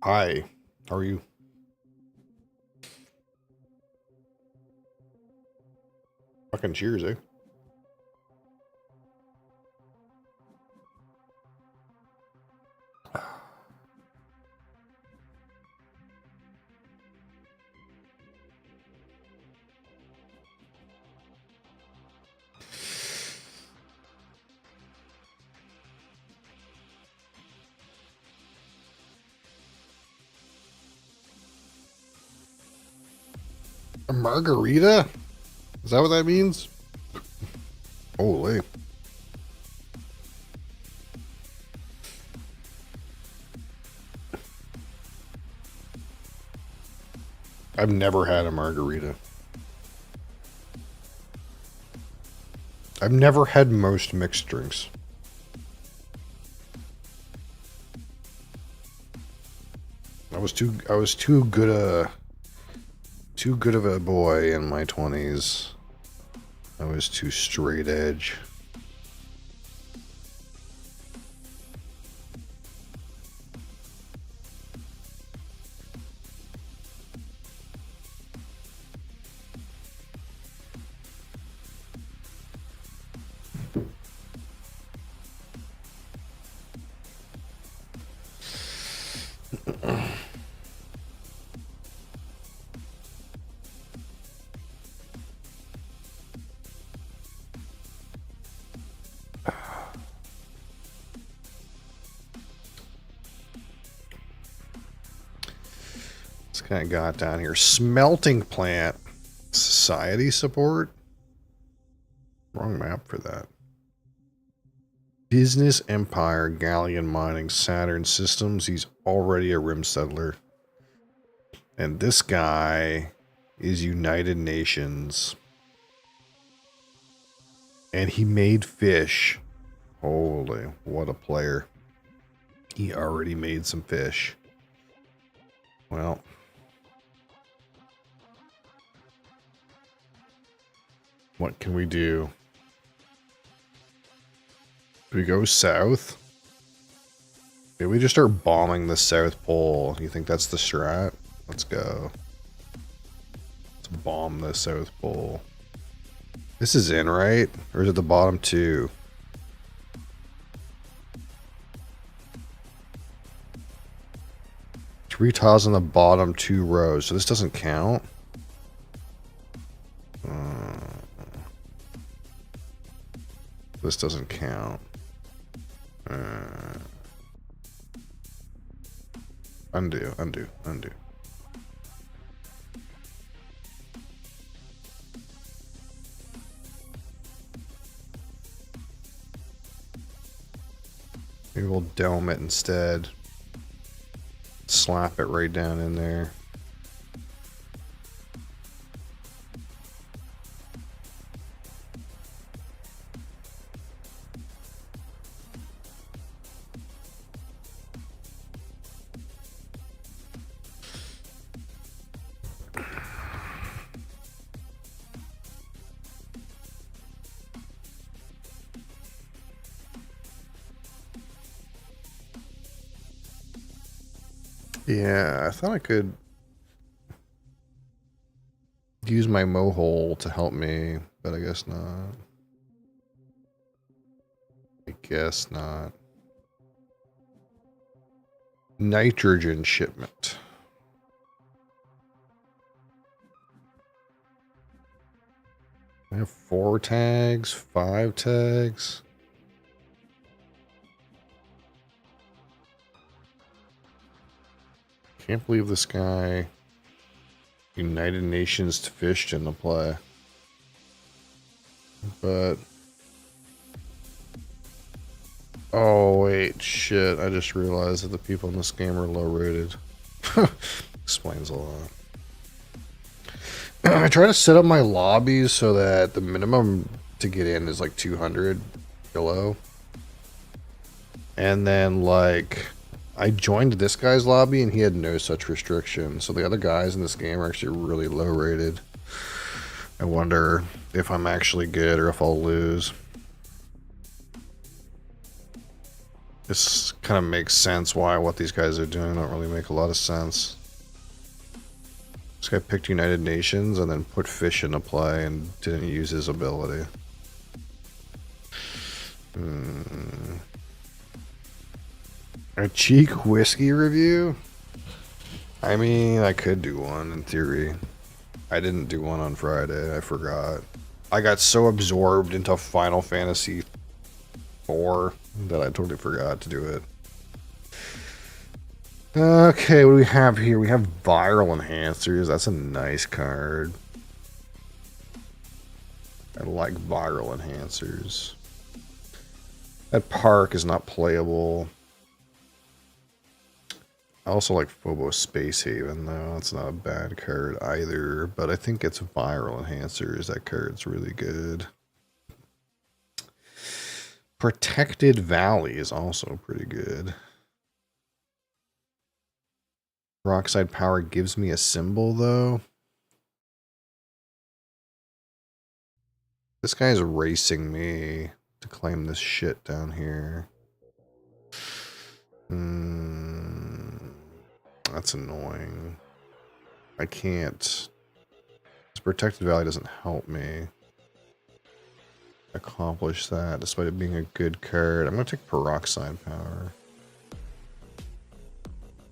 Hi, how are you? Fucking cheers, eh? A margarita? Is that what that means? Holy. I've never had a margarita. I've never had most mixed drinks. I was too good of a boy in my 20s. I was too straight edge. What's kind of got down here? Smelting plant. Society support? Wrong map for that. Business Empire, Galleon Mining, Saturn Systems. He's already a rim settler. And this guy is United Nations. And he made fish. Holy, what a player. He already made some fish. Well. What can we do? Do we go south? Maybe we just start bombing the South Pole. You think that's the strat? Let's go. Let's bomb the South Pole. This is in, right? Or is it the bottom two? Three tiles on the bottom two rows. So this doesn't count? This doesn't count. Undo. Maybe we'll dome it instead. Slap it right down in there. Yeah, I thought I could use my mohole to help me, but I guess not. I guess not. Nitrogen shipment. I have 4 tags, 5 tags. Can't believe this guy United Nations fished in the play. But oh wait, shit, I just realized that the people in this game are low rated. Explains a lot. I try to set up my lobbies so that the minimum to get in is like 200 below. And then like I joined this guy's lobby and he had no such restriction. So the other guys in this game are actually really low rated. I wonder if I'm actually good or if I'll lose. This kind of makes sense why what these guys are doing don't really make a lot of sense. This guy picked United Nations and then put fish into play and didn't use his ability. A cheek whiskey review? I mean, I could do one in theory. I didn't do one on Friday. I forgot. I got so absorbed into Final Fantasy 4 that I totally forgot to do it. Okay, what do we have here? We have viral enhancers. That's a nice card. I like viral enhancers. That park is not playable. I also like Phobos Space Haven, though. It's not a bad card either, but I think it's viral enhancers. That card's really good. Protected Valley is also pretty good. Peroxide Power gives me a symbol, though. This guy's racing me to claim this shit down here. That's annoying. I can't. This Protected Valley doesn't help me accomplish that, despite it being a good card. I'm going to take Peroxide Power.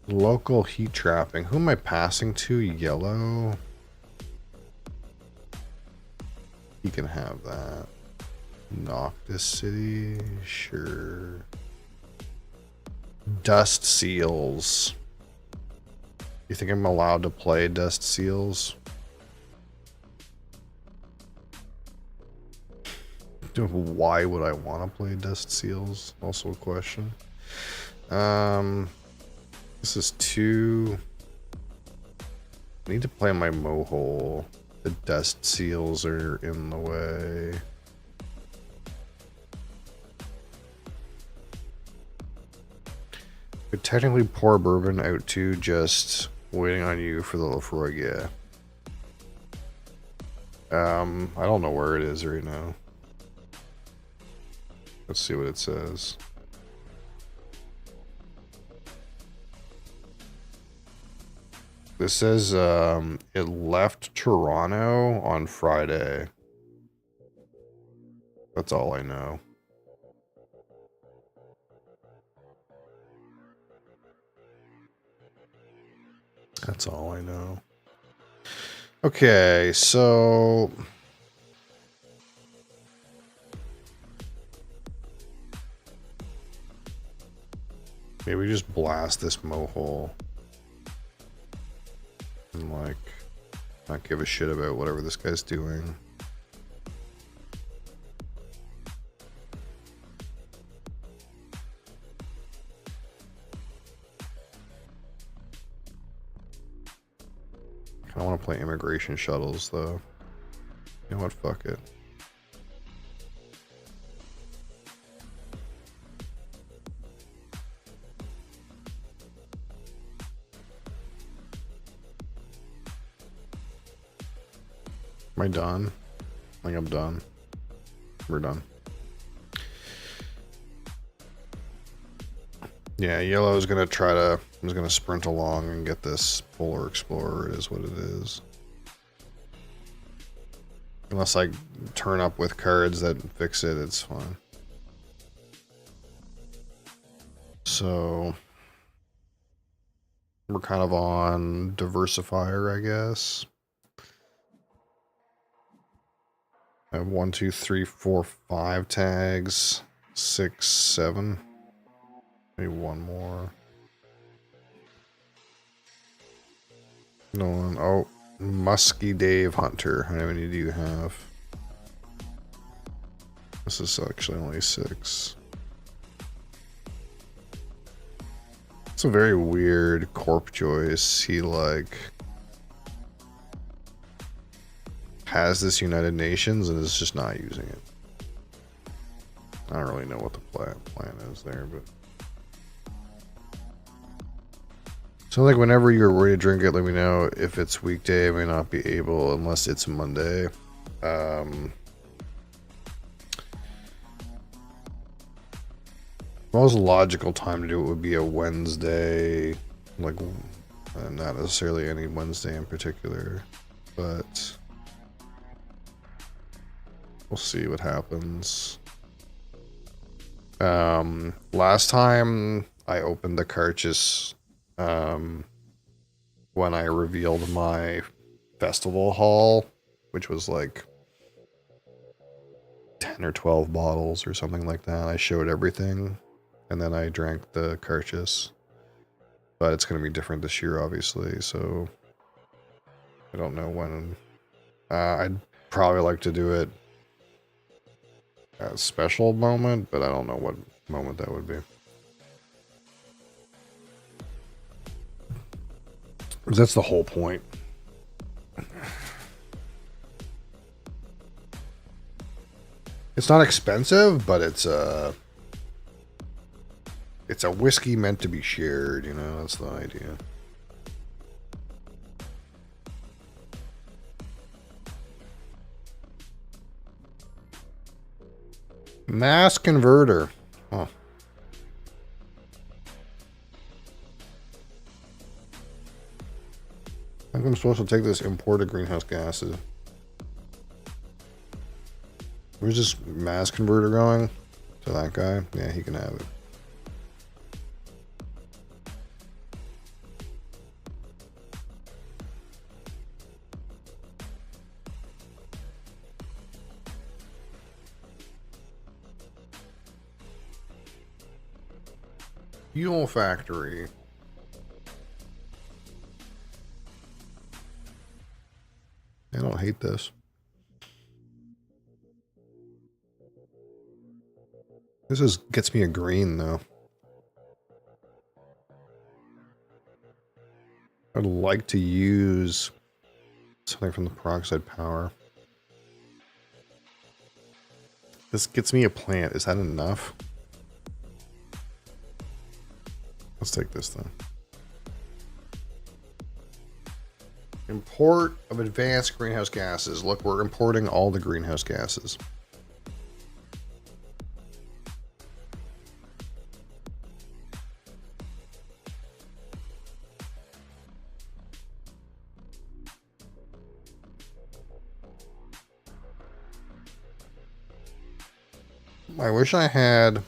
Local Heat Trapping. Who am I passing to? Yellow? He can have that. Noctis City? Sure. Dust Seals. You think I'm allowed to play Dust Seals? Why would I want to play Dust Seals? Also a question. This is 2. I need to play my Mohole. The Dust Seals are in the way. Could technically pour bourbon out to just waiting on you for the Lefroy, yeah. I don't know where it is right now. Let's see what it says. This says it left Toronto on Friday. That's all I know. That's all I know. Okay, so maybe just blast this Mohole and like not give a shit about whatever this guy's doing. I want to play Immigration Shuttles, though. You know what? Fuck it. Am I done? I think I'm done. We're done. Yeah, yellow is gonna try to. I'm gonna sprint along and get this Polar Explorer. It is what it is. Unless I turn up with cards that fix it, it's fine. So we're kind of on Diversifier, I guess. I have 1, 2, 3, 4, 5 tags. 6, 7. Maybe one more. No one. Oh, Musky Dave Hunter. How many do you have? This is actually only 6. It's a very weird corp choice. He like has this United Nations and is just not using it. I don't really know what the plan is there, but so like whenever you're ready to drink it, let me know. If it's weekday, I may not be able unless it's Monday. Most logical time to do it would be a Wednesday, like not necessarily any Wednesday in particular, but we'll see what happens. Last time I opened the cartridge, when I revealed my festival haul, which was like 10 or 12 bottles or something like that. I showed everything, and then I drank the cartridge. But it's going to be different this year, obviously, so I don't know when. I'd probably like to do it at a special moment, but I don't know what moment that would be. 'Cause that's the whole point. It's not expensive, but it's a whiskey meant to be shared, you know, that's the idea. Mass converter. Huh. I think I'm supposed to take this imported greenhouse gases. Where's this mass converter going? To that guy? Yeah, he can have it. Fuel factory. I don't hate this. This gets me a green though. I'd like to use something from the peroxide power. This gets me a plant. Is that enough? Let's take this then. Import of advanced greenhouse gases. Look, we're importing all the greenhouse gases. I wish I had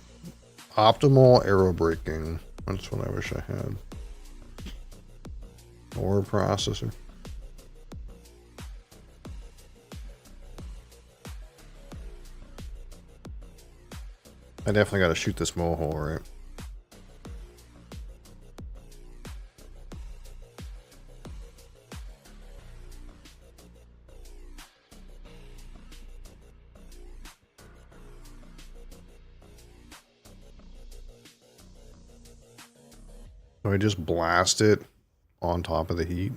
optimal aero braking. That's what I wish I had. Or a processor. I definitely got to shoot this mohole, right? Do I just blast it on top of the heat?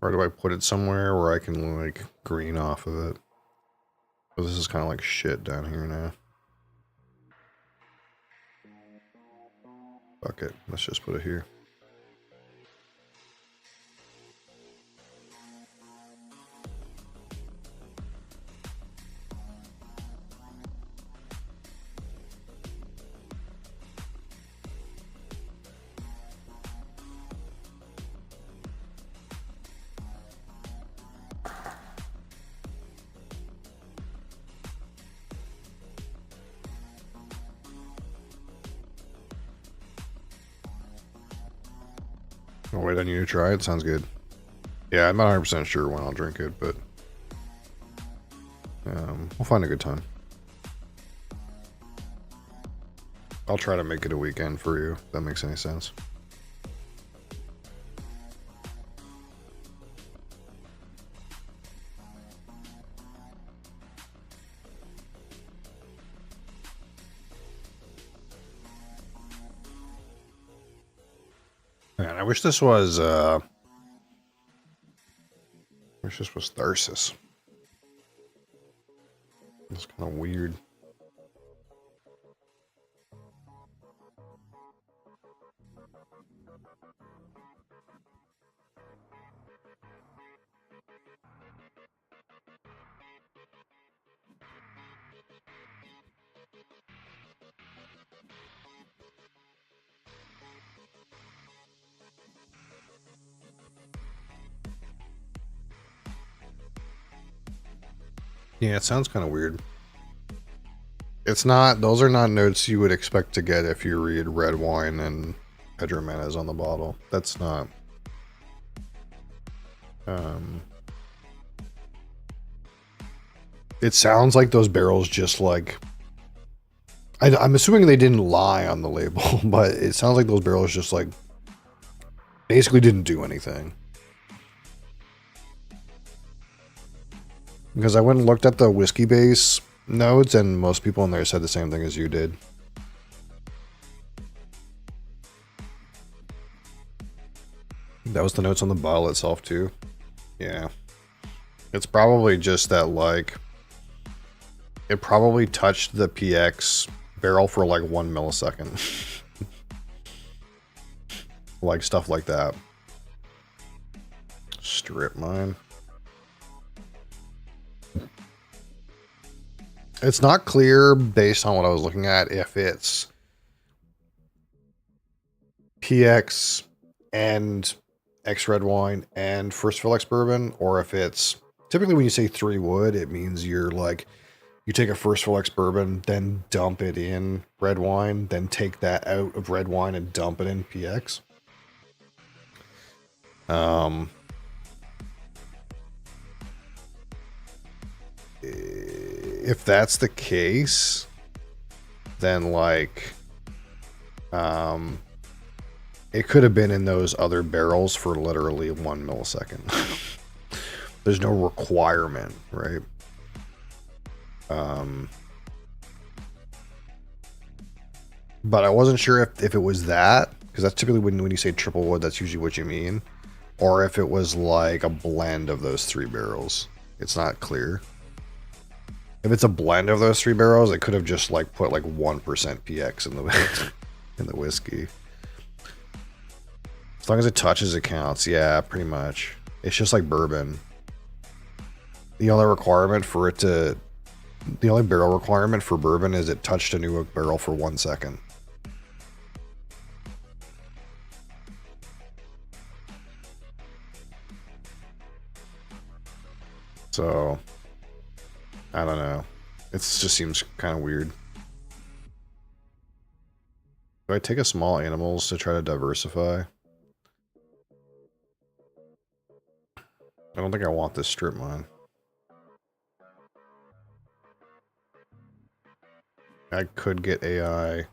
Or do I put it somewhere where I can, like, green off of it? Oh, this is kind of like shit down here now. Fuck it. Let's just put it here. Oh, wait, I need to try it. Sounds good. Yeah, I'm not 100% sure when I'll drink it, but we'll find a good time. I'll try to make it a weekend for you, if that makes any sense. Man, I wish this was Tharsis. It's kind of weird. Yeah, it sounds kind of weird. It's not, those are not notes you would expect to get if you read red wine and Pedro Mayonnaise on the bottle. That's not. It sounds like those barrels just like, I'm assuming they didn't lie on the label, but it sounds like those barrels just like basically didn't do anything. Because I went and looked at the whiskey base notes, and most people in there said the same thing as you did. That was the notes on the bottle itself too. Yeah. It's probably just that, like, it probably touched the PX barrel for like 1 millisecond. Like stuff like that. Strip mine. It's not clear based on what I was looking at if it's PX and X red wine and first fill X bourbon, or if it's typically when you say 3 wood, it means you're like, you take a first fill X bourbon, then dump it in red wine, then take that out of red wine and dump it in PX. If that's the case, then like, it could have been in those other barrels for literally 1 millisecond. There's no requirement, right? But I wasn't sure if it was that, because that's typically when you say triple wood, that's usually what you mean. Or if it was like a blend of those 3 barrels. It's not clear. If it's a blend of those 3 barrels, it could have just like put like 1% PX in the in the whiskey. As long as it touches, it counts. Yeah, pretty much. It's just like bourbon. The only requirement for it to, the only barrel requirement for bourbon is it touched a new barrel for 1 second. So, I don't know. It just seems kind of weird. Do I take a small animals to try to diversify? I don't think I want this strip mine. I could get AI. I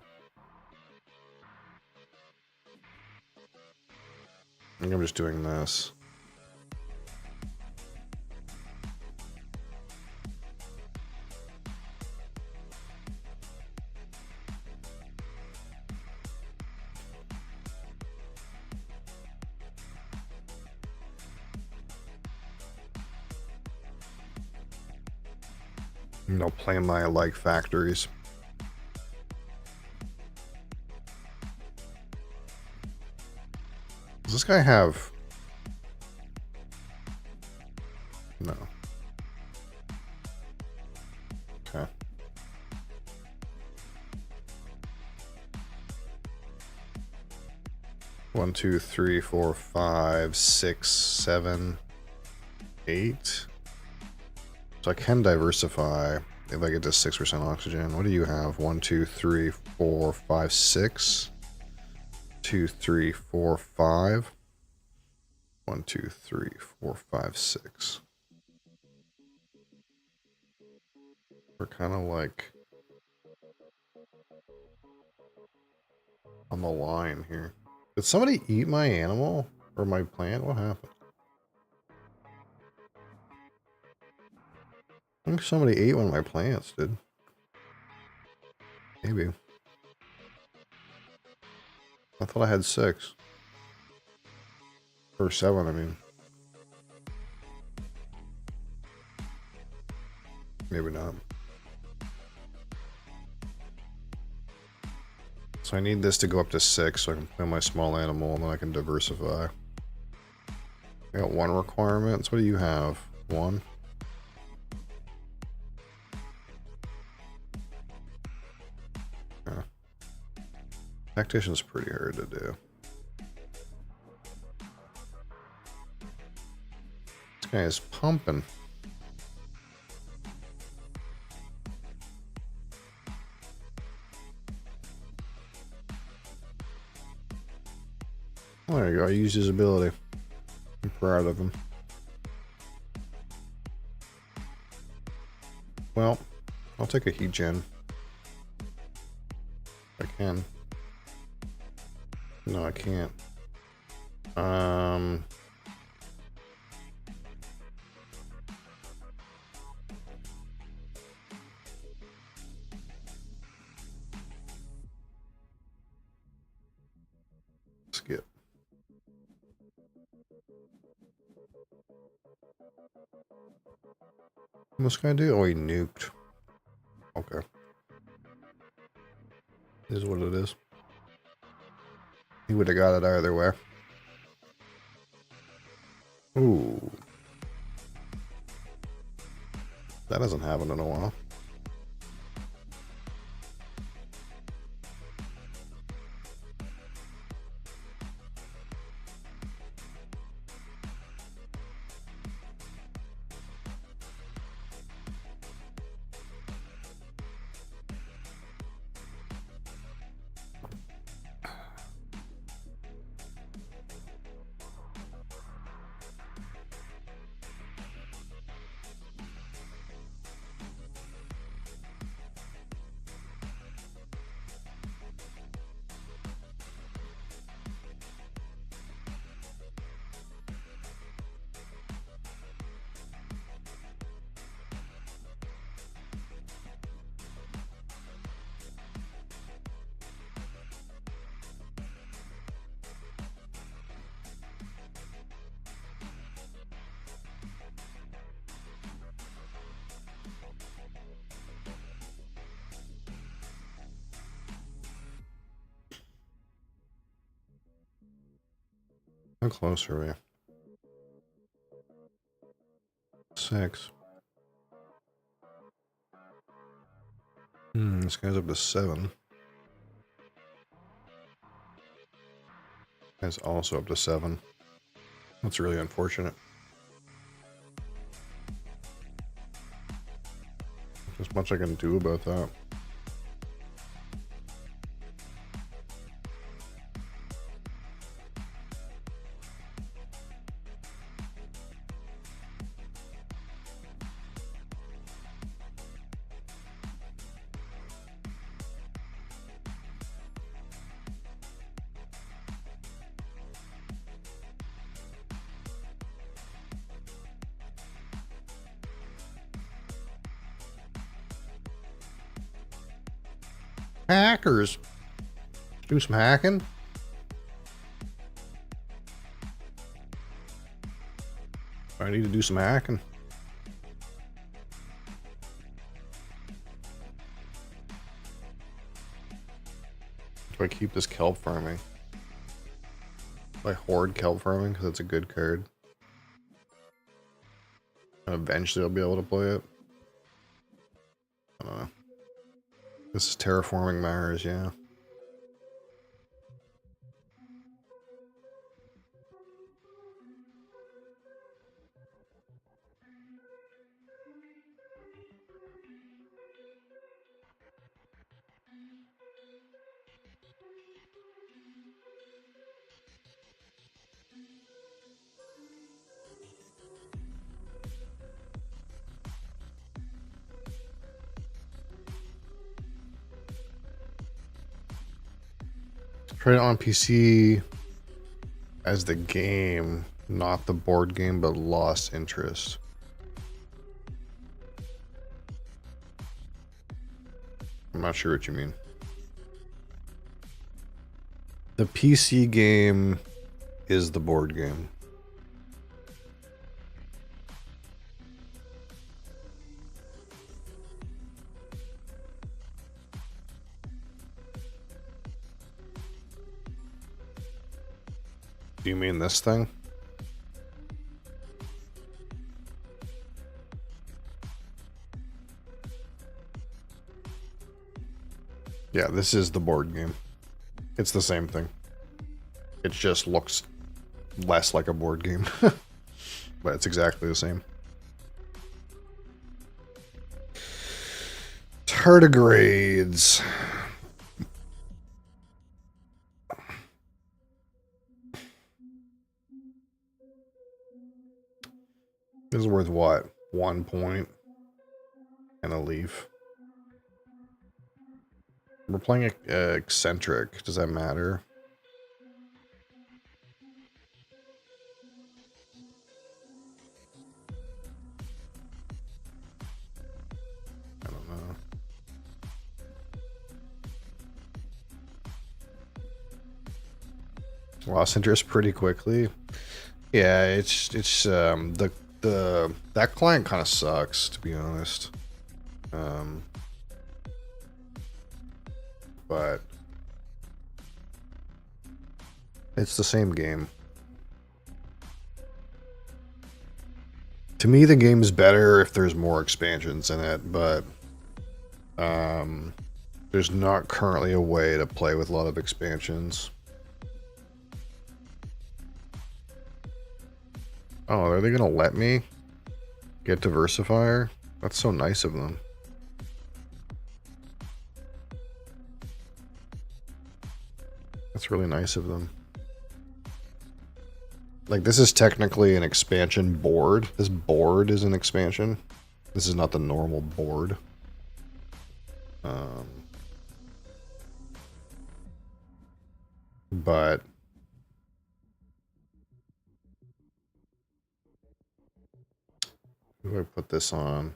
think I'm just doing this. You know, play my like factories. Does this guy have? No. Okay. One, two, three, four, 5, 6, 7, 8. So I can diversify if I get to 6% oxygen. What do you have? 1, 2, 3, 4, 5, 6. 2, 3, 4, 5. 1, 2, 3, 4, 5, 6. We're kind of like on the line here. Did somebody eat my animal or my plant? What happened? I think somebody ate one of my plants, dude. Maybe. I thought I had 6. Or 7, I mean. Maybe not. So I need this to go up to 6 so I can plant my small animal and then I can diversify. I got 1 requirement. So what do you have? 1? Tactician's pretty hard to do. This guy is pumping. Oh, there you go. I used his ability. I'm proud of him. Well, I'll take a heat gen. If I can. No, I can't. Skip. What's this guy do? Oh, he nuked. Okay. Is what it is. He would have got it either way. Ooh. That hasn't happened in a while. How close are we? 6. This guy's up to 7. Guy's also up to 7. That's really unfortunate. There's much I can do about that. Hackers. Do some hacking. I need to do some hacking. Do I keep this kelp farming? Do I hoard kelp farming because it's a good card? And eventually I'll be able to play it. I don't know. This is terraforming Mars, yeah. Tried it on PC as the game, not the board game, but lost interest. I'm not sure what you mean. The PC game is the board game. Do you mean this thing? Yeah, this is the board game. It's the same thing. It just looks less like a board game. But it's exactly the same. Tardigrades. This is worth what? 1 point and a leaf. We're playing eccentric. Does that matter? I don't know. Lost interest pretty quickly. Yeah, it's that client kind of sucks, to be honest. But it's the same game. To me, the game's better if there's more expansions in it, but there's not currently a way to play with a lot of expansions. Oh, are they gonna let me get diversifier? That's so nice of them. That's really nice of them. Like, this is technically an expansion board. This board is an expansion. This is not the normal board. But who do I put this on?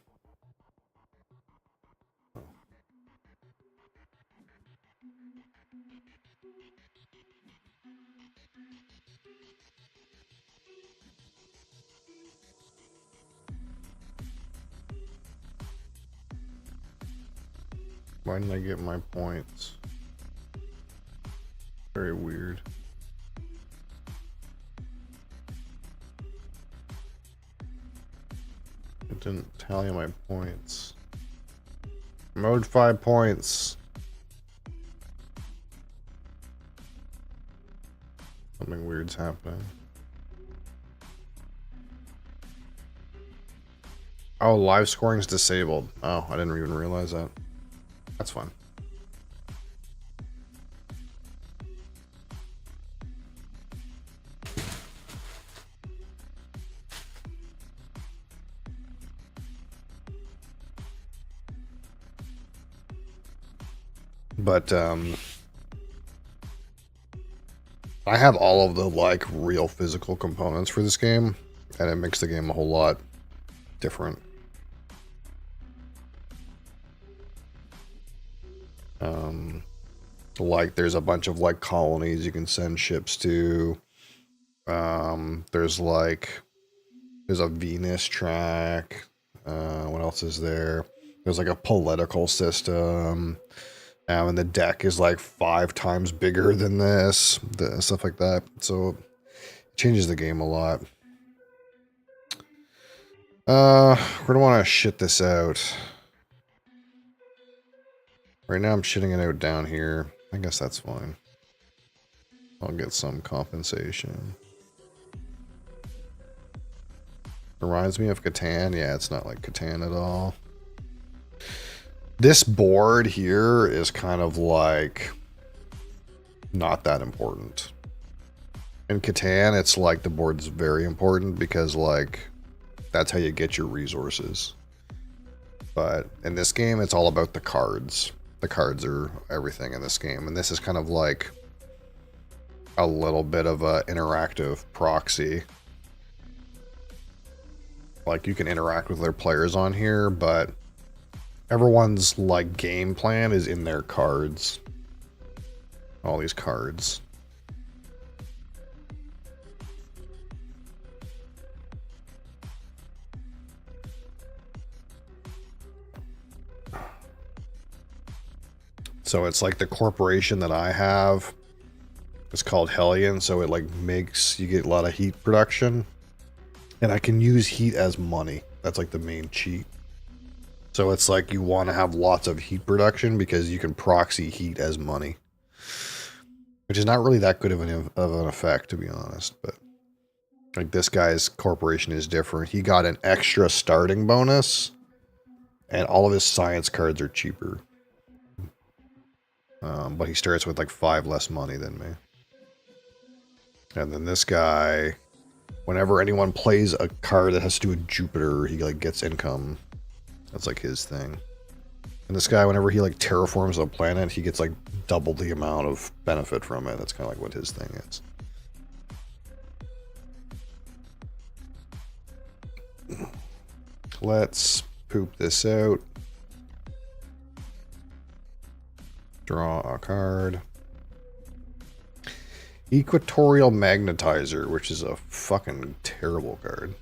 Why didn't I get my points? Very weird. It didn't tally my points. Mode 5 points. Something weird's happening. Oh, live scoring's disabled. Oh, I didn't even realize that. That's fine. But I have all of the like real physical components for this game, and it makes the game a whole lot different. Like there's a bunch of like colonies you can send ships to. There's a Venus track. What else is there? There's like a political system. And the deck is like 5 times bigger than this, stuff like that. So it changes the game a lot. We're gonna want to shit this out. Right now I'm shitting it out down here. I guess that's fine. I'll get some compensation. Reminds me of Catan. Yeah, it's not like Catan at all. This board here is kind of like not that important. In Catan, it's like the board's very important because like that's how you get your resources. But in this game, it's all about the cards. The cards are everything in this game. And this is kind of like a little bit of a interactive proxy. Like you can interact with their players on here, but everyone's like game plan is in their cards. All these cards. So it's like the corporation that I have. It's called Hellion, so it like makes you get a lot of heat production. And I can use heat as money. That's like the main cheat. So it's like you want to have lots of heat production because you can proxy heat as money. Which is not really that good of an effect, to be honest. But like this guy's corporation is different. He got an extra starting bonus. And all of his science cards are cheaper. But he starts with like 5 less money than me. And then this guy Whenever anyone plays a card that has to do with Jupiter, he like gets income. That's like his thing. And this guy, whenever he like terraforms a planet, he gets like double the amount of benefit from it. That's kind of like what his thing is. Let's poop this out. Draw a card. Equatorial Magnetizer, which is a fucking terrible card.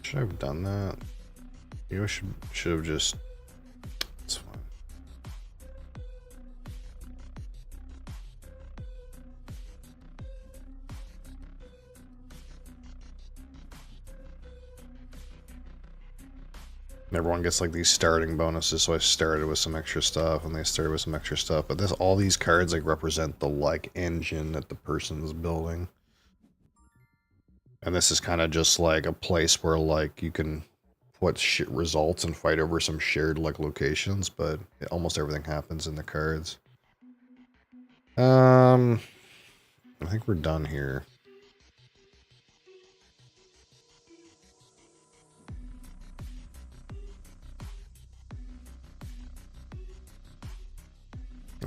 Should I have done that? You know, should have just. It's fine. Everyone gets like these starting bonuses, so I started with some extra stuff, and they started with some extra stuff. But all these cards like represent the like engine that the person's building, and this is kind of just like a place where like you can put shit results and fight over some shared like locations, but almost everything happens in the cards. I think we're done here.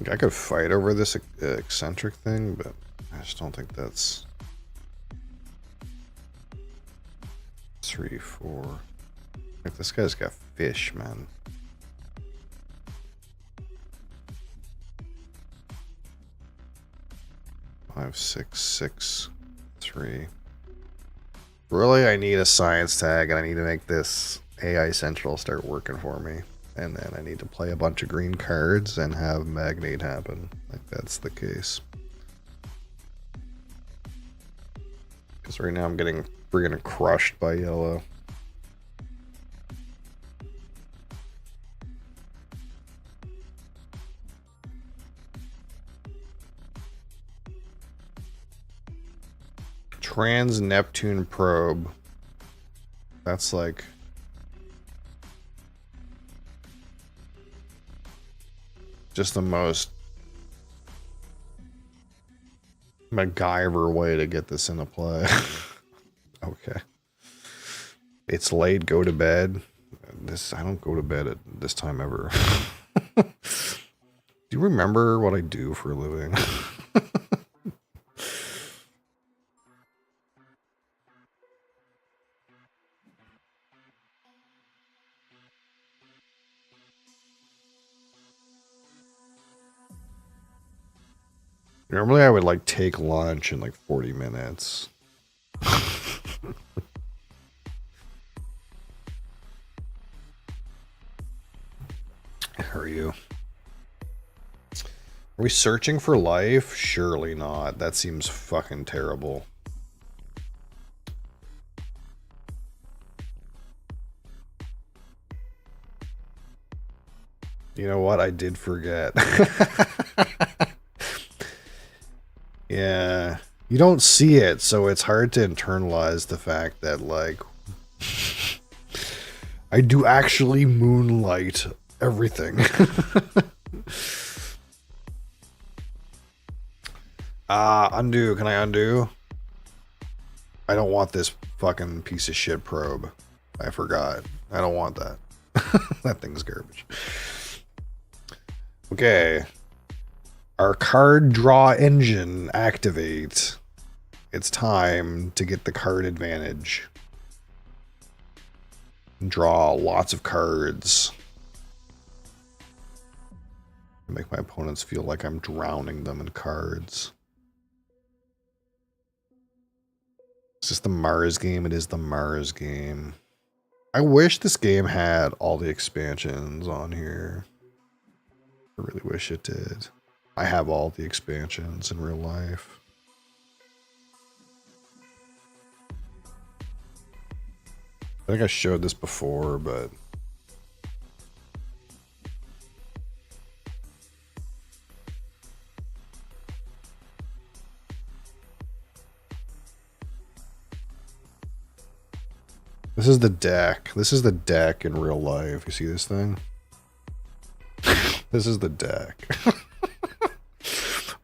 I could fight over this eccentric thing, but I just don't think that's 3, 4. Like this guy's got fish, man. Five, 6, 6, 3. Really, I need a science tag, and I need to make this AI Central start working for me. And then I need to play a bunch of green cards and have Magnate happen. Like, that's the case. Because right now I'm getting friggin' crushed by yellow. Trans-Neptune probe. That's like... just the most MacGyver way to get this into play. Okay. It's late, go to bed. I don't go to bed at this time ever. Do you remember what I do for a living? Normally I would like take lunch in like 40 minutes. How are you? Are we searching for life? Surely not. That seems fucking terrible. You know what? I did forget. Yeah. You don't see it, so it's hard to internalize the fact that, like, I do actually moonlight everything. Undo. Can I undo? I don't want this fucking piece of shit probe. I forgot. I don't want that. That thing's garbage. Okay. Our card draw engine activates. It's time to get the card advantage. Draw lots of cards. Make my opponents feel like I'm drowning them in cards. Is this the Mars game? It is the Mars game. I wish this game had all the expansions on here. I really wish it did. I have all the expansions in real life. I think I showed this before, but... This is the deck. This is the deck in real life. You see this thing? This is the deck.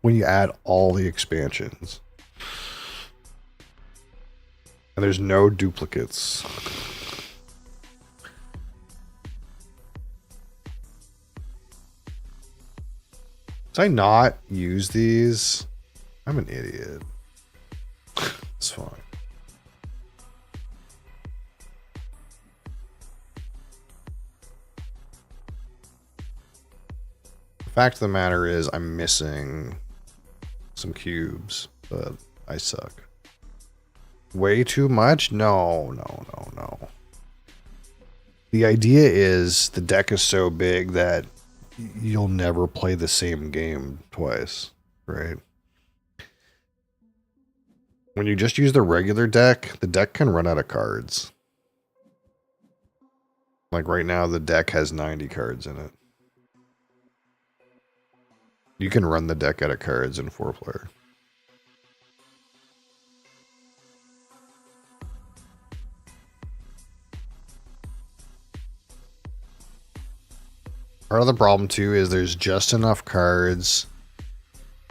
When you add all the expansions. And there's no duplicates. Did I not use these? I'm an idiot. It's fine. The fact of the matter is I'm missing some cubes, but I suck. Way too much? No. The idea is the deck is so big that you'll never play the same game twice, right? When you just use the regular deck, the deck can run out of cards. Like right now, the deck has 90 cards in it. You can run the deck out of cards in 4-player. Part of the problem too is there's just enough cards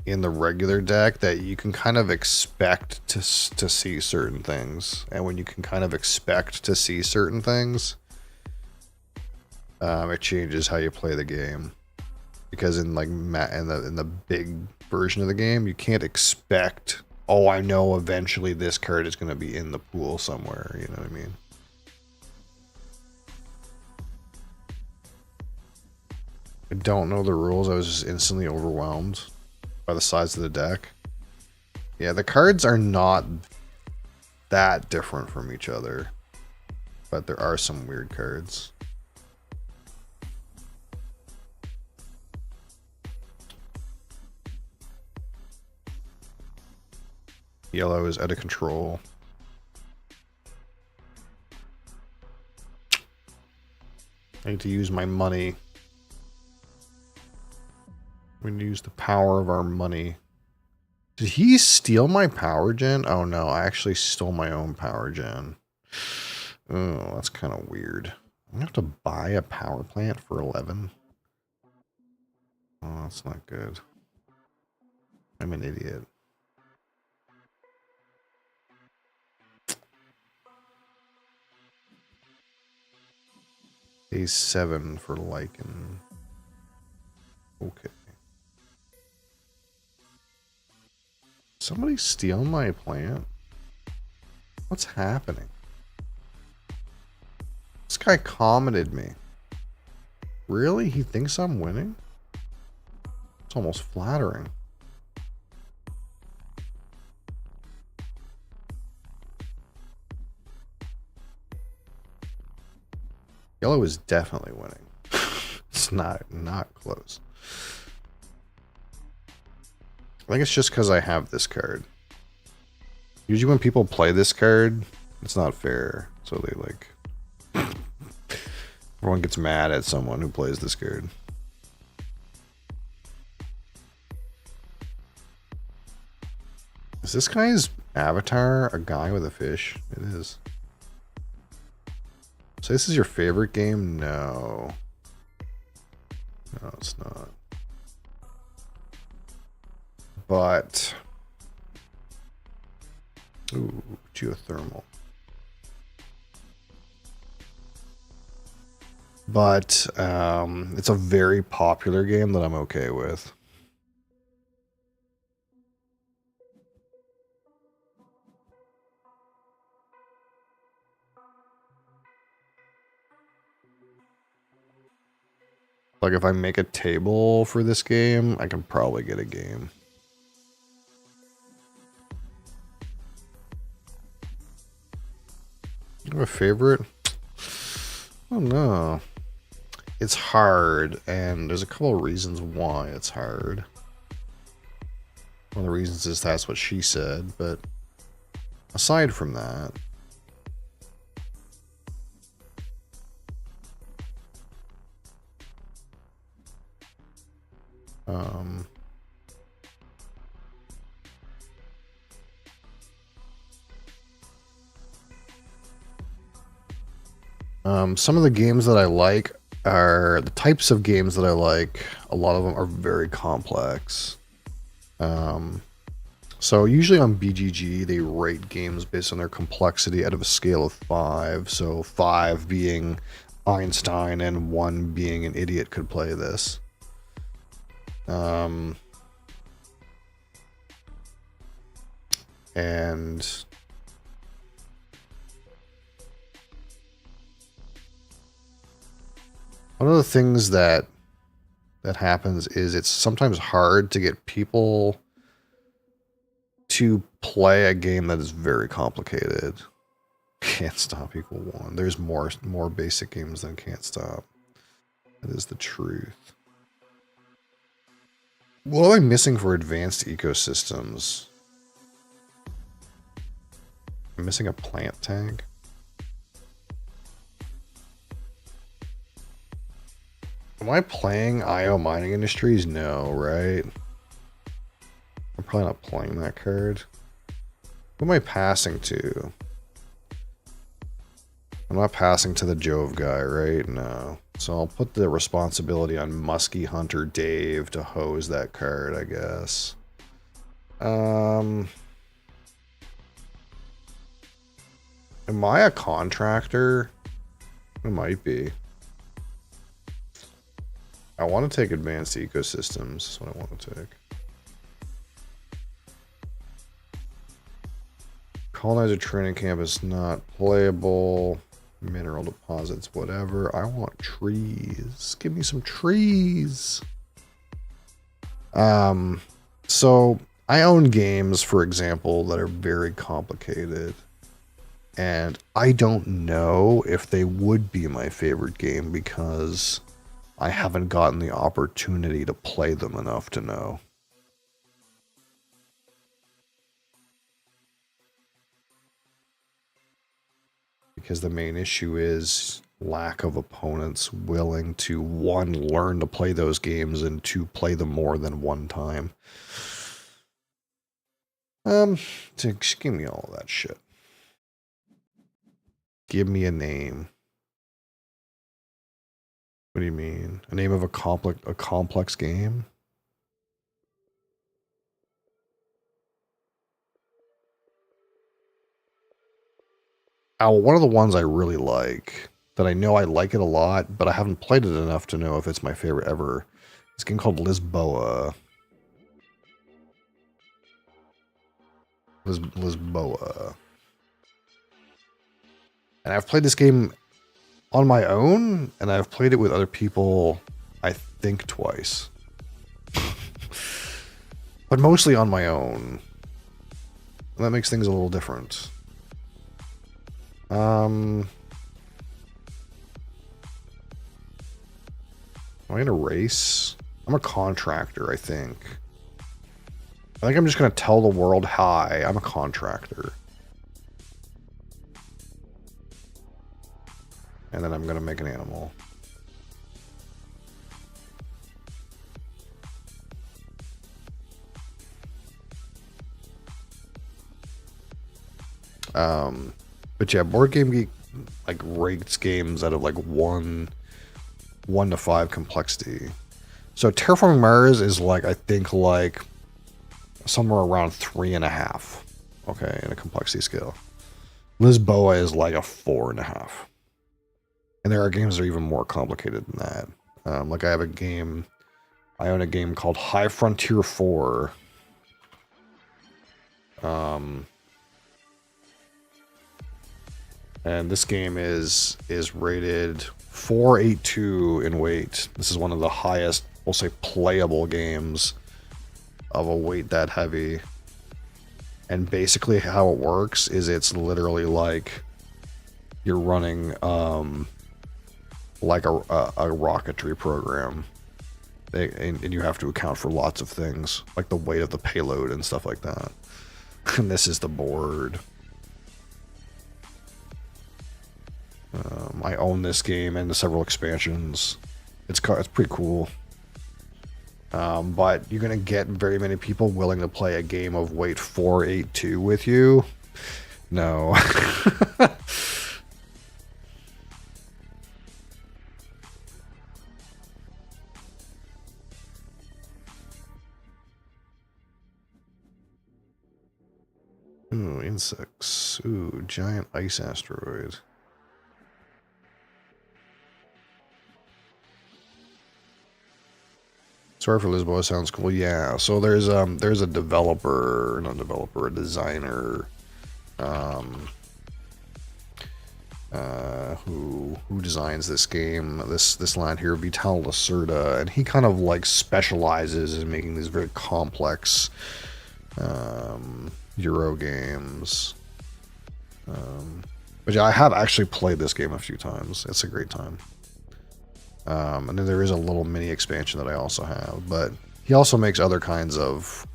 in the regular deck that you can kind of expect to see certain things, and when you can kind of expect to see certain things, it changes how you play the game. Because in like in the big version of the game, you can't expect, oh, I know eventually this card is going to be in the pool somewhere. You know what I mean? I don't know the rules. I was just instantly overwhelmed by the size of the deck. Yeah, the cards are not that different from each other, but there are some weird cards. Yellow is out of control. I need to use my money. We need to use the power of our money. Did he steal my power gen? Oh no, I actually stole my own power gen. Oh, that's kind of weird. I'm gonna have to buy a power plant for 11. Oh, that's not good. I'm an idiot. Day 7 for lichen. Okay. Somebody steal my plant? What's happening? This guy commented me. Really? He thinks I'm winning? It's almost flattering. Yellow is definitely winning. It's not close. I think it's just because I have this card. Usually when people play this card, it's not fair. So they like... Everyone gets mad at someone who plays this card. Is this guy's avatar a guy with a fish? It is. So this is your favorite game? No. No, it's not. But... Ooh, geothermal. But it's a very popular game that I'm okay with. Like if I make a table for this game, I can probably get a game. You have a favorite? Oh no. It's hard, and there's a couple of reasons why it's hard. One of the reasons is that's what she said, but aside from that, Some of the games that I like are the types of games that I like. A lot of them are very complex. So usually on BGG, they rate games based on their complexity out of a scale of 5. So 5 being Einstein and 1 being an idiot could play this. And one of the things that happens is it's sometimes hard to get people to play a game that is very complicated. Can't Stop equal 1. There's more basic games than Can't Stop. That is the truth. What am I missing for advanced ecosystems? I'm missing a plant tank. Am I playing IO Mining Industries? No, right? I'm probably not playing that card. Who am I passing to? I'm not passing to the Jove guy, right? No. So I'll put the responsibility on Musky Hunter Dave to hose that card, I guess. Am I a contractor? I might be. I want to take advanced ecosystems. That's what I want to take. Colonizer training camp is not playable. Mineral deposits, whatever. I want trees. Give me some trees. So I own games, for example, that are very complicated. And I don't know if they would be my favorite game because I haven't gotten the opportunity to play them enough to know. Because the main issue is lack of opponents willing to, 1, learn to play those games, and 2, play them more than one time. Just give me all of that shit. Give me a name. What do you mean? A name of a complex game? One of the ones I really like, that I know I like it a lot, but I haven't played it enough to know if it's my favorite ever. It's a game called Lisboa. Lisboa. And I've played this game on my own, and I've played it with other people, I think, twice. But mostly on my own. And that makes things a little different. Am I in a race? I'm a contractor, I think. I think I'm just going to tell the world, hi, I'm a contractor. And then I'm going to make an animal. But yeah, Board Game Geek like rates games out of like 1 to 5 complexity. So Terraforming Mars is like, I think like somewhere around 3.5. Okay, in a complexity scale. Lisboa is like a 4.5. And there are games that are even more complicated than that. Like I own a game called High Frontier 4. And this game is rated 482 in weight. This is one of the highest, we'll say, playable games of a weight that heavy. And basically how it works is it's literally like you're running like a rocketry program. And you have to account for lots of things, like the weight of the payload and stuff like that. And this is the board. I own this game and the several expansions. It's pretty cool. But you're going to get very many people willing to play a game of weight 482 with you? No. giant ice asteroid. Sorry for Lisboa, sounds cool. Yeah, so there's a developer, not developer, a designer, who designs this game, this land here, Vital Lacerda, and he kind of like specializes in making these very complex Euro games. But yeah, I have actually played this game a few times. It's a great time. And then there is a little mini expansion that I also have, but he also makes other kinds of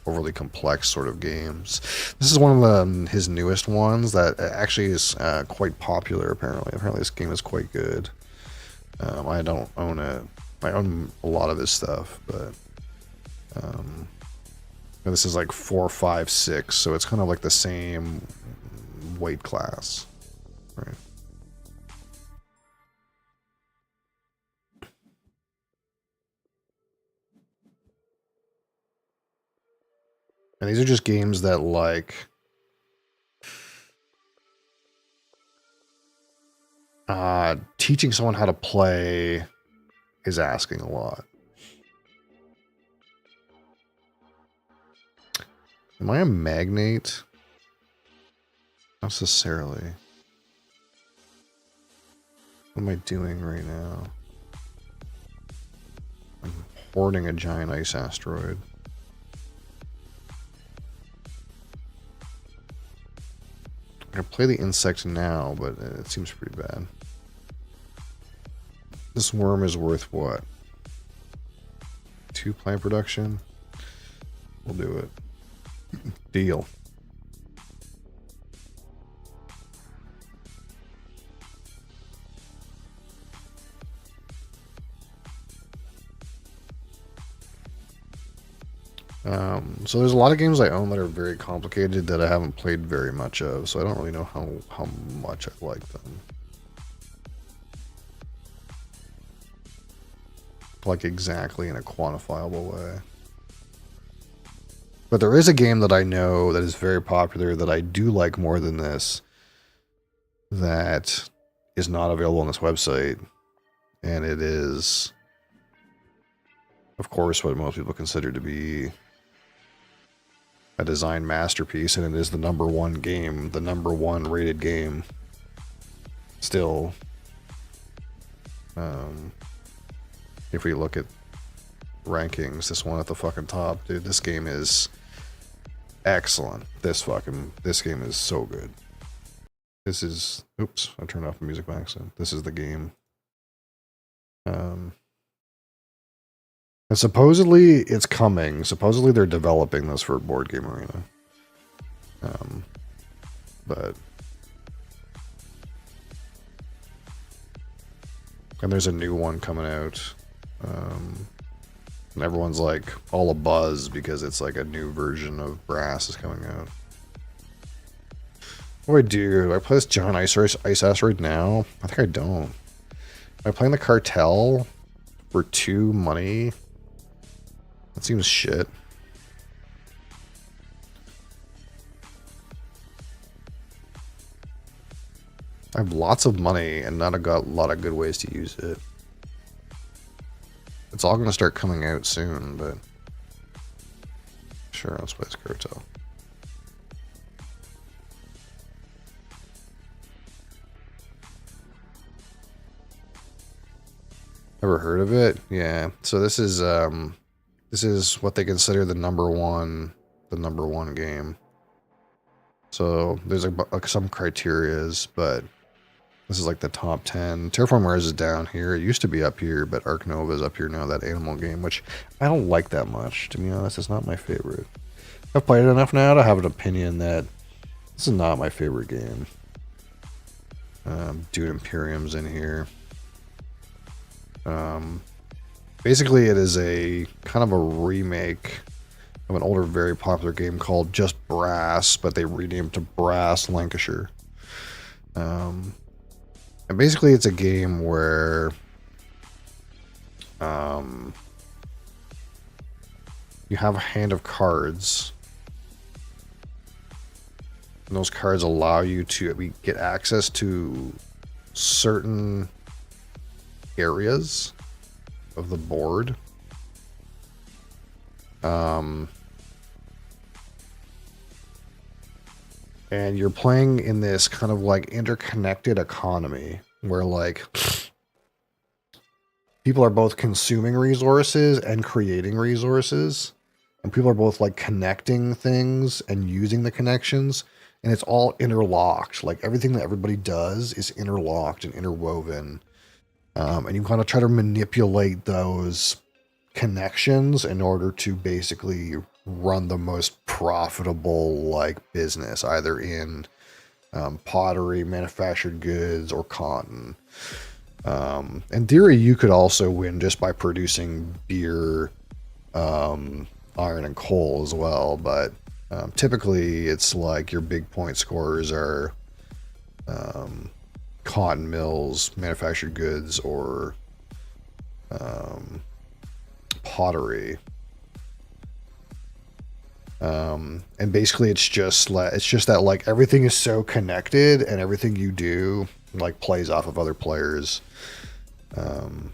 overly complex sort of games. This is one of his newest ones that actually is quite popular, apparently. Apparently this game is quite good. I don't own it. I own a lot of his stuff, but this is like 4, 5, 6, so it's kind of like the same weight class, right? And these are just games that, like, teaching someone how to play is asking a lot. Am I a magnate? Not necessarily. What am I doing right now? I'm hoarding a giant ice asteroid. I can play the insect now, but it seems pretty bad. This worm is worth what? 2 plant production? We'll do it. Deal. So there's a lot of games I own that are very complicated that I haven't played very much of, so I don't really know how much I like them. Like exactly in a quantifiable way. But there is a game that I know that is very popular that I do like more than this that is not available on this website, and it is, of course, what most people consider to be a design masterpiece, and it is the #1 game, the #1 rated game. Still, if we look at rankings, this one at the fucking top, dude, this game is excellent. This game is so good. This is, oops, I turned off the music by accident. This is the game. And supposedly it's coming. Supposedly they're developing this for Board Game Arena. But and there's a new one coming out. And everyone's like all a buzz because it's like a new version of Brass is coming out. What do? I play this giant ice asteroid now? I think I don't. Am I playing the cartel for 2 money? That seems shit. I have lots of money and not got a lot of good ways to use it. It's all going to start coming out soon, but sure, let's play this cartel. Ever heard of it? Yeah. So this is what they consider the number one game. So there's like some criterias, but this is like the top 10. Terraform Mars is down here. It used to be up here, but Ark Nova is up here now, that animal game, which I don't like that much, to be honest. It's not my favorite. I've played it enough now to have an opinion that this is not my favorite game. Dune Imperium's in here. Basically it is a kind of a remake of an older, very popular game called just Brass, but they renamed to Brass Lancashire. And basically it's a game where you have a hand of cards And those cards allow you to get access to certain areas of the board. And you're playing in this kind of like interconnected economy where like people are both consuming resources and creating resources. And people are both like connecting things and using the connections. And it's all interlocked. Like everything that everybody does is interlocked and interwoven. And you kind of try to manipulate those connections in order to basically run the most profitable like business, either in pottery, manufactured goods, or cotton. In theory, you could also win just by producing beer, iron, and coal as well, but typically it's like your big point scorers are cotton mills, manufactured goods, or pottery. And basically it's just that like everything is so connected and everything you do like plays off of other players. Do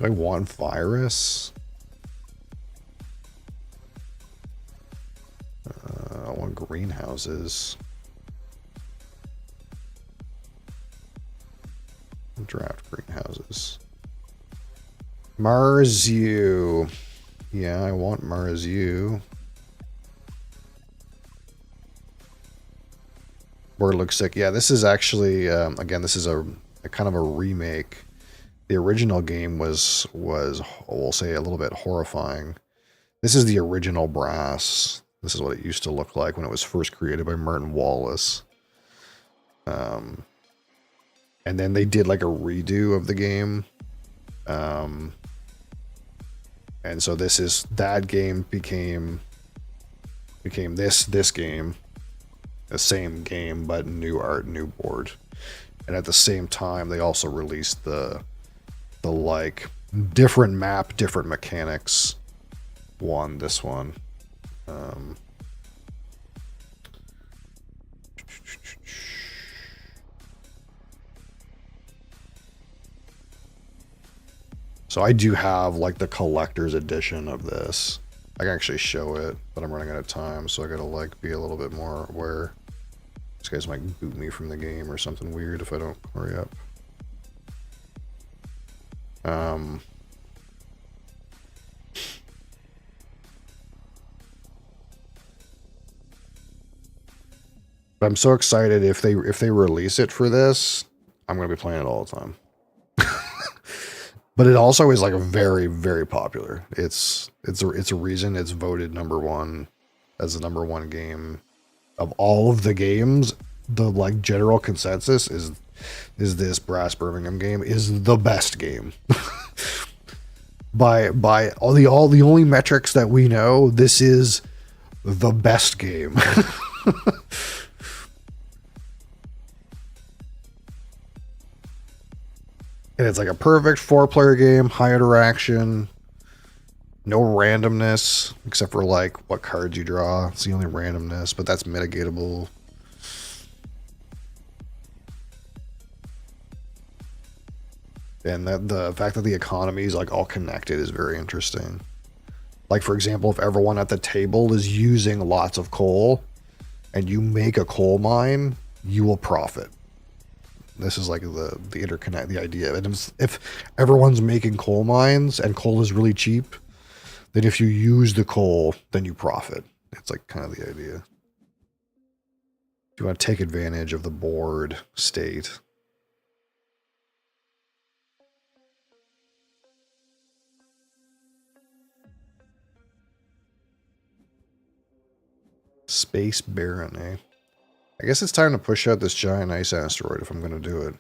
I want virus? I want greenhouses. Draft greenhouses. Marzu. Yeah, I want Marzu. Word looks sick. Yeah, this is actually, again, this is a kind of a remake. The original game was, we'll say, a little bit horrifying. This is the original brass. This is what it used to look like when it was first created by Martin Wallace. And then they did like a redo of the game. And so that game became this game. The same game, but new art, new board. And at the same time, they also released the like different map, different mechanics one, this one. So I do have like the collector's edition of this. I can actually show it, but I'm running out of time, so I gotta like be a little bit more aware. These guys might boot me from the game or something weird if I don't hurry up. But I'm so excited if they release it for this, I'm gonna be playing it all the time. But it also is like a very, very popular. It's a reason it's voted #1 as the #1 game of all of the games. The like general consensus is this Brass Birmingham game is the best game. by all the only metrics that we know, this is the best game. And it's like a perfect 4-player game, high interaction, no randomness, except for like what cards you draw. It's the only randomness, but that's mitigatable. And that the fact that the economy is like all connected is very interesting. Like, for example, if everyone at the table is using lots of coal and you make a coal mine, you will profit. This is like the interconnect, the idea. And if everyone's making coal mines and coal is really cheap, then if you use the coal, then you profit. It's like kind of the idea. You want to take advantage of the board state. Space barony. I guess it's time to push out this giant ice asteroid if I'm going to do it.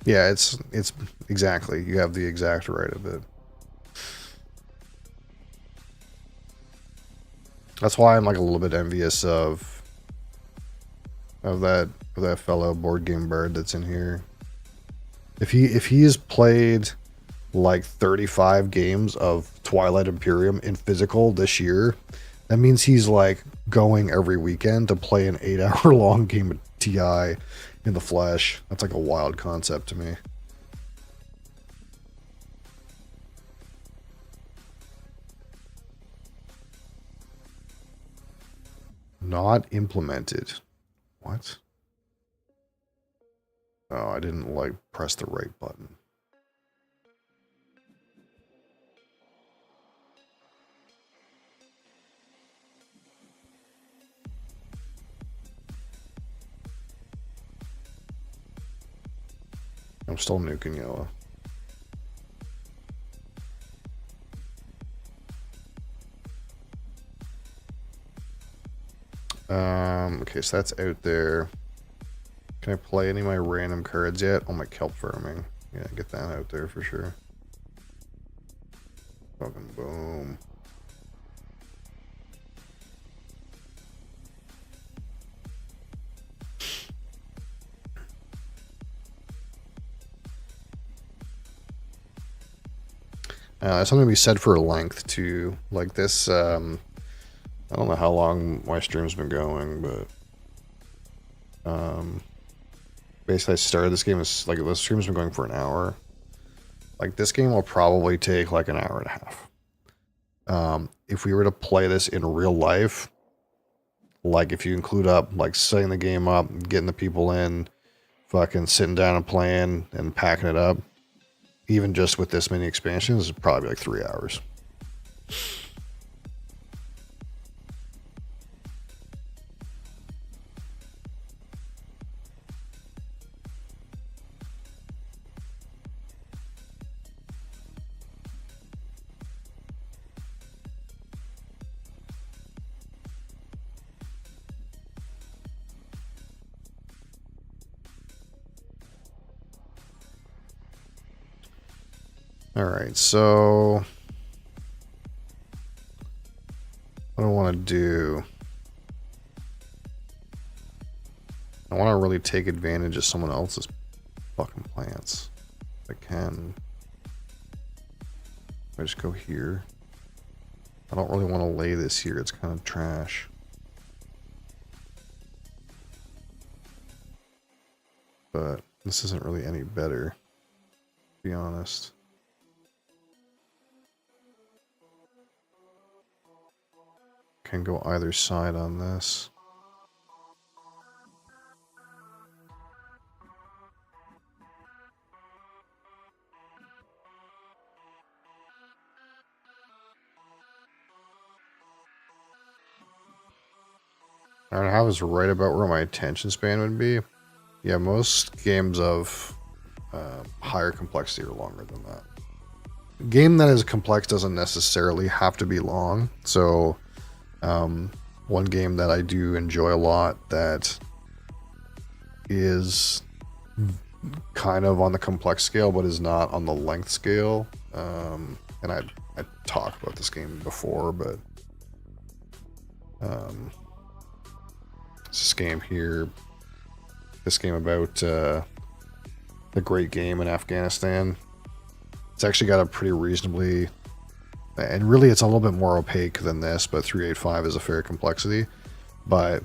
Yeah, it's exactly. You have the exact right of it. That's why I'm like a little bit envious of that fellow board game bird that's in here. If he has played like 35 games of Twilight Imperium in physical this year, that means he's like going every weekend to play an 8-hour long game of TI in the flesh. That's like a wild concept to me. Not implemented. What? Oh, I didn't like press the right button. I'm still nuking yellow. Okay, so that's out there. Can I play any of my random cards yet? Oh, my kelp farming. Yeah, get that out there for sure. Fucking boom. There's something to be said for length too. Like this, I don't know how long my stream's been going, but basically I started this game as like the stream's been going for an hour. Like this game will probably take like an hour and a half. If we were to play this in real life, like if you include up like setting the game up, getting the people in, fucking sitting down and playing and packing it up, even just with this many expansions, it's probably like 3 hours. Alright, so what I want to do, I want to really take advantage of someone else's fucking plants. If I can. If I just go here. I don't really want to lay this here, it's kind of trash. But this isn't really any better, to be honest. Can go either side on this. I don't know, I was right about where my attention span would be. Yeah, most games of higher complexity are longer than that. A game that is complex doesn't necessarily have to be long. So one game that I do enjoy a lot that is kind of on the complex scale but is not on the length scale, and I talked about this game before, but this game here, this game about the Great Game in Afghanistan, it's actually got a pretty reasonably, and really it's a little bit more opaque than this, but 385 is a fair complexity. But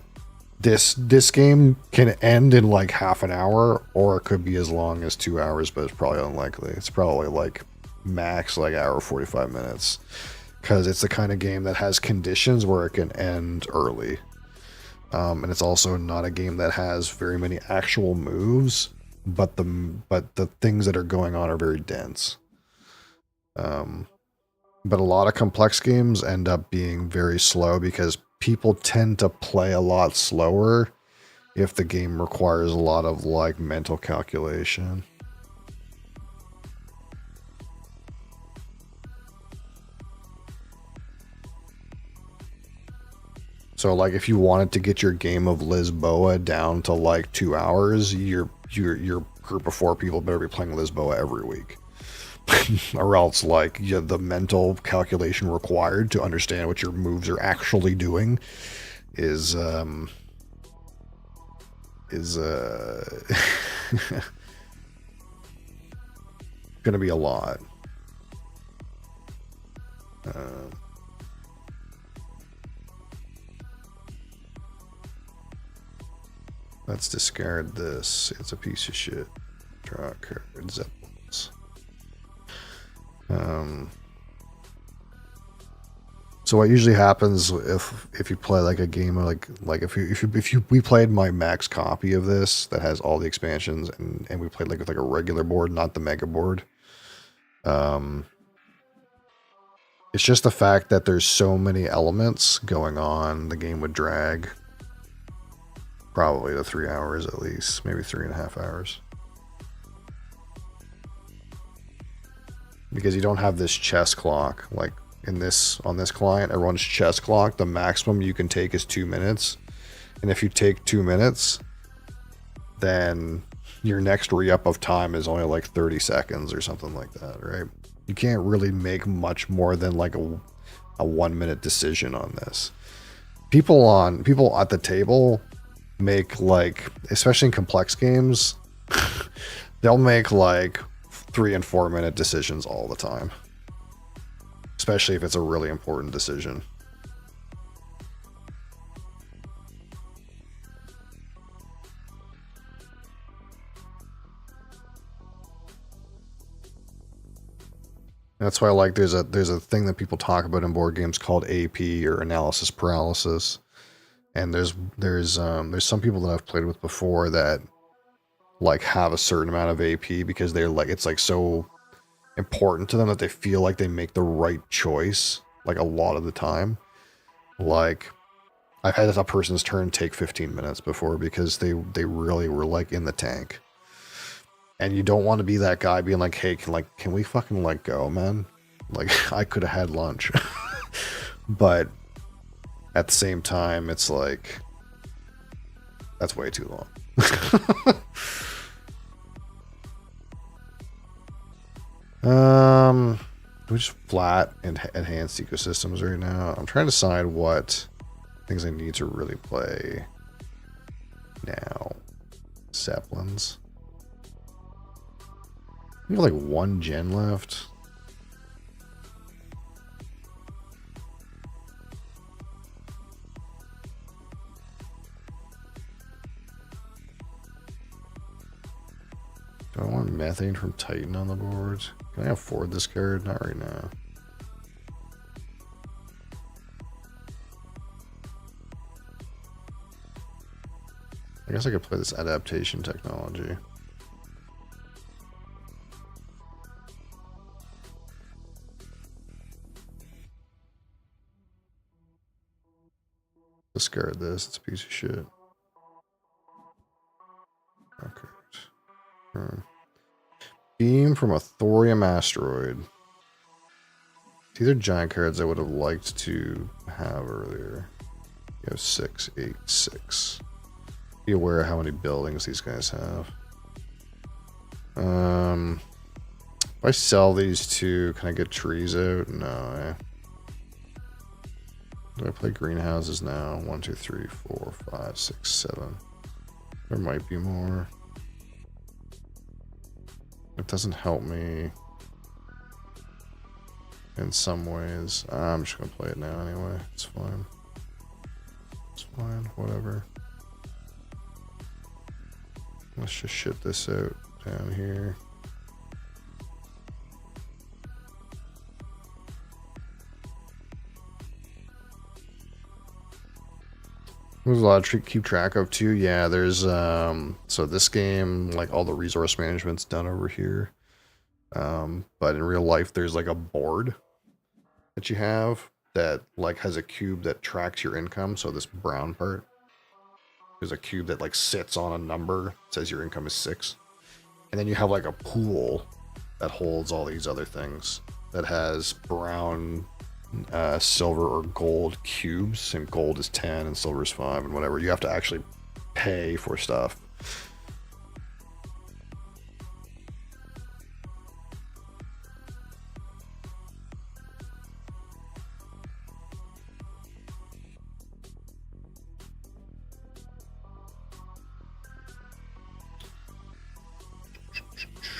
this game can end in like half an hour, or it could be as long as 2 hours, but it's probably unlikely. It's probably like max like hour 45 minutes, because it's the kind of game that has conditions where it can end early. And it's also not a game that has very many actual moves, but the things that are going on are very dense. But a lot of complex games end up being very slow because people tend to play a lot slower if the game requires a lot of like mental calculation. So like if you wanted to get your game of Lisboa down to like 2 hours, you're group of 4 people better be playing Lisboa every week. Or else, like, the mental calculation required to understand what your moves are actually doing is gonna be a lot. Let's discard this. It's a piece of shit. Draw a card. Zeppelins. So what usually happens if you play like a game of like if we played my max copy of this that has all the expansions and we played like with like a regular board, not the mega board. It's just the fact that there's so many elements going on, the game would drag probably to 3 hours at least, maybe 3.5 hours. Because you don't have this chess clock like on this client. Everyone's chess clock, the maximum you can take is 2 minutes, and if you take 2 minutes, then your next re-up of time is only like 30 seconds or something like that, right? You can't really make much more than like a 1 minute decision on this. People at the table make, like, especially in complex games, they'll make like 3 and 4 minute decisions all the time, especially if it's a really important decision. That's why, like, there's a thing that people talk about in board games called AP, or analysis paralysis. And there's some people that I've played with before that like have a certain amount of AP because they're like, it's like so important to them that they feel like they make the right choice like a lot of the time. Like, I've had a person's turn take 15 minutes before because they really were like in the tank. And you don't want to be that guy being like, hey, can we fucking let go, man? Like, I could have had lunch. But at the same time, it's like, that's way too long. We just flat and enhanced ecosystems right now. I'm trying to decide what things I need to really play now. Zeppelins. We have like 1 gen left. Do I want methane from Titan on the board? Can I afford this card? Not right now. I guess I could play this adaptation technology. Discard this. It's a piece of shit. Okay. Beam from a thorium asteroid. These are giant cards I would have liked to have earlier. You have 6, 8, 6. Be aware of how many buildings these guys have. If I sell these two, can I get trees out? No. Do I play greenhouses now? 1, 2, 3, 4, 5, 6, 7. There might be more. It doesn't help me in some ways. I'm just gonna play it now anyway. It's fine. It's fine. Whatever. Let's just ship this out down here. There's a lot to keep track of too. Yeah, there's so this game, like, all the resource management's done over here. But in real life there's like a board that you have that like has a cube that tracks your income. So this brown part, there's a cube that like sits on a number, says your income is 6. And then you have like a pool that holds all these other things that has brown, silver or gold cubes, and gold is 10 and silver is 5 and whatever. You have to actually pay for stuff.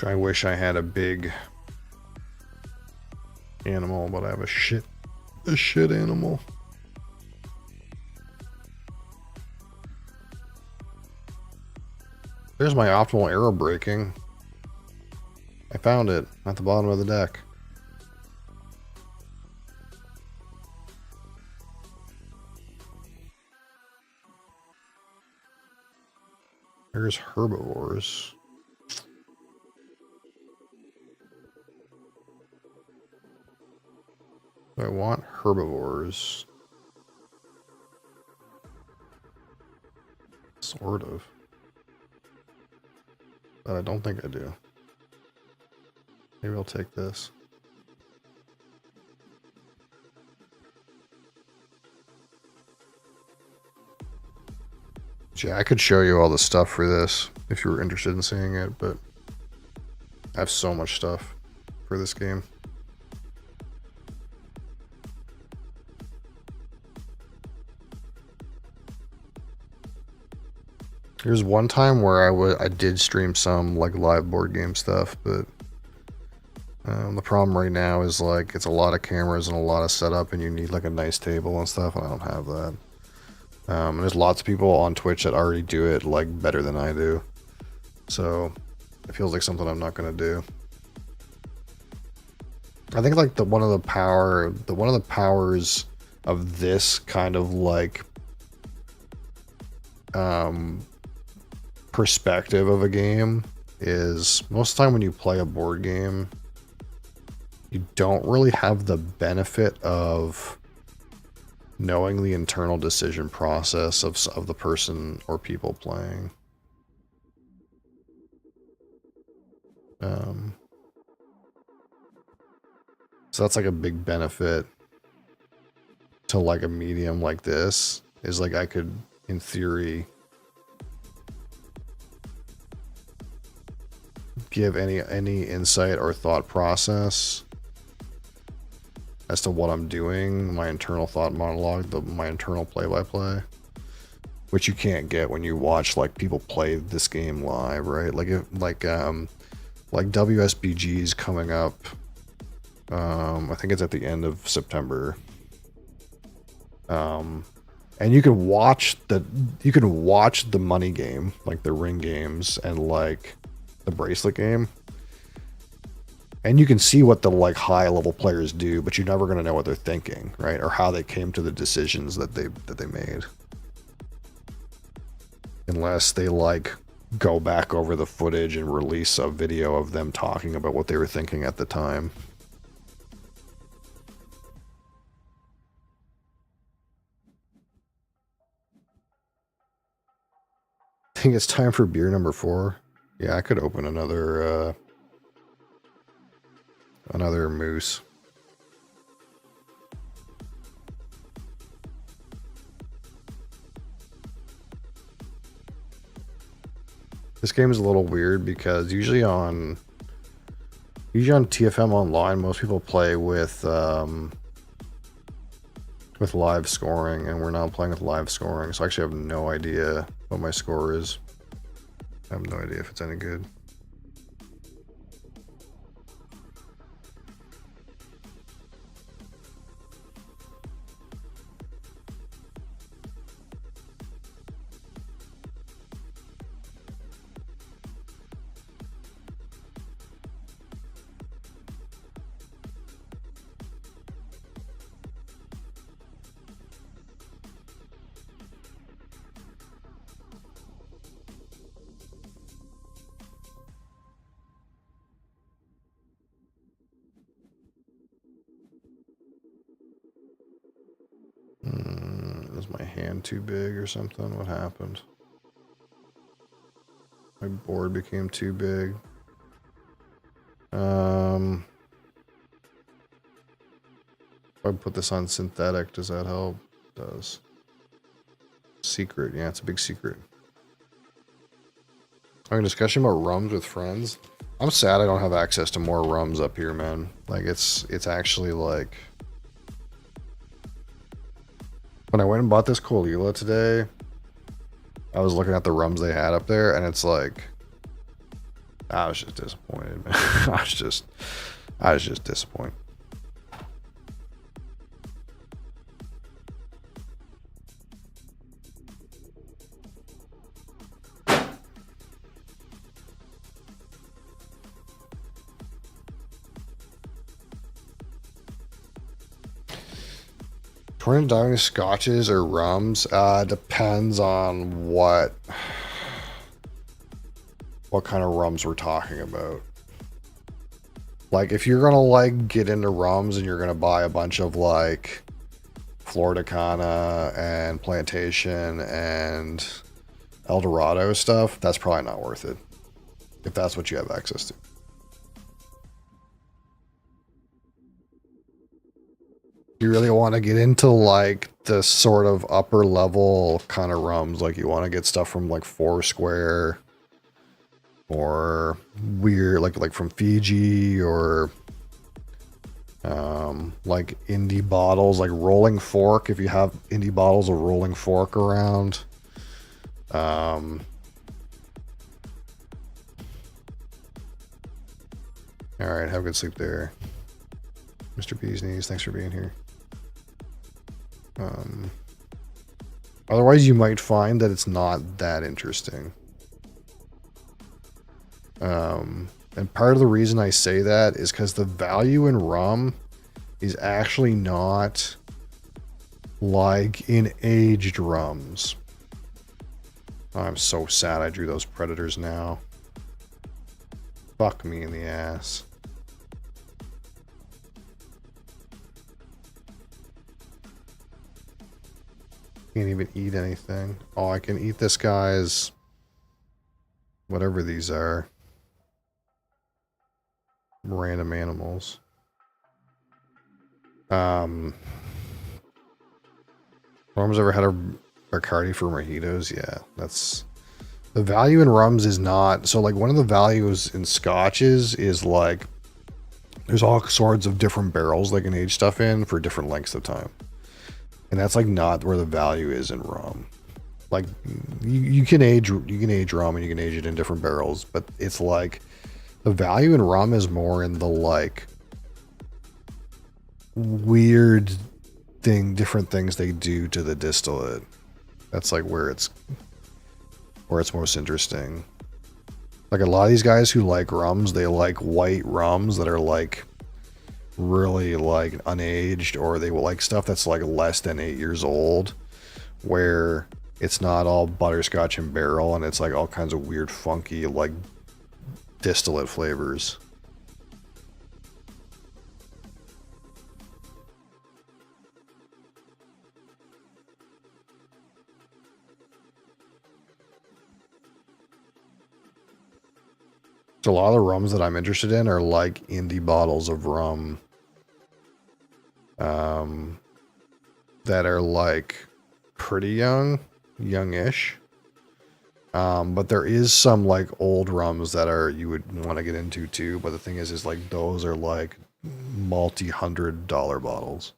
I wish I had a big animal, but I have a shit animal. There's my optimal arrow breaking. I found it at the bottom of the deck. There's herbivores. I want herbivores. Sort of. But I don't think I do. Maybe I'll take this. Yeah, I could show you all the stuff for this if you were interested in seeing it, but I have so much stuff for this game. There's one time where I did stream some like live board game stuff, but the problem right now is like it's a lot of cameras and a lot of setup, and you need like a nice table and stuff, and I don't have that. And there's lots of people on Twitch that already do it like better than I do, so it feels like something I'm not gonna do. I think like one of the powers of this kind of like perspective of a game is most of the time when you play a board game, you don't really have the benefit of knowing the internal decision process of the person or people playing. So that's like a big benefit to like a medium like this, is like I could, in theory, give any insight or thought process as to what I'm doing, my internal thought monologue, my internal play-by-play, which you can't get when you watch like people play this game live, right? Like WSBG's coming up. I think it's at the end of September. And you can watch the money game, like the ring games and like the bracelet game. And you can see what the like high level players do, but you're never going to know what they're thinking, right? Or how they came to the decisions that they made. Unless they like go back over the footage and release a video of them talking about what they were thinking at the time. I think it's time for beer number 4. Yeah, I could open another moose. This game is a little weird because usually on TFM Online, most people play with live scoring, and we're not playing with live scoring, so I actually have no idea what my score is. I have no idea if it's any good. Is my hand too big or something? What happened? My board became too big. If I put this on synthetic, does that help? It does. Secret. Yeah, it's a big secret. Having a discussion about rums with friends. I'm sad I don't have access to more rums up here, man. Like it's actually like, when I went and bought this Colila today, I was looking at the rums they had up there, and it's like, I was just disappointed, man. I was just disappointed. Torrent diving scotches or rums depends on what kind of rums we're talking about. Like, if you're gonna like get into rums and you're gonna buy a bunch of like Florida Cana and Plantation and El Dorado stuff, that's probably not worth it. If that's what you have access to. You really want to get into like the sort of upper level kind of rums, like you want to get stuff from like Foursquare or weird like from Fiji or like indie bottles like Rolling Fork, if you have indie bottles of Rolling Fork around. All right, have a good sleep there, Mr. Bee's Knees. Thanks for being here. Otherwise you might find that it's not that interesting. And part of the reason I say that is because the value in rum is actually not like in aged rums. I'm so sad I drew those predators now. Fuck me in the ass. Can't even eat anything. Oh, I can eat this guy's whatever these are. Random animals. Rom's ever had a Bacardi for mojitos? Yeah, that's the value in rums is not so like one of the values in scotches is like there's all sorts of different barrels they can age stuff in for different lengths of time. And that's like not where the value is in rum. Like you can age rum and you can age it in different barrels, but it's like the value in rum is more in the like weird different things they do to the distillate. That's like where it's most interesting. Like a lot of these guys who like rums, they like white rums that are like really like unaged, or they will like stuff that's like less than 8 years old, where it's not all butterscotch and barrel and it's like all kinds of weird funky like distillate flavors. So a lot of the rums that I'm interested in are like indie bottles of rum that are like pretty youngish. But there is some like old rums that are you would want to get into too. But the thing is like those are like multi-$100 bottles.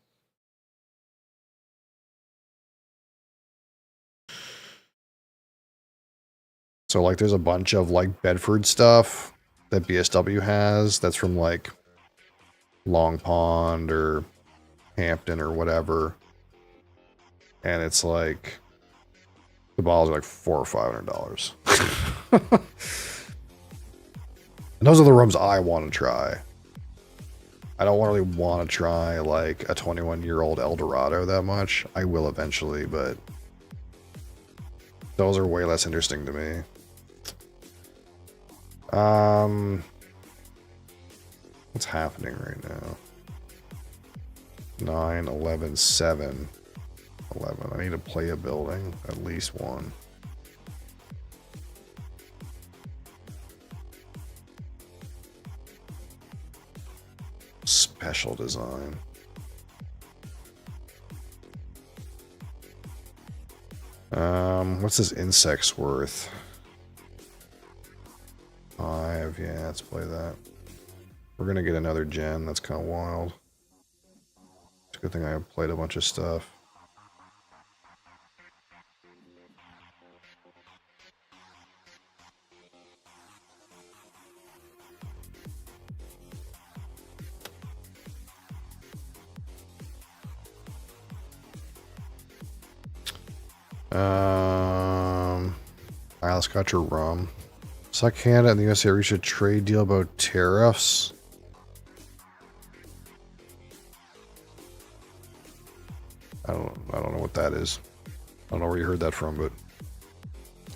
So like there's a bunch of like Bedford stuff that BSW has that's from like Long Pond or Hampton or whatever. And it's like the bottles are like $400 or $500. And those are the rums I want to try. I don't really want to try like a 21-year-old El Dorado that much. I will eventually, but those are way less interesting to me. What's happening right now? 9, 11, 7, 11. I need to play a building, at least one. Special design. What's this insects worth? 5, yeah, let's play that. We're gonna get another gen, that's kind of wild. It's a good thing I played a bunch of stuff. Alright, let's got your rum. So Canada and the USA reached a trade deal about tariffs. I don't know what that is. I don't know where you heard that from, but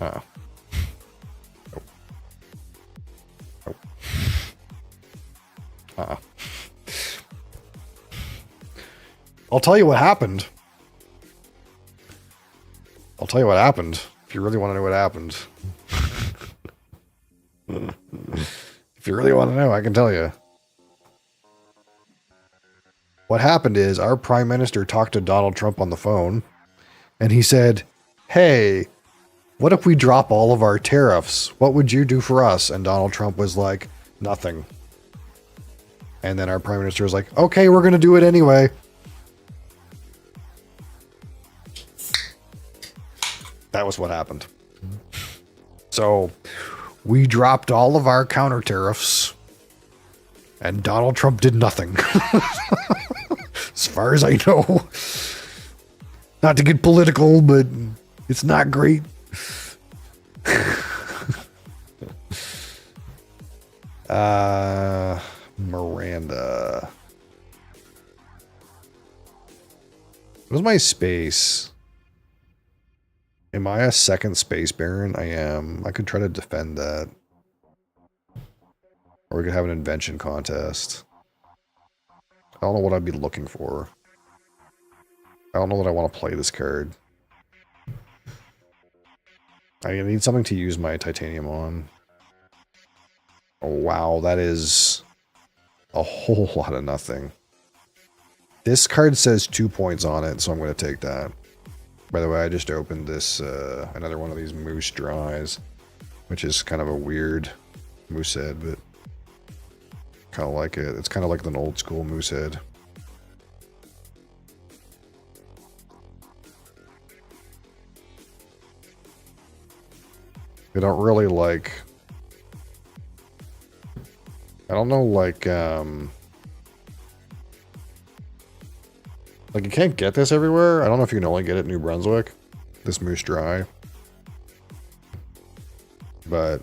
nope. Nope. I'll tell you what happened. I'll tell you what happened. If you really want to know what happened. If you really want to know, I can tell you. What happened is our prime minister talked to Donald Trump on the phone, and he said, hey, what if we drop all of our tariffs? What would you do for us? And Donald Trump was like, nothing. And then our prime minister was like, okay, we're going to do it anyway. That was what happened. So we dropped all of our counter tariffs and Donald Trump did nothing. As far as I know. Not to get political, but it's not great. Miranda. What is my space? Am I a second space baron? I am. I could try to defend that. Or we could have an invention contest. I don't know what I'd be looking for. I don't know that I want to play this card. I need something to use my titanium on. Oh wow, that is a whole lot of nothing. This card says 2 points on it, so I'm going to take that. By the way, I just opened this, another one of these moose dries, which is kind of a weird moose head, but kind of like it. It's kind of like an old school moose head. I don't really like, I don't know, like you can't get this everywhere. I don't know if you can only get it in New Brunswick, this moose dry. But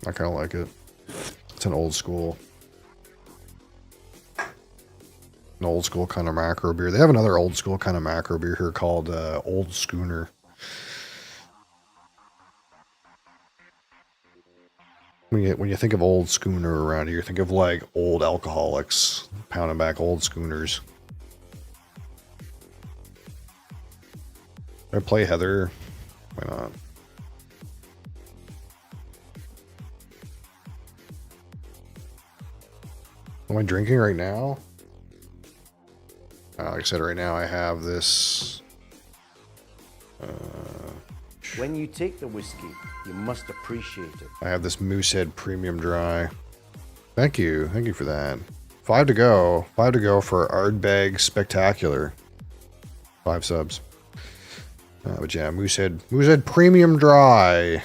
I kind of like it. It's an old school. An old school kind of macro beer. They have another old school kind of macro beer here called Old Schooner. When you think of Old Schooner around here, you think of like old alcoholics pounding back old schooners. Should I play Heather? Why not? Am I drinking right now? Like I said, right now I have this. When you take the whiskey, you must appreciate it. I have this Moosehead Premium Dry. Thank you for that. 5 to go. 5 to go for Ardbeg Spectacular. 5 subs. But yeah, Moosehead Premium Dry.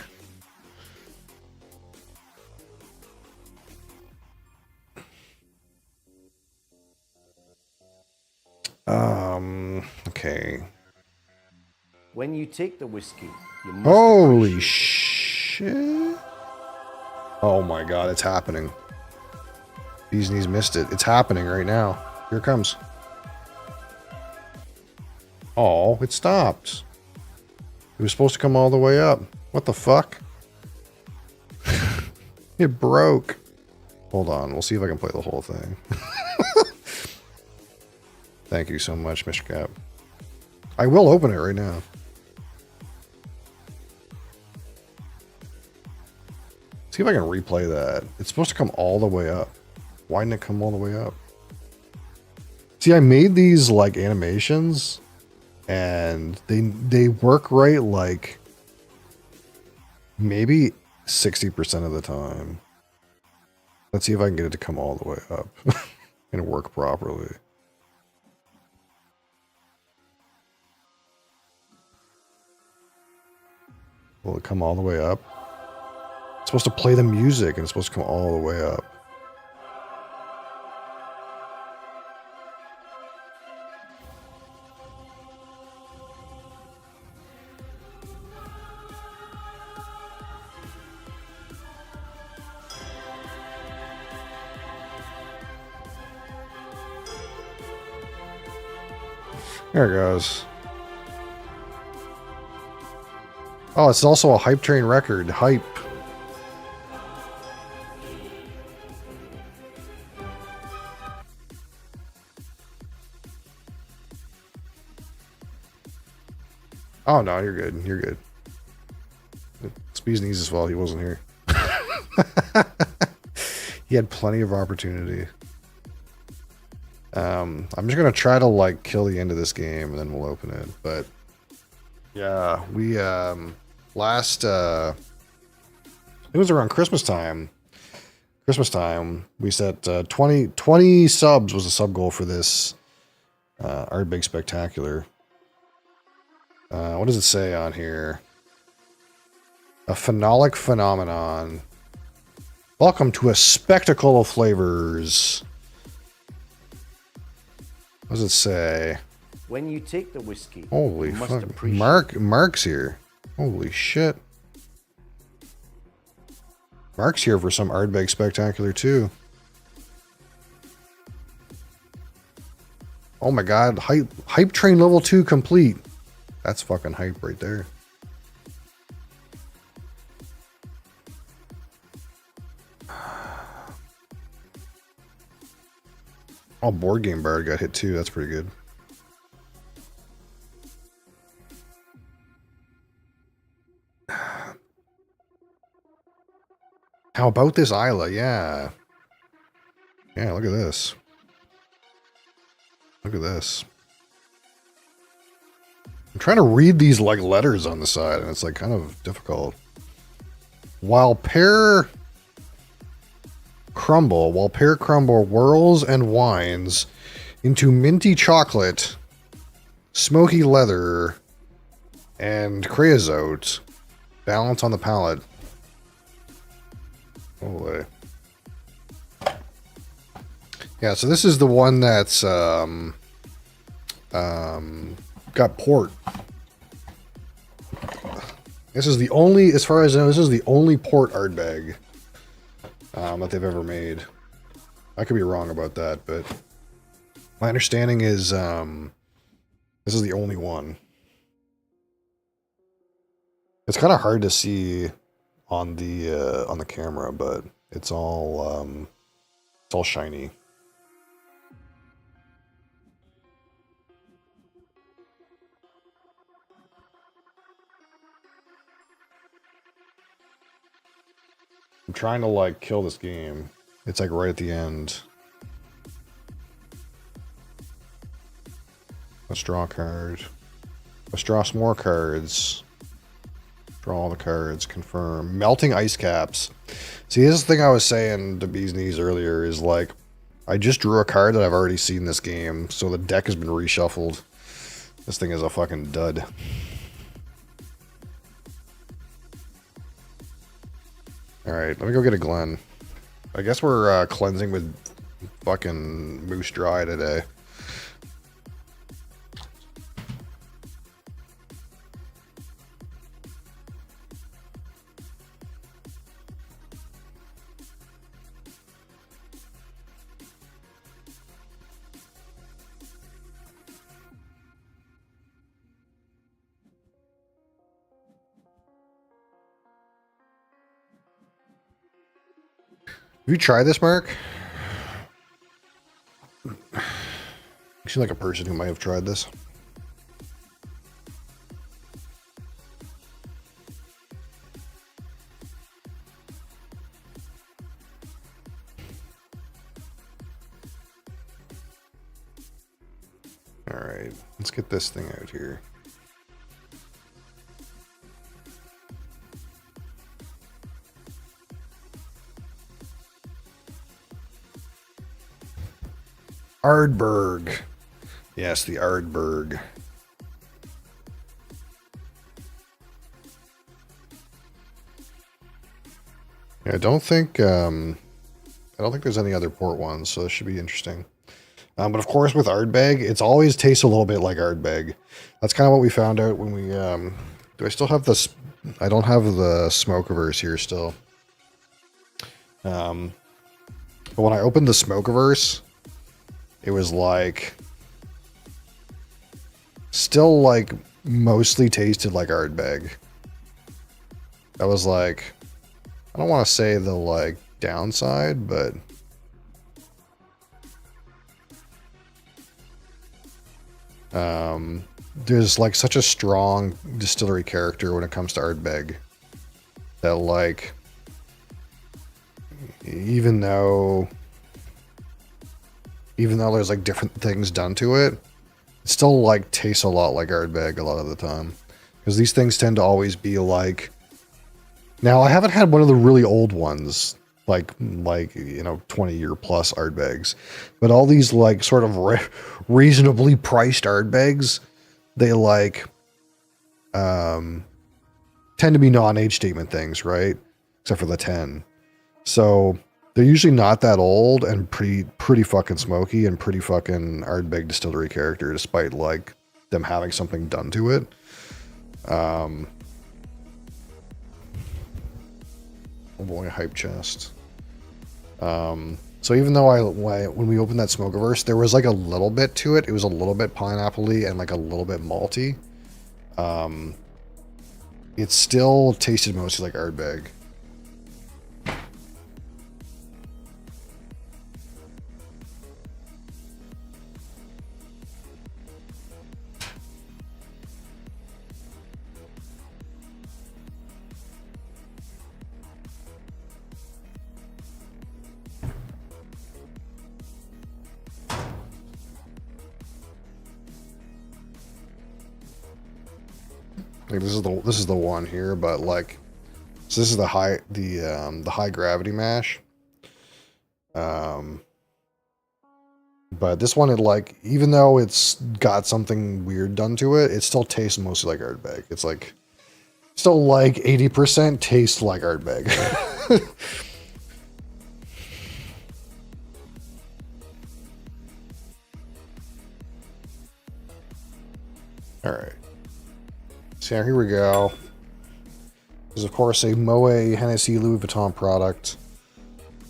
Okay. When you take the whiskey, you must Holy shit. Oh my god, it's happening. Bees Knees missed it. It's happening right now. Here it comes. Oh, it stopped. It was supposed to come all the way up. What the fuck? It broke. Hold on, we'll see if I can play the whole thing. Thank you so much, Mr. Cap. I will open it right now. See if I can replay that. It's supposed to come all the way up. Why didn't it come all the way up? See, I made these like animations and they work right like maybe 60% of the time. Let's see if I can get it to come all the way up and work properly. Will it come all the way up? It's supposed to play the music and it's supposed to come all the way up. There it goes. Oh, it's also a hype train record. Hype. Oh, no, you're good. You're good. It's Bee's Knees as well. He wasn't here. He had plenty of opportunity. I'm just going to try to, like, kill the end of this game, and then we'll open it. But, yeah, we, last, it was around Christmas time. We set 20 subs was a sub goal for this Art Big Spectacular. What does it say on here? A phenolic phenomenon. Welcome to a spectacle of flavors. What does it say? When you take the whiskey, Holy you must fuck. appreciate Mark's here. Holy shit. Mark's here for some Ardbeg Spectacular too. Oh my god, hype train level 2 complete. That's fucking hype right there. Oh, Board Game Bard got hit too. That's pretty good. How about this Isla? Yeah. Yeah, look at this. Look at this. I'm trying to read these like letters on the side, and it's like kind of difficult. While pear crumble whirls and winds into minty chocolate, smoky leather, and creosote, balance on the palate. Holy. Yeah, so this is the one that's got port. This is the only, as far as I know, this is the only port Ardbeg that they've ever made. I could be wrong about that, but my understanding is this is the only one. It's kind of hard to see on the camera, but it's all shiny. I'm trying to like kill this game. It's like right at the end. Let's draw a card. Let's draw some more cards. Draw all the cards. Confirm. Melting ice caps. See, this is the thing I was saying to Bee's Knees earlier is like, I just drew a card that I've already seen this game, so the deck has been reshuffled. This thing is a fucking dud. Alright, let me go get a Glen. I guess we're cleansing with fucking Moose Dry today. Have you tried this, Mark? You seem like a person who might have tried this. Alright, let's get this thing out here. Ardberg. Yes, the Ardberg. Yeah, I don't think there's any other port ones, so this should be interesting. But of course, with Ardbeg, it's always tastes a little bit like Ardbeg. That's kind of what we found out when we. Do I still have this? I don't have the Smokeaverse here still. But when I opened the Smokeaverse, it was like still like mostly tasted like Ardbeg. That was like, I don't want to say the like downside, but there's like such a strong distillery character when it comes to Ardbeg that like, even though there's like different things done to it, it still like tastes a lot like Ardbeg a lot of the time. Because these things tend to always be like, now I haven't had one of the really old ones, like you know, 20-year plus Ardbegs, but all these like sort of reasonably priced Ardbegs, they like tend to be non-age statement things, right? Except for the 10. So they're usually not that old and pretty fucking smoky and pretty fucking Ardbeg distillery character, despite like them having something done to it. Oh boy, hype chest. So even though when we opened that Smokeaverse, there was like a little bit to it. It was a little bit pineapple-y and like a little bit malty. It still tasted mostly like Ardbeg. Like this is the one here, but like, so this is the high gravity mash. But this one, it like, even though it's got something weird done to it, it still tastes mostly like Ardbeg. It's like still like 80% tastes like Ardbeg. All right. So here we go. This is, of course, a Moet Hennessy Louis Vuitton product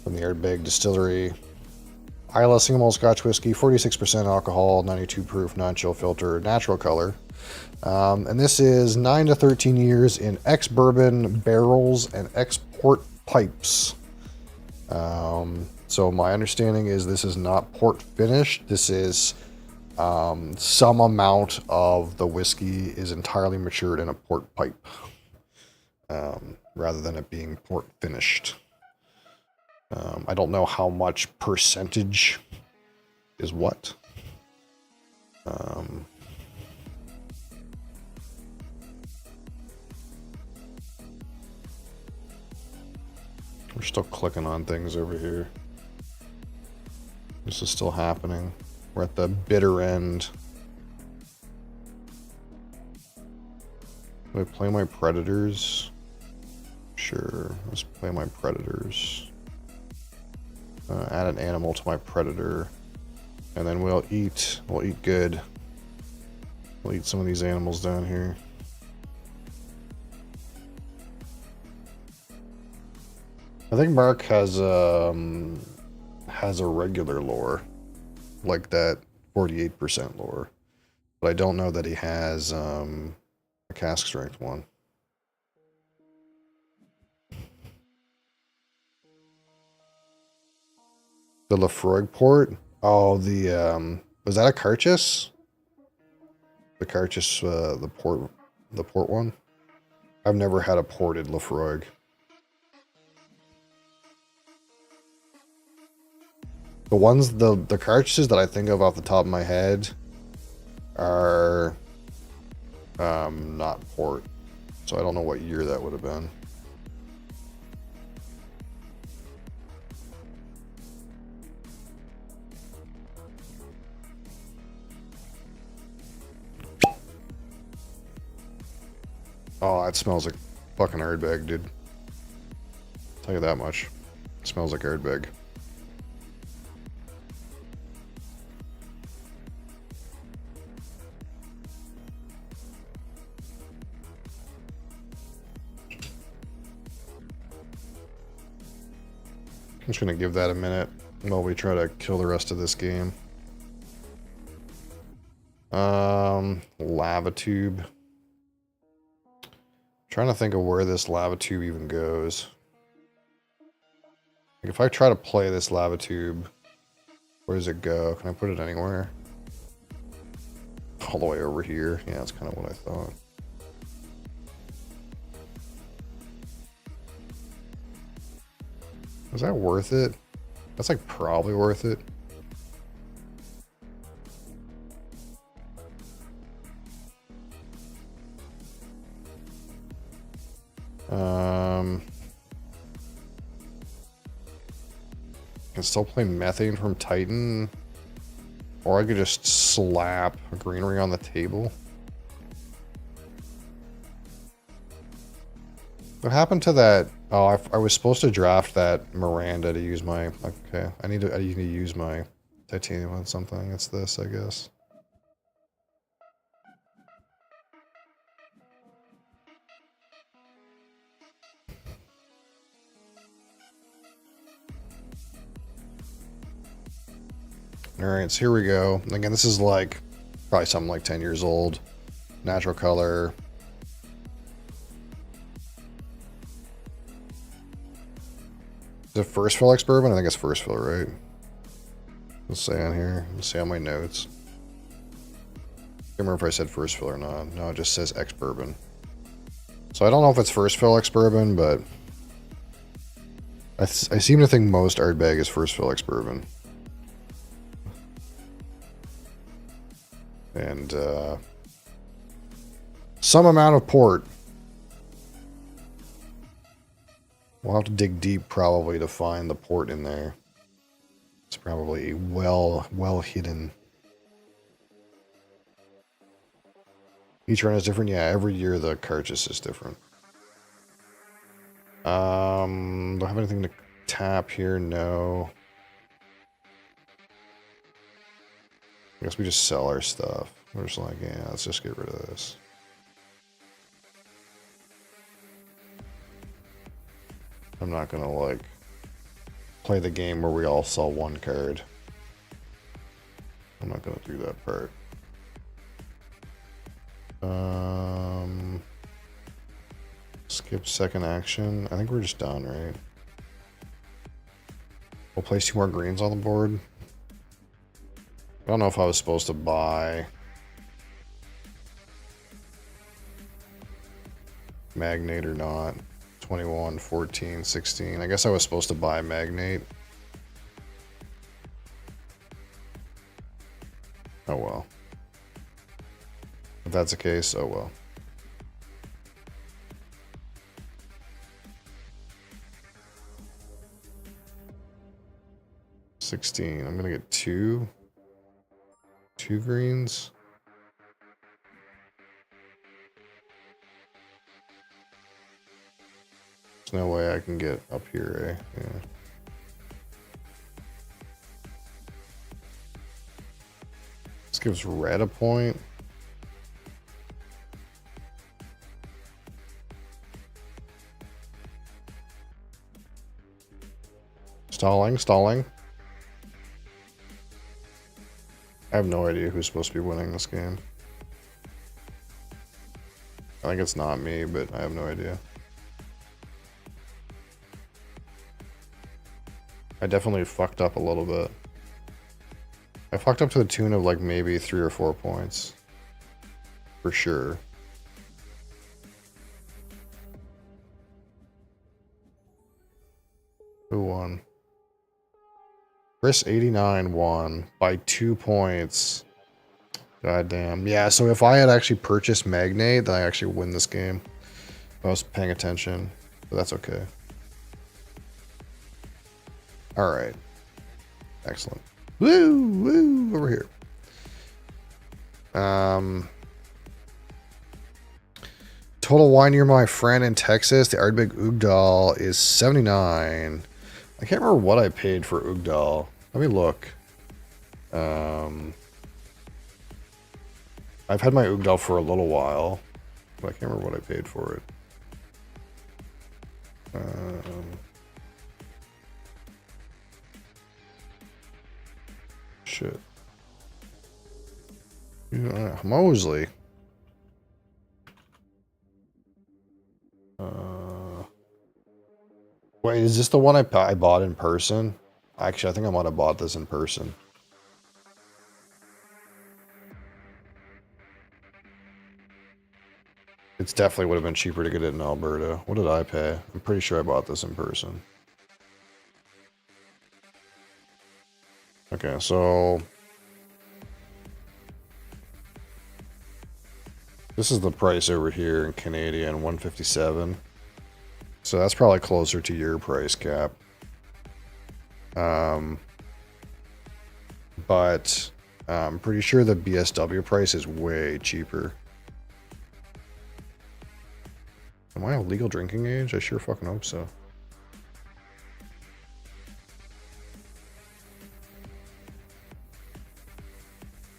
from the Ardbeg Distillery. Isla Single Malt Scotch Whiskey, 46% alcohol, 92 proof, non-chill filter, natural color. And this is 9 to 13 years in ex-bourbon barrels and ex-port pipes. So my understanding is this is not port finished. This is some amount of the whiskey is entirely matured in a port pipe, rather than it being port finished. I don't know how much percentage is what. We're still clicking on things over here. This is still happening. We're at the bitter end. Do I play my predators? Sure, let's play my predators. Add an animal to my predator. And then we'll eat good. We'll eat some of these animals down here. I think Mark has a regular lore, like that 48% lore, but I don't know that he has a cask strength one. The Lefroy port? Oh, was that a Carchus? The Carchus, the port one? I've never had a ported Lefroy. The ones, the cartridges that I think of off the top of my head are not port. So I don't know what year that would have been. Oh, that smells like fucking Ardbeg, dude. I'll tell you that much. It smells like Ardbeg. I'm just going to give that a minute while we try to kill the rest of this game. Lava tube. Trying to think of where this lava tube even goes. Like if I try to play this lava tube, where does it go? Can I put it anywhere? All the way over here. Yeah, that's kind of what I thought. Is that worth it? That's like probably worth it. Can still play methane from Titan. Or I could just slap greenery on the table. What happened to that? Oh, I was supposed to draft that Miranda to use my... Okay, I need to use my titanium on something. It's this, I guess. Alright, so here we go. Again, this is like probably something like 10 years old. Natural color. Is it first fill ex-bourbon? I think it's first fill, right? Let's say on here. Let's see on my notes. I can't remember if I said first fill or not. No, it just says ex-bourbon. So I don't know if it's first fill ex-bourbon, but I seem to think most Ardbeg is first fill ex-bourbon. And some amount of port. We'll have to dig deep probably to find the port in there. It's probably well hidden. Each run is different. Yeah, every year the cartridge is different. Do I have anything to tap here? No. I guess we just sell our stuff. We're just like, yeah, let's just get rid of this. I'm not gonna like play the game where we all sell one card. I'm not gonna do that part. Skip second action. I think we're just done, right? We'll place 2 more greens on the board. I don't know if I was supposed to buy Magnate or not. 21, 14, 16. I guess I was supposed to buy Magnate. Oh well. If that's the case, oh well. $16. I'm gonna get two greens. There's no way I can get up here, eh? Yeah. This gives red a point. Stalling. I have no idea who's supposed to be winning this game. I think it's not me, but I have no idea. I definitely fucked up a little bit. I fucked up to the tune of like maybe 3 or 4 points. For sure. Who won? Chris89 won by 2 points. God damn. Yeah, so if I had actually purchased Magnate, then I actually win this game. I was paying attention, but that's okay. Alright. Excellent. Woo! Over here. Total wine near my friend in Texas, the Ardbeg Ugdal is 79. I can't remember what I paid for Ugdal. Let me look. I've had my Ugdal for a little while, but I can't remember what I paid for it. Shit. Mosley. Wait, is this the one I bought in person? Actually, I think I might have bought this in person. It's definitely would have been cheaper to get it in Alberta. What did I pay? I'm pretty sure I bought this in person. Okay, so this is the price over here in Canadian, 157. So that's probably closer to your price cap. But I'm pretty sure the BSW price is way cheaper. Am I a legal drinking age? I sure fucking hope so.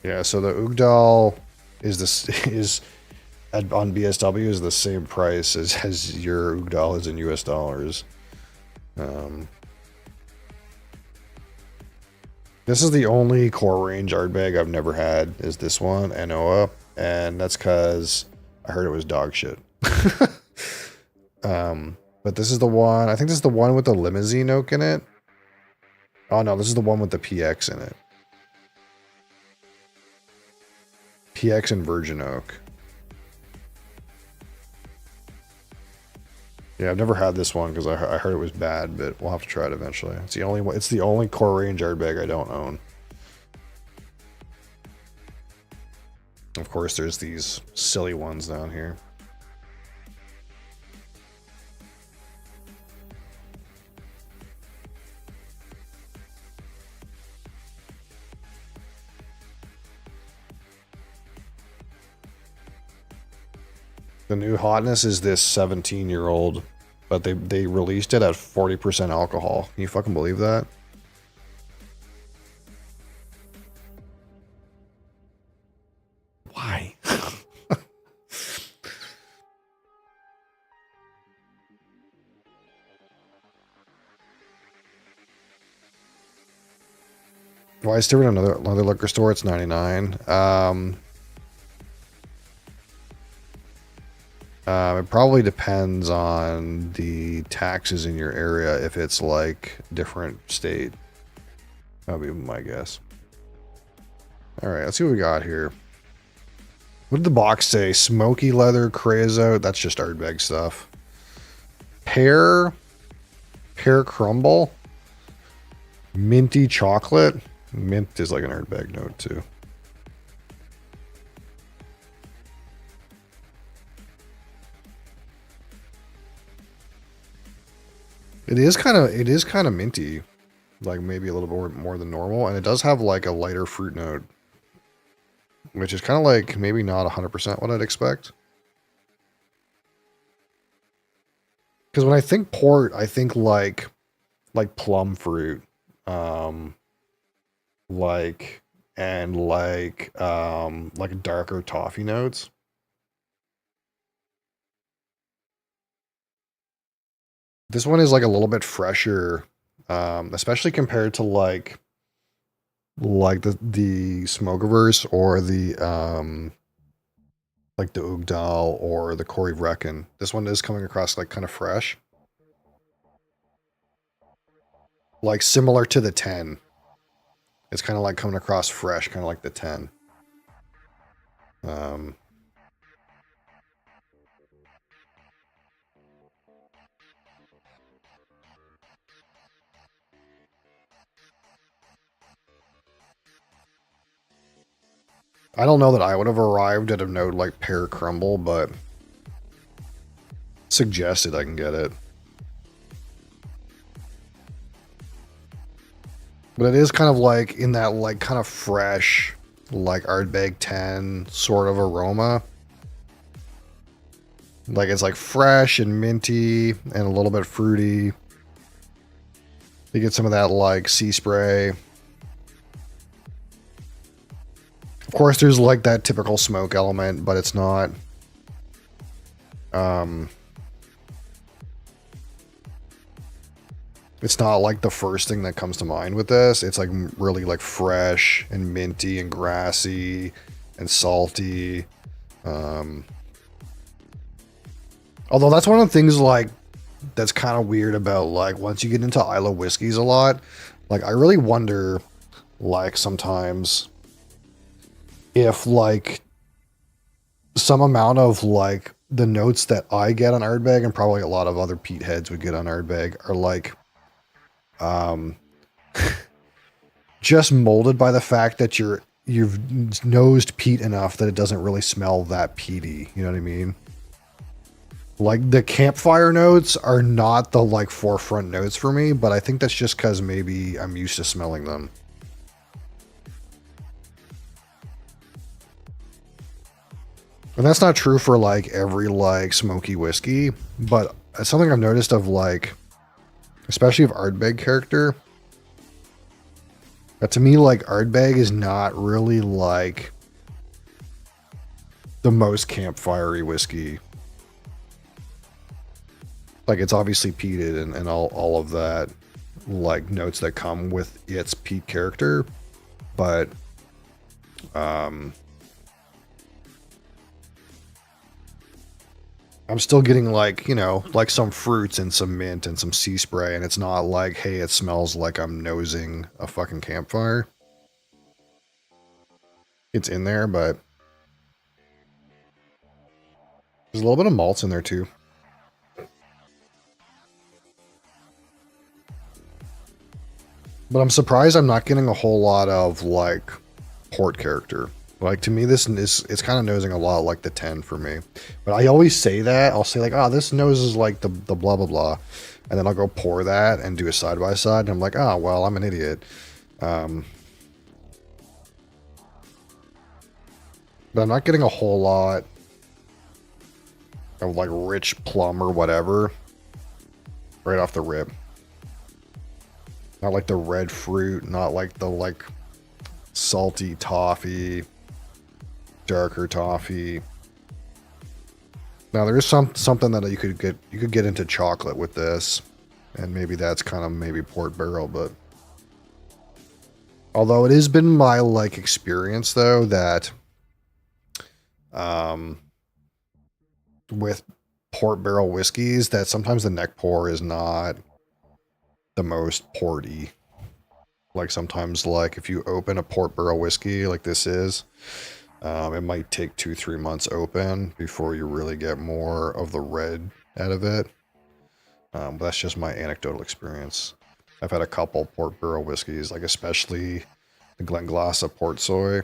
Yeah, so the Ugdal is on BSW is the same price as your Ugdal is in US dollars. This is the only core range Ardbeg I've never had is this one, Anoa, and that's because I heard it was dog shit. But this is the one, I think this is the one with the limousine oak in it. Oh no, this is the one with the PX in it. PX and virgin oak. Yeah, I've never had this one because I heard it was bad, but we'll have to try it eventually. It's the only one. It's the only core range Ardbeg I don't own. Of course, there's these silly ones down here. The new hotness is this 17-year-old, but they released it at 40% alcohol. Can you fucking believe that? Why? Why is there another liquor store? It's 99. It probably depends on the taxes in your area if it's like different state. That'd be my guess. All right, let's see what we got here. What did the box say? Smoky leather, creosote. That's just Ardbeg stuff. Pear crumble. Minty chocolate. Mint is like an Ardbeg note too. It is kind of minty, like maybe a little bit more than normal, and it does have like a lighter fruit note, which is kind of like maybe not 100% what I'd expect. Because when I think port, I think like plum fruit, like darker toffee notes. This one is like a little bit fresher, especially compared to like the Smokerverse or the like the Ugdal or the Corey Vrecken. This one is coming across like kind of fresh, like similar to the 10. It's kind of like coming across fresh, kind of like the 10. I don't know that I would have arrived at a note like pear crumble, but suggested I can get it. But it is kind of like in that like kind of fresh, like Ardbeg 10 sort of aroma. Like it's like fresh and minty and a little bit fruity. You get some of that like sea spray. Of course, there's like that typical smoke element, but it's not. It's not like the first thing that comes to mind with this. It's like really like fresh and minty and grassy and salty. Although that's one of the things like that's kind of weird about like once you get into Isla whiskeys a lot, like I really wonder like sometimes if like some amount of like the notes that I get on Ardbeg and probably a lot of other peat heads would get on Ardbeg are like just molded by the fact that you've nosed peat enough that it doesn't really smell that peaty. You know what I mean? Like the campfire notes are not the like forefront notes for me, but I think that's just because maybe I'm used to smelling them. And that's not true for like every like smoky whiskey, but it's something I've noticed of like, especially of Ardbeg character. That to me, like Ardbeg is not really like the most campfirey whiskey. Like it's obviously peated and all of that, like notes that come with its peat character, but I'm still getting like, you know, like some fruits and some mint and some sea spray, and it's not like, hey, it smells like I'm nosing a fucking campfire. It's in there, but there's a little bit of malts in there too. But I'm surprised I'm not getting a whole lot of like port character. Like to me, this is it's kind of nosing a lot like the 10 for me. But I always say that. I'll say like, oh, this noses like the blah blah blah, and then I'll go pour that and do a side by side, and I'm like, oh well, I'm an idiot. But I'm not getting a whole lot of like rich plum or whatever right off the rip. Not like the red fruit, not like the like salty toffee, darker toffee. Now there is something that you could get into chocolate with this, and maybe that's kind of maybe port barrel, but although it has been my like experience though that with port barrel whiskeys that sometimes the neck pour is not the most porty. Like sometimes like if you open a port barrel whiskey like this is, it might take 2-3 months open before you really get more of the red out of it. But that's just my anecdotal experience. I've had a couple port barrel whiskeys, like especially the Glenglassaugh Port Soy,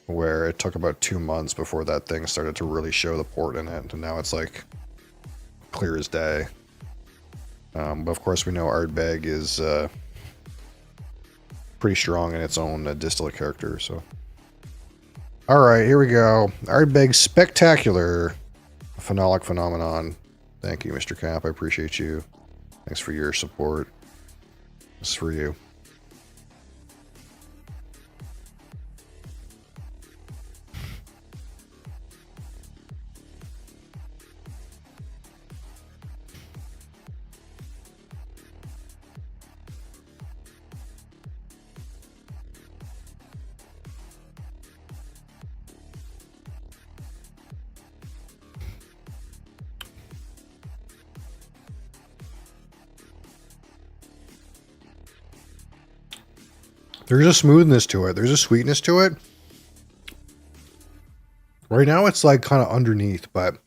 where it took about 2 months before that thing started to really show the port in it, and now it's like clear as day. But of course we know Ardbeg is pretty strong in its own distillate character, so. Alright, here we go. Ardbeg Spectacular Phenolic Phenomenon. Thank you, Mr. Cap. I appreciate you. Thanks for your support. This is for you. There's a smoothness to it. There's a sweetness to it. Right now it's like kind of underneath, but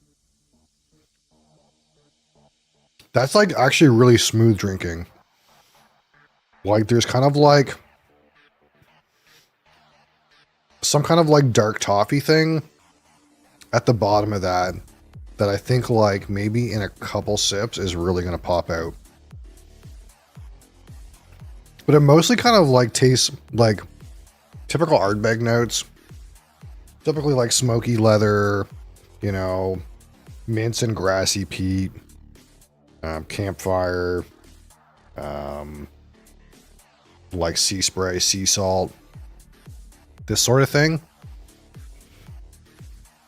that's like actually really smooth drinking. Like there's kind of like some kind of like dark toffee thing at the bottom of that I think like maybe in a couple sips is really going to pop out. But it mostly kind of like tastes like typical Ardbeg notes. Typically like smoky leather, you know, mints and grassy peat, campfire, like sea spray, sea salt, this sort of thing.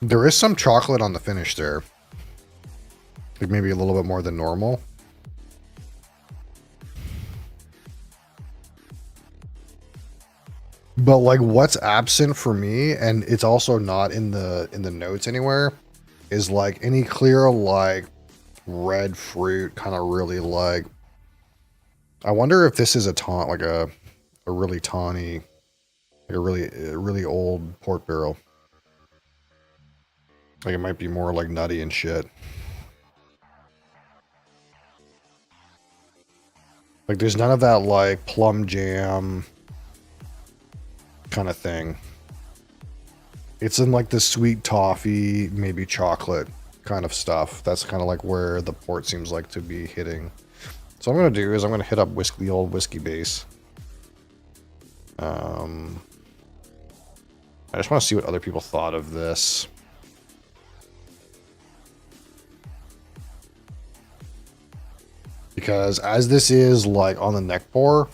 There is some chocolate on the finish there. Like maybe a little bit more than normal. But like what's absent for me, and it's also not in the notes anywhere, is like any clear like red fruit, kind of really like. I wonder if this is a taunt, like a really tawny, like a really old port barrel. Like it might be more like nutty and shit. Like there's none of that like plum jam kind of thing. It's in like the sweet toffee, maybe chocolate kind of stuff. That's kind of like where the port seems like to be hitting. So what I'm going to do is I'm going to hit up the old whiskey base. I just want to see what other people thought of this. Because as this is like on the neck pour,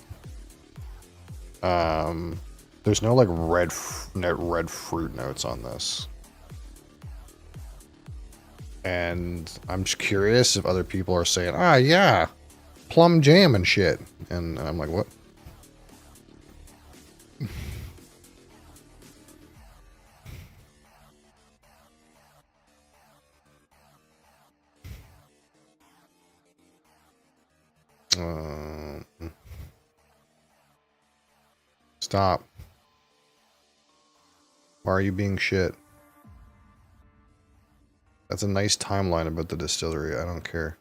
there's no like red fruit notes on this. And I'm just curious if other people are saying, ah, yeah, plum jam and shit. And I'm like, what? Stop. Why are you being shit? That's a nice timeline about the distillery. I don't care.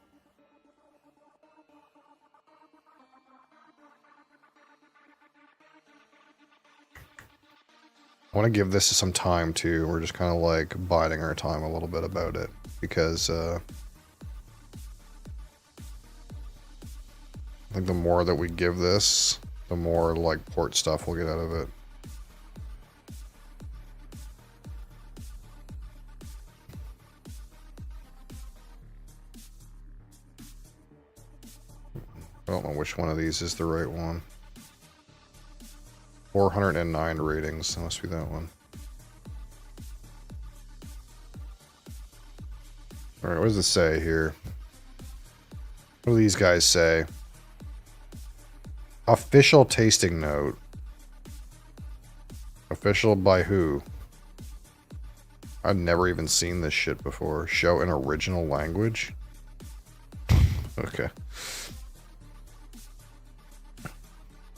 I want to give this some time too. We're just kind of like biding our time a little bit about it because I think the more that we give this, the more like port stuff we'll get out of it. I don't know which one of these is the right one. 409 ratings. That must be that one. Alright, what does it say here? What do these guys say? Official tasting note. Official by who? I've never even seen this shit before. Show in original language? Okay.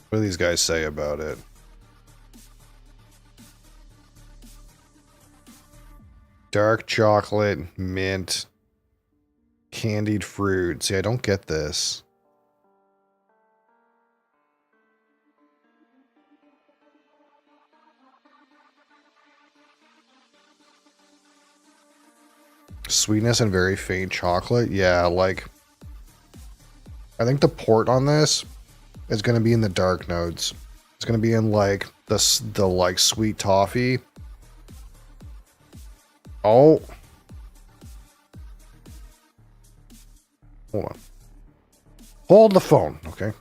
What do these guys say about it? Dark chocolate, mint, candied fruit. See, I don't get this. Sweetness and very faint chocolate. Yeah, like I think the port on this is going to be in the dark notes. It's going to be in like the like sweet toffee. Oh. Hold on. Hold the phone, okay?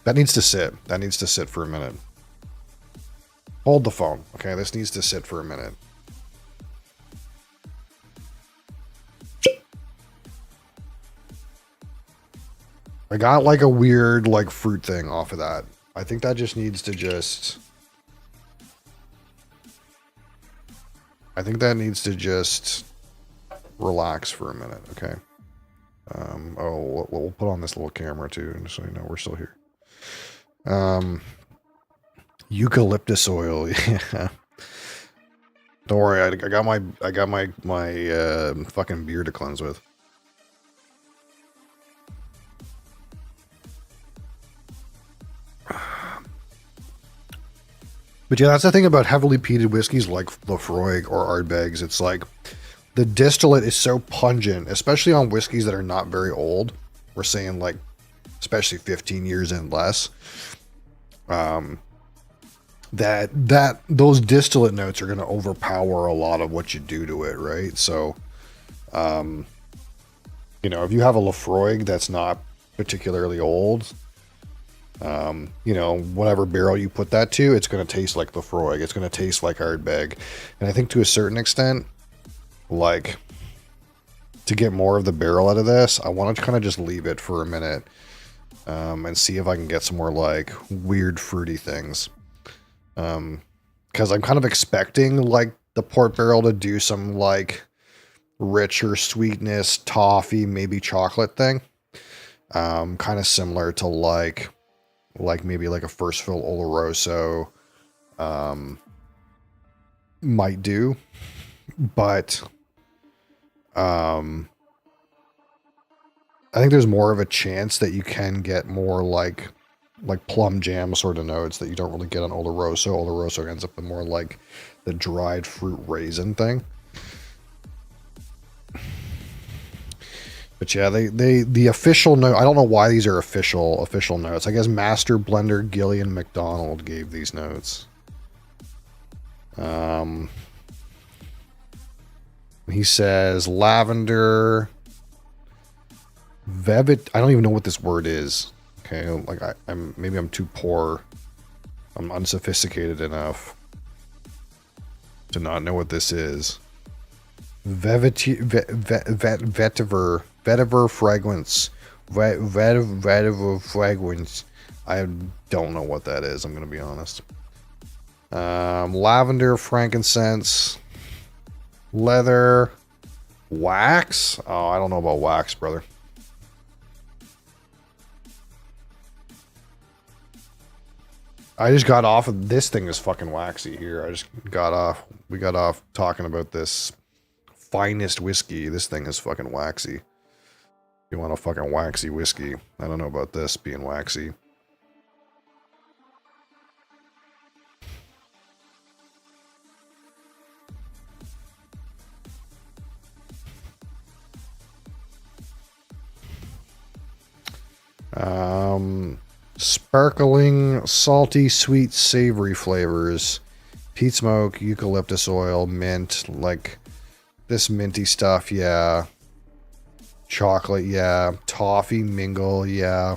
That needs to sit. That needs to sit for a minute. Hold the phone, okay? This needs to sit for a minute. I got like a weird like fruit thing off of that. I think that just needs to just... I think that needs to just relax for a minute, okay? Oh, we'll put on this little camera too, so you know we're still here. Eucalyptus oil, yeah. Don't worry, I got my fucking beer to cleanse with. But yeah, that's the thing about heavily peated whiskeys like Lafroig or Ardbegs. It's like the distillate is so pungent, especially on whiskeys that are not very old. We're saying like, especially 15 years and less. That those distillate notes are going to overpower a lot of what you do to it, right? So, you know, if you have a Lafroig that's not particularly old, you know, whatever barrel you put that to, it's going to taste like Lafroig. It's going to taste like Ardbeg. And I think to a certain extent, like, to get more of the barrel out of this, I want to kind of just leave it for a minute. And see if I can get some more like weird fruity things. Because I'm kind of expecting like the port barrel to do some like richer sweetness, toffee, maybe chocolate thing. Kind of similar to like maybe like a first fill Oloroso might do. But I think there's more of a chance that you can get more like plum jam sort of notes that you don't really get on Oloroso. Oloroso ends up with more like the dried fruit raisin thing. But yeah, the official note, I don't know why these are official notes. I guess Master Blender Gillian McDonald gave these notes. He says lavender, vevet. I don't even know what this word is. Okay, like I'm maybe I'm too poor. I'm unsophisticated enough to not know what this is. Vetiver fragrance. Vetiver fragrance. I don't know what that is, I'm going to be honest. Lavender, frankincense, leather, wax. Oh, I don't know about wax, brother. I just got off of this thing is fucking waxy here. I just got off. We got off talking about this finest whiskey. This thing is fucking waxy. You want a fucking waxy whiskey? I don't know about this being waxy. Sparkling, salty, sweet, savory flavors. Peat smoke, eucalyptus oil, mint, like this minty stuff, yeah. Chocolate, yeah. Toffee, mingle, yeah.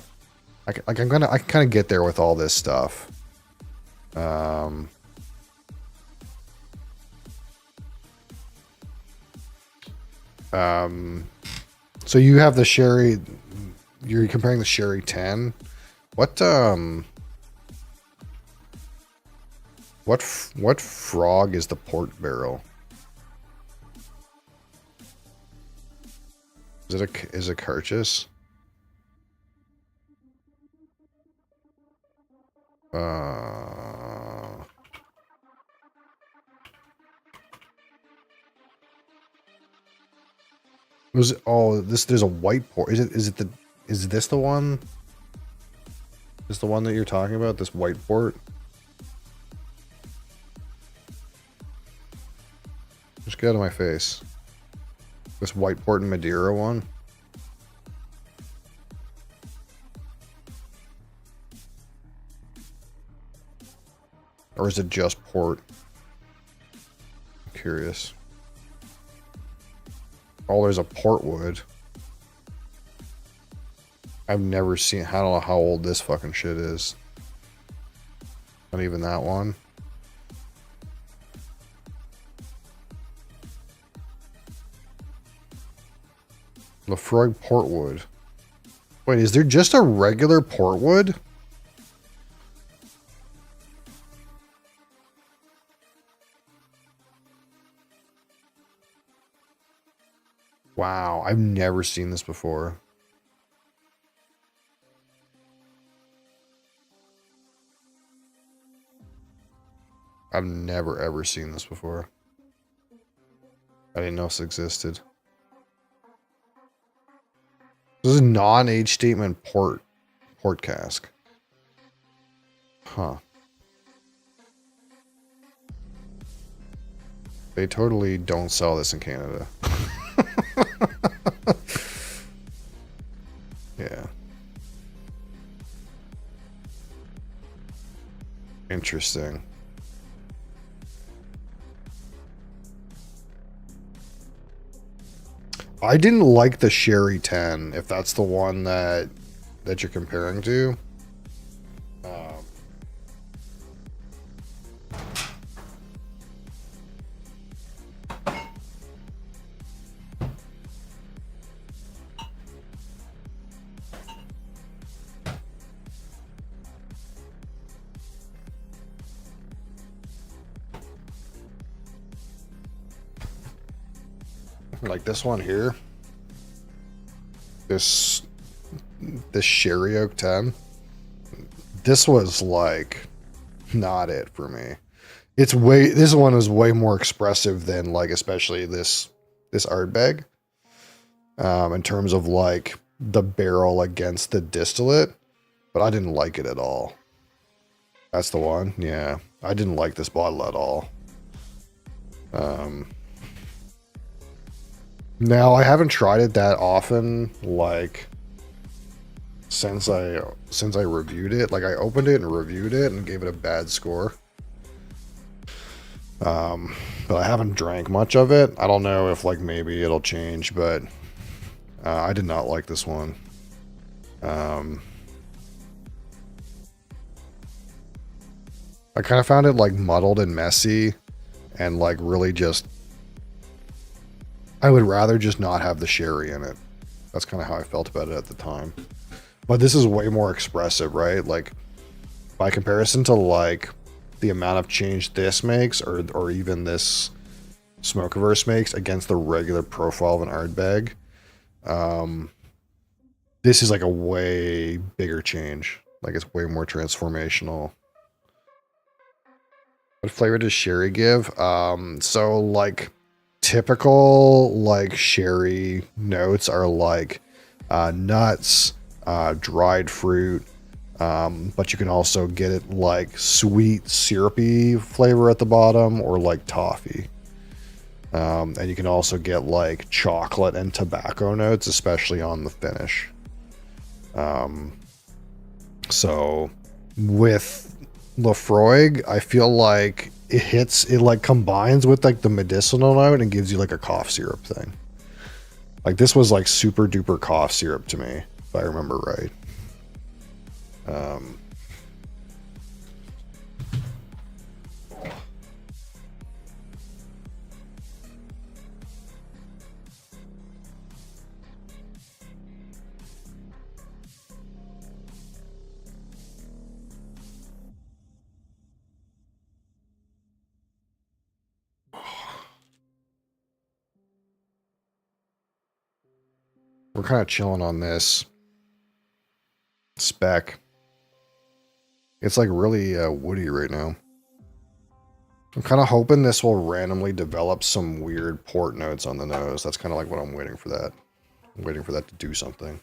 I can kind of get there with all this stuff. So you have the sherry. You're comparing the sherry 10. What frog is the port barrel? Is it Carchus? Was it, oh, there's a white port. Is this the one? Is the one that you're talking about, this white port? Just get out of my face. This white port and Madeira one? Or is it just port? I'm curious. Oh, there's a Portwood. I've never seen, I don't know how old this fucking shit is. Not even that one. Lefroy Portwood. Wait, is there just a regular Portwood? Wow, I've never seen this before. I've never ever seen this before. I didn't know this existed. This is non-age statement port cask. Huh. They totally don't sell this in Canada. Yeah. Interesting. I didn't like the Sherry 10, if that's the one that you're comparing to. Like this one here. This Sherry Oak 10. This was like not it for me. This one is way more expressive than like, especially this Ardbeg. In terms of like the barrel against the distillate, but I didn't like it at all. That's the one. Yeah. I didn't like this bottle at all. Now I haven't tried it that often, like since I reviewed it. Like I opened it and reviewed it and gave it a bad score. But I haven't drank much of it. I don't know if like maybe it'll change, but I did not like this one. I kind of found it like muddled and messy and like really just, I would rather just not have the sherry in it. That's kind of how I felt about it at the time. But this is way more expressive, right? Like by comparison to like the amount of change this makes or even this Smokeaverse makes against the regular profile of an Ardbeg. This is like a way bigger change. Like it's way more transformational. What flavor does sherry give? So like typical like sherry notes are like nuts, dried fruit, but you can also get it like sweet syrupy flavor at the bottom or like toffee. And you can also get like chocolate and tobacco notes, especially on the finish. So with Laphroaig, I feel like it like combines with like the medicinal note and gives you like a cough syrup thing. Like this was like super duper cough syrup to me, if I remember right. We're kind of chilling on this spec. It's like really woody right now. I'm kind of hoping this will randomly develop some weird port notes on the nose. That's kind of like what I'm waiting for that. I'm waiting for that to do something.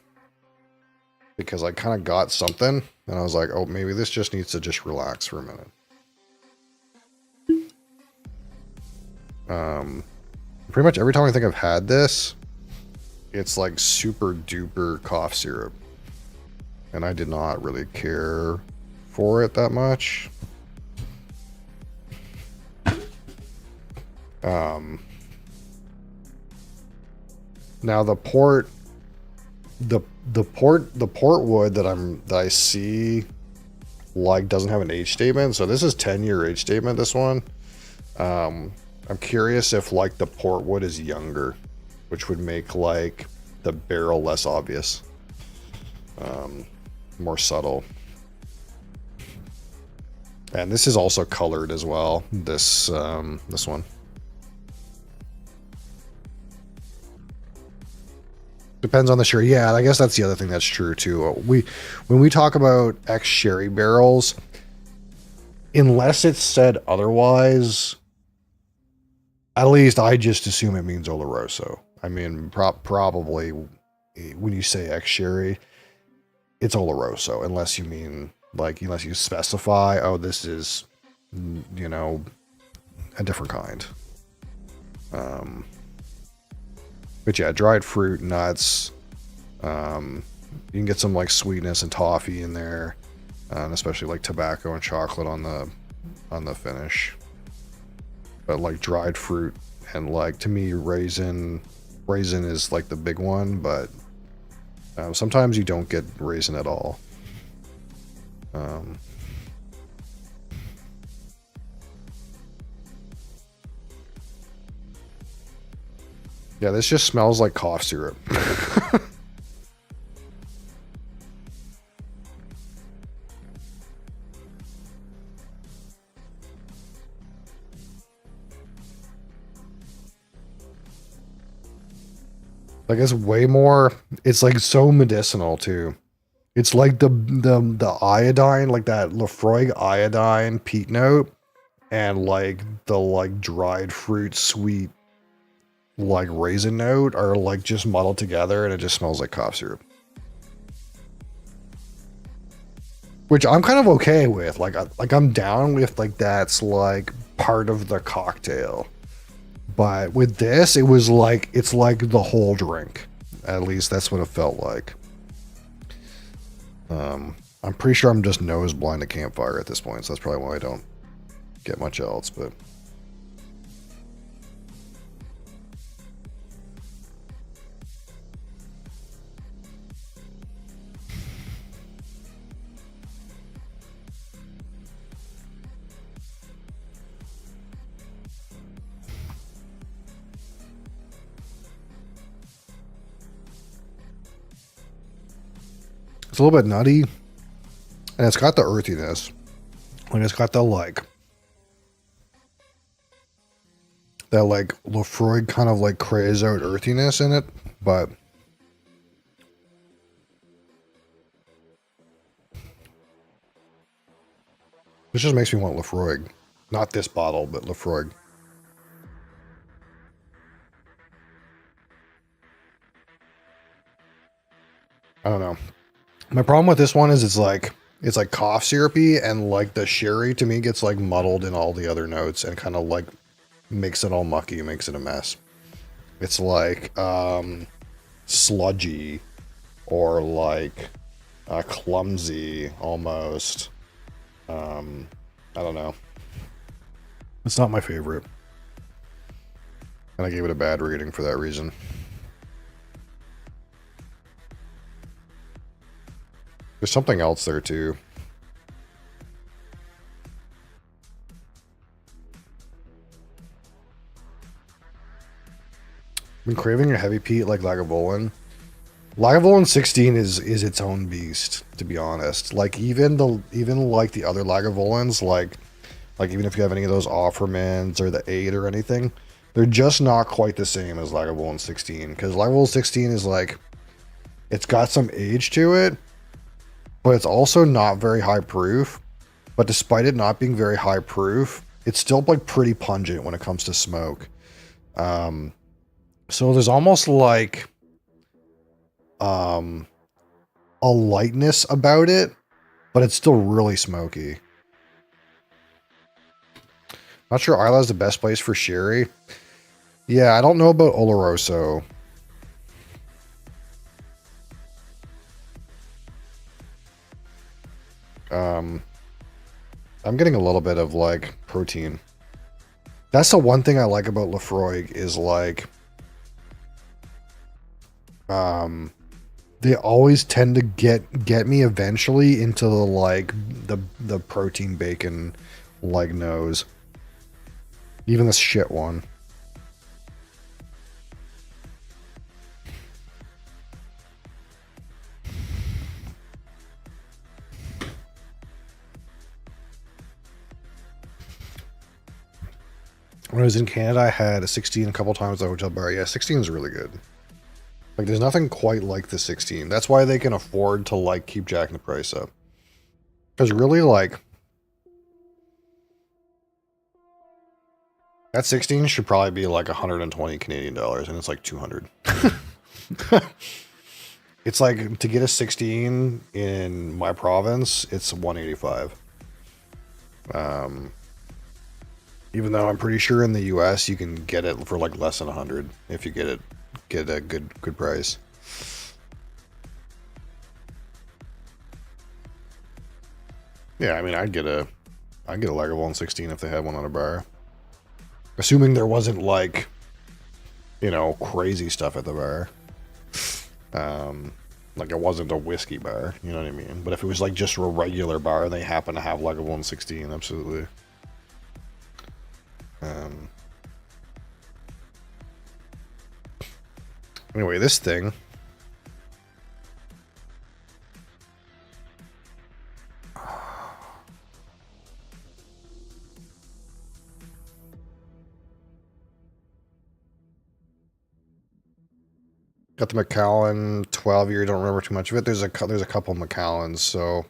Because I kind of got something, and I was like, oh, maybe this just needs to just relax for a minute. Pretty much every time I think I've had this, it's like super duper cough syrup. And I did not really care for it that much. Now the port wood that I see like doesn't have an age statement. So this is 10-year age statement, this one. I'm curious if like the port wood is younger, which would make like the barrel less obvious. More subtle. And this is also colored as well. This one. Depends on the sherry. Yeah, I guess that's the other thing that's true too. When we talk about ex-sherry barrels, unless it's said otherwise, at least I just assume it means Oloroso. I mean, probably when you say ex-sherry, it's Oloroso, unless you mean like, unless you specify, oh, this is, you know, a different kind. But yeah, dried fruit, nuts. You can get some like sweetness and toffee in there, and especially like tobacco and chocolate on the finish. But like dried fruit and like, to me, raisin is like the big one, but sometimes you don't get raisin at all. Yeah, this just smells like cough syrup. Like it's way more, it's like so medicinal too. It's like the iodine, like that Lefroy iodine peat note, and like the like dried fruit sweet like raisin note are like just muddled together, and it just smells like cough syrup. Which I'm kind of okay with. Like I'm down with like that's like part of the cocktail. But with this, it was like it's like the whole drink. At least that's what it felt like. I'm pretty sure I'm just nose blind to campfire at this point, so that's probably why I don't get much else, but it's a little bit nutty, and it's got the earthiness. Like it's got the like that like Lefroy kind of like craze out earthiness in it, but this just makes me want Lefroy. Not this bottle, but Lefroy. I don't know. My problem with this one is it's like cough syrupy, and like the sherry to me gets like muddled in all the other notes and kind of like makes it all mucky, makes it a mess. It's like sludgy or like clumsy almost. I don't know. It's not my favorite. And I gave it a bad rating for that reason. There's something else there too. I've been craving a heavy peat like Lagavulin. Lagavulin 16 is its own beast, to be honest. Like even like the other Lagavulins, like even if you have any of those Offermans or the 8 or anything, they're just not quite the same as Lagavulin 16. Because Lagavulin 16 is like, it's got some age to it, but it's also not very high proof. But despite it not being very high proof, it's still like pretty pungent when it comes to smoke. So there's almost like a lightness about it, but it's still really smoky. Not sure Isla's the best place for sherry. Yeah, I don't know about Oloroso. I'm getting a little bit of like protein. That's the one thing I like about Lefroy is like, they always tend to get me eventually into the like the protein bacon like nose. Even this shit one. When I was in Canada, I had a 16 a couple times at the hotel bar. Yeah, 16 is really good. Like, there's nothing quite like the 16. That's why they can afford to, like, keep jacking the price up. Because really, like, that 16 should probably be, like, 120 Canadian dollars, and it's, like, 200. It's, like, to get a 16 in my province, it's 185. Even though I'm pretty sure in the US you can get it for like less than 100 if you get a good price. Yeah, I mean I'd get a Lagavulin 16 if they had one on a bar. Assuming there wasn't like, you know, crazy stuff at the bar. Like it wasn't a whiskey bar, you know what I mean? But if it was like just a regular bar and they happen to have Lagavulin 16, absolutely. Anyway, this thing. Got the Macallan 12 year. Don't remember too much of it. There's a couple Macallans. So,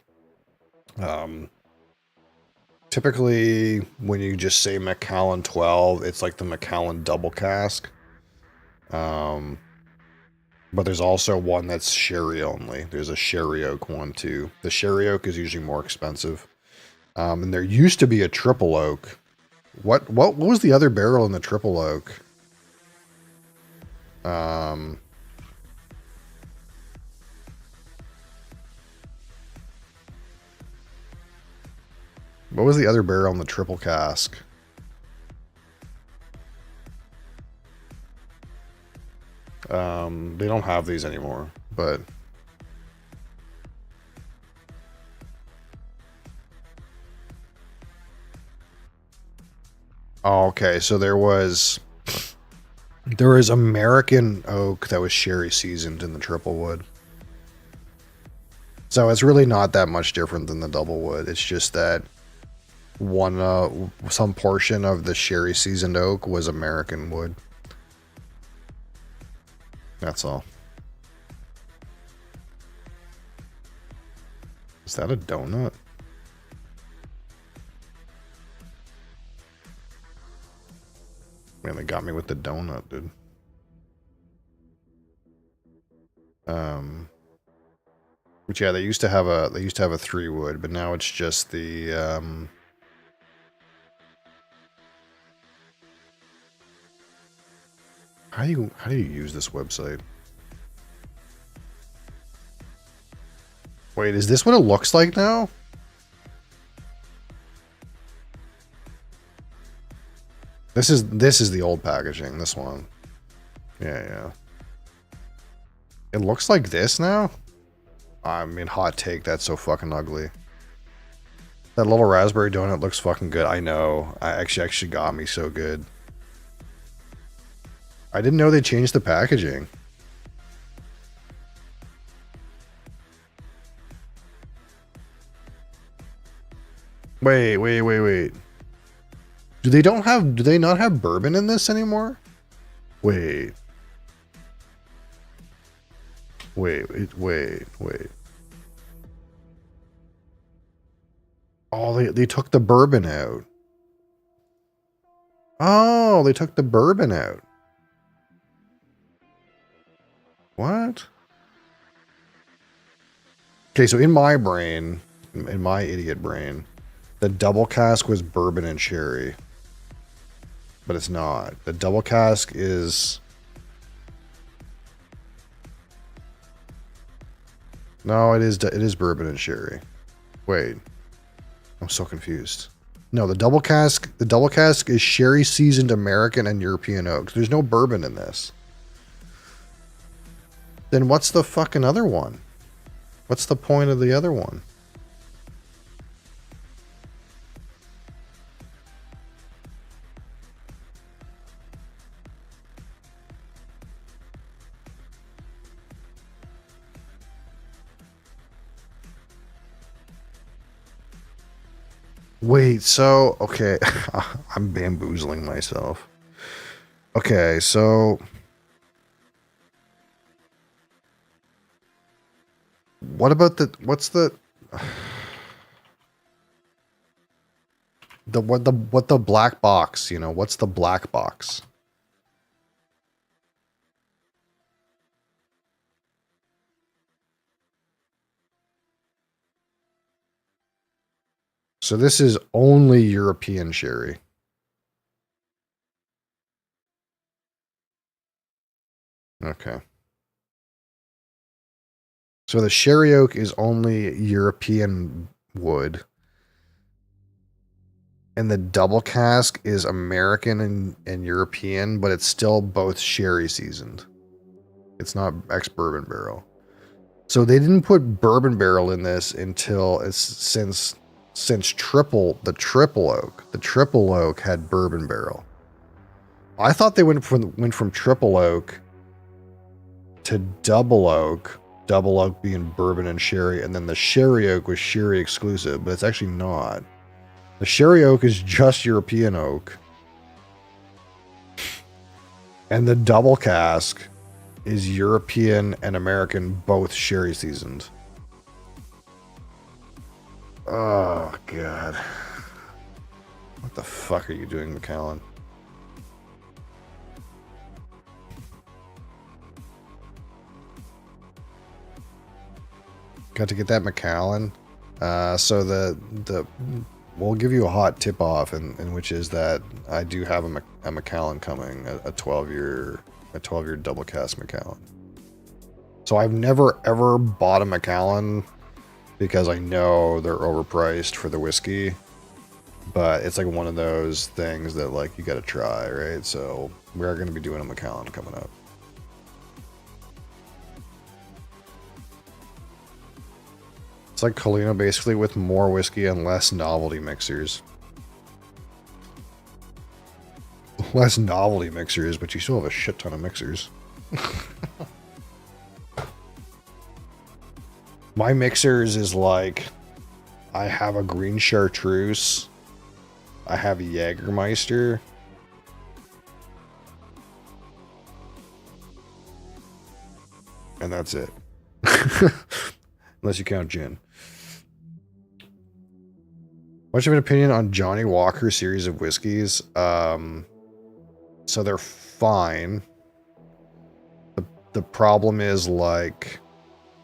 typically when you just say Macallan 12, it's like the Macallan double cask. But there's also one that's sherry only. There's a sherry oak one too. The sherry oak is usually more expensive. And there used to be a triple oak. What was the other barrel in the triple oak? What was the other barrel in the triple cask? They don't have these anymore, but oh, okay. So there was American oak that was sherry seasoned in the triple wood. So it's really not that much different than the double wood. It's just that some portion of the sherry seasoned oak was American wood. That's all. Is that a donut? Man, they got me with the donut, dude. Which yeah, they used to have a 3-wood, but now it's just the how do you use this website? Wait, is this what it looks like now? This is the old packaging, this one. Yeah. It looks like this now? I mean, hot take, that's so fucking ugly. That little raspberry donut looks fucking good. I know. I actually got me so good. I didn't know they changed the packaging. Wait. Do they not have bourbon in this anymore? Wait. Oh, they took the bourbon out. Oh, they took the bourbon out. What? Okay, so in my brain, in my idiot brain, the double cask was bourbon and sherry. But it's not. The double cask is... No, it is bourbon and sherry. Wait. I'm so confused. No, the double cask is sherry seasoned American and European oak. There's no bourbon in this. Then what's the fucking other one? What's the point of the other one? Wait, so, okay, I'm bamboozling myself. Okay, so... What about what's the... What the black box, you know, what's the black box? So this is only European sherry. Okay. So the sherry oak is only European wood. And the double cask is American and European, but it's still both sherry seasoned. It's not ex-bourbon barrel. So they didn't put bourbon barrel in this until since the triple oak. The triple oak had bourbon barrel. I thought they went from triple oak to double oak being bourbon and sherry, and then the sherry oak was sherry exclusive, but it's actually not. The sherry oak is just European oak. And the double cask is European and American both sherry seasoned. Oh, God. What the fuck are you doing, Macallan? Got to get that Macallan. So we'll give you a hot tip off, in which is that I do have a Macallan coming, a 12-year double cast Macallan. So I've never ever bought a Macallan because I know they're overpriced for the whiskey, but it's like one of those things that like you got to try, right? So we are going to be doing a Macallan coming up. It's like Colina basically with more whiskey and less novelty mixers. Less novelty mixers, but you still have a shit ton of mixers. My mixers is like, I have a green chartreuse, I have a Jägermeister, and that's it. Unless you count gin. Much of an opinion on Johnny Walker series of whiskeys. So they're fine. The problem is, like,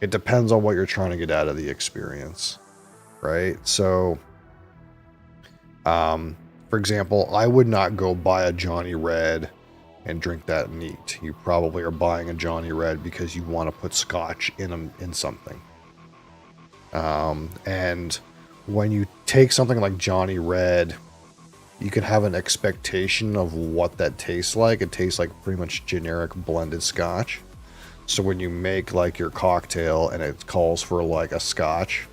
it depends on what you're trying to get out of the experience, right? So, for example, I would not go buy a Johnny Red and drink that neat. You probably are buying a Johnny Red because you want to put scotch in something. And when you take something like Johnny Red, you can have an expectation of what that tastes like. It tastes like pretty much generic blended scotch. So when you make like your cocktail and it calls for like a scotch,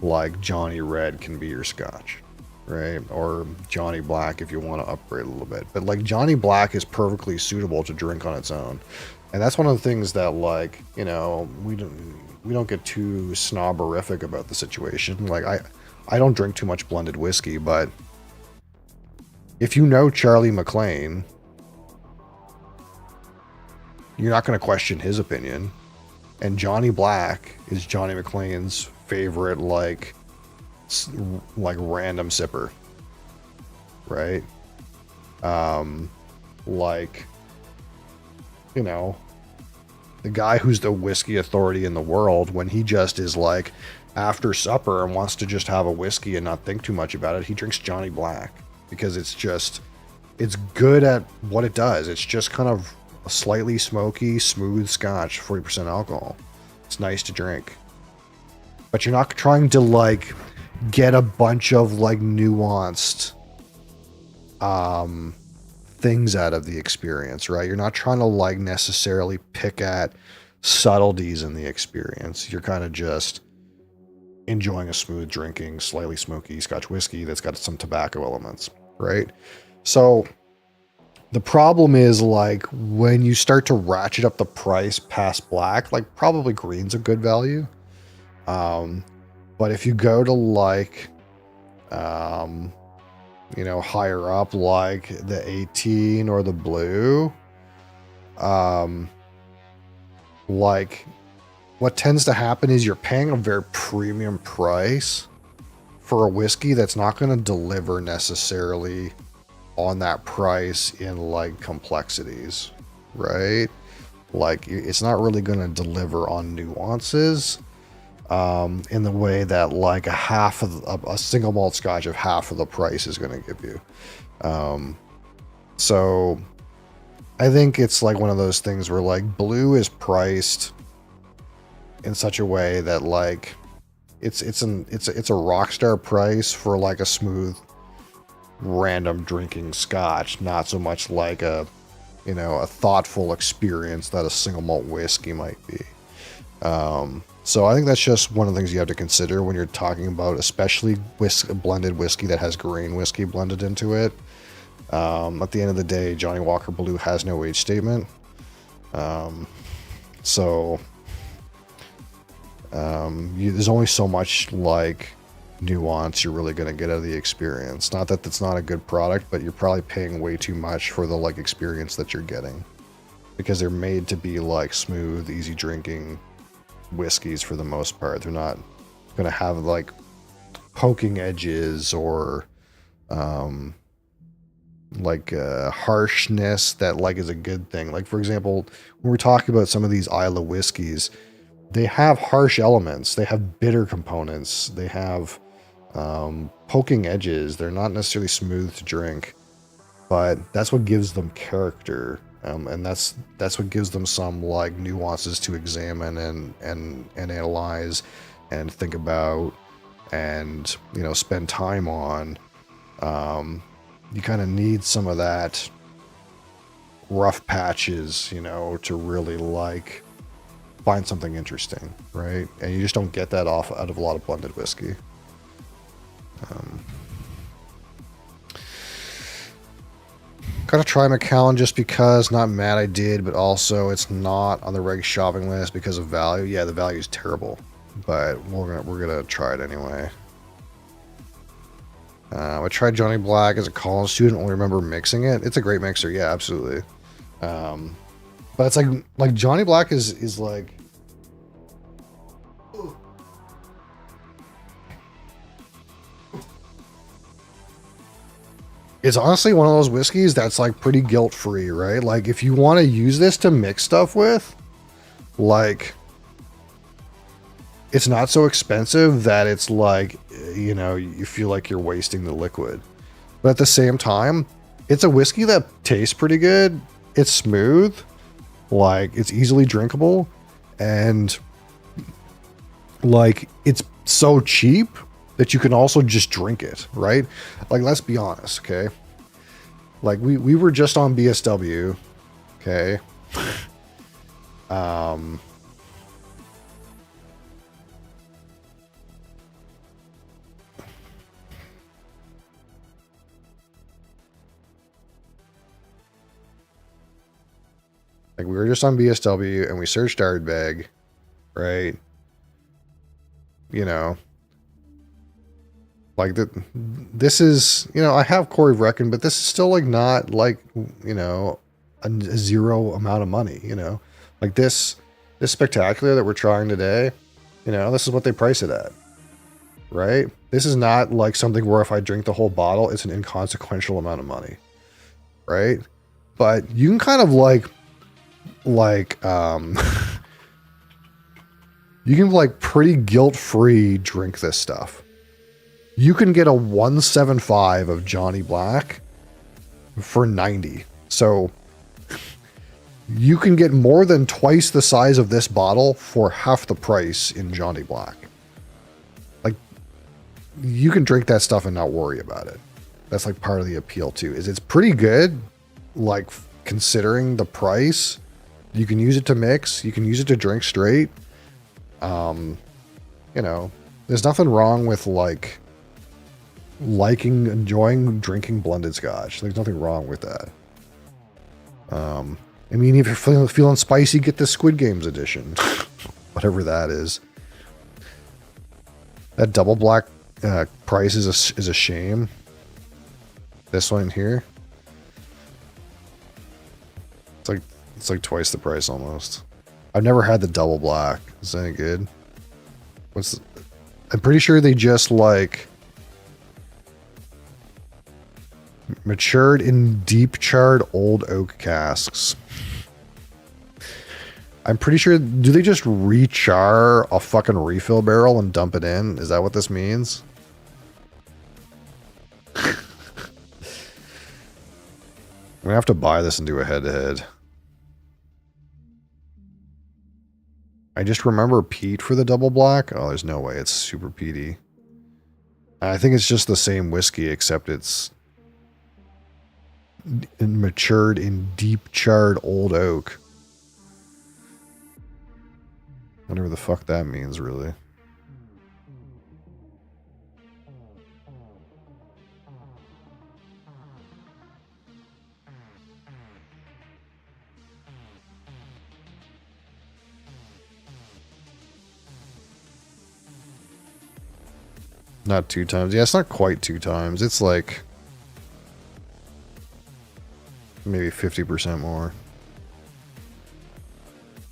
like Johnny Red can be your scotch, right? Or Johnny Black if you want to upgrade a little bit. But like Johnny Black is perfectly suitable to drink on its own. And that's one of the things that, like, you know, we don't get too snobberific about the situation. Like, I don't drink too much blended whiskey, but if you know Charlie McLean, you're not going to question his opinion. And Johnny Black is Johnny McLean's favorite, like random sipper, right? Like, you know, the guy who's the whiskey authority in the world, when he just is like after supper and wants to just have a whiskey and not think too much about it, he drinks Johnny Black because it's good at what it does. It's just kind of a slightly smoky, smooth scotch, 40% alcohol. It's nice to drink. But you're not trying to like get a bunch of like nuanced things out of the experience, right? You're not trying to like necessarily pick at subtleties in the experience. You're kind of just enjoying a smooth drinking, slightly smoky Scotch whiskey that's got some tobacco elements, right? So the problem is, like, when you start to ratchet up the price past black, like probably green's a good value. But if you go to like, you know, higher up, like the 18 or the blue, like what tends to happen is you're paying a very premium price for a whiskey that's not going to deliver necessarily on that price in like complexities, right? Like it's not really going to deliver on nuances in the way that like a single malt scotch of half of the price is going to give you. So I think it's like one of those things where like blue is priced in such a way that like it's a rock star price for like a smooth random drinking scotch, not so much like a, you know, a thoughtful experience that a single malt whiskey might be. So I think that's just one of the things you have to consider when you're talking about, especially blended whiskey that has grain whiskey blended into it. At the end of the day, Johnny Walker Blue has no age statement. There's only so much like nuance you're really going to get out of the experience. Not that that's not a good product, but you're probably paying way too much for the like experience that you're getting. because they're made to be like smooth, easy drinking whiskeys for the most part. They're not going to have like poking edges or harshness that like is a good thing. Like, for example, when we're talking about some of these Islay whiskeys, they have harsh elements, they have bitter components, they have poking edges. They're not necessarily smooth to drink, but that's what gives them character, and that's what gives them some like nuances to examine and analyze and think about and, you know, spend time on. You kind of need some of that rough patches, you know, to really like find something interesting, right? And you just don't get that out of a lot of blended whiskey. Gotta try Macallan just because, not mad I did, but also it's not on the reg shopping list because of value. Yeah, the value is terrible, but we're gonna try it anyway. I tried Johnny Black as a college student. Only remember mixing it. It's a great mixer. Yeah, absolutely. But it's like Johnny Black is like. It's honestly one of those whiskeys that's like pretty guilt-free, right? Like if you want to use this to mix stuff with, like, it's not so expensive that it's like, you know, you feel like you're wasting the liquid. But at the same time, it's a whiskey that tastes pretty good. It's smooth, like it's easily drinkable, and like it's so cheap that you can also just drink it, right? Like, let's be honest, okay? Like, we were just on BSW, okay? Like, we were just on BSW, and we searched Ardbeg, right? You know, like this is, you know, I have Corey Vrecken, but this is still like not like, you know, a zero amount of money, you know, like this spectacular that we're trying today, you know, this is what they price it at, right? This is not like something where if I drink the whole bottle, it's an inconsequential amount of money, right? But you can kind of like you can like pretty guilt-free drink this stuff. You can get a 175 of Johnny Black for 90. So you can get more than twice the size of this bottle for half the price in Johnny Black. Like, you can drink that stuff and not worry about it. That's like part of the appeal too, is it's pretty good. Like, considering the price, you can use it to mix, you can use it to drink straight. You know, there's nothing wrong with like enjoying drinking blended scotch. There's nothing wrong with that. I mean, if you're feeling spicy, get the Squid Games edition, whatever that is. That double black price is a shame. This one here, it's like twice the price almost. I've never had the double black. Is that any good? I'm pretty sure they just like matured in deep charred old oak casks. I'm pretty sure, do they just re-char a fucking refill barrel and dump it in? Is that what this means? I'm gonna have to buy this and do a head-to-head. I just remember peat for the double black. Oh, there's no way. It's super peaty. I think it's just the same whiskey, except it's matured in deep charred old oak. Whatever the fuck that means, really. Not 2 times. Yeah, it's not quite 2 times. It's like maybe 50% more.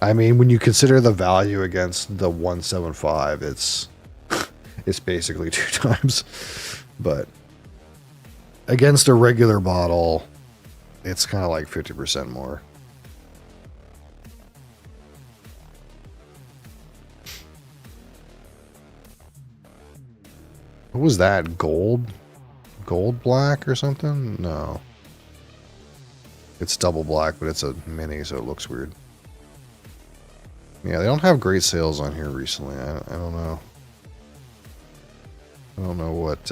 I mean, when you consider the value against the 175, it's basically 2 times. But against a regular bottle, it's kind of like 50% more. What was that? Gold black or something? No. It's double black, but it's a mini, so it looks weird. Yeah, they don't have great sales on here recently. I don't know. I don't know what's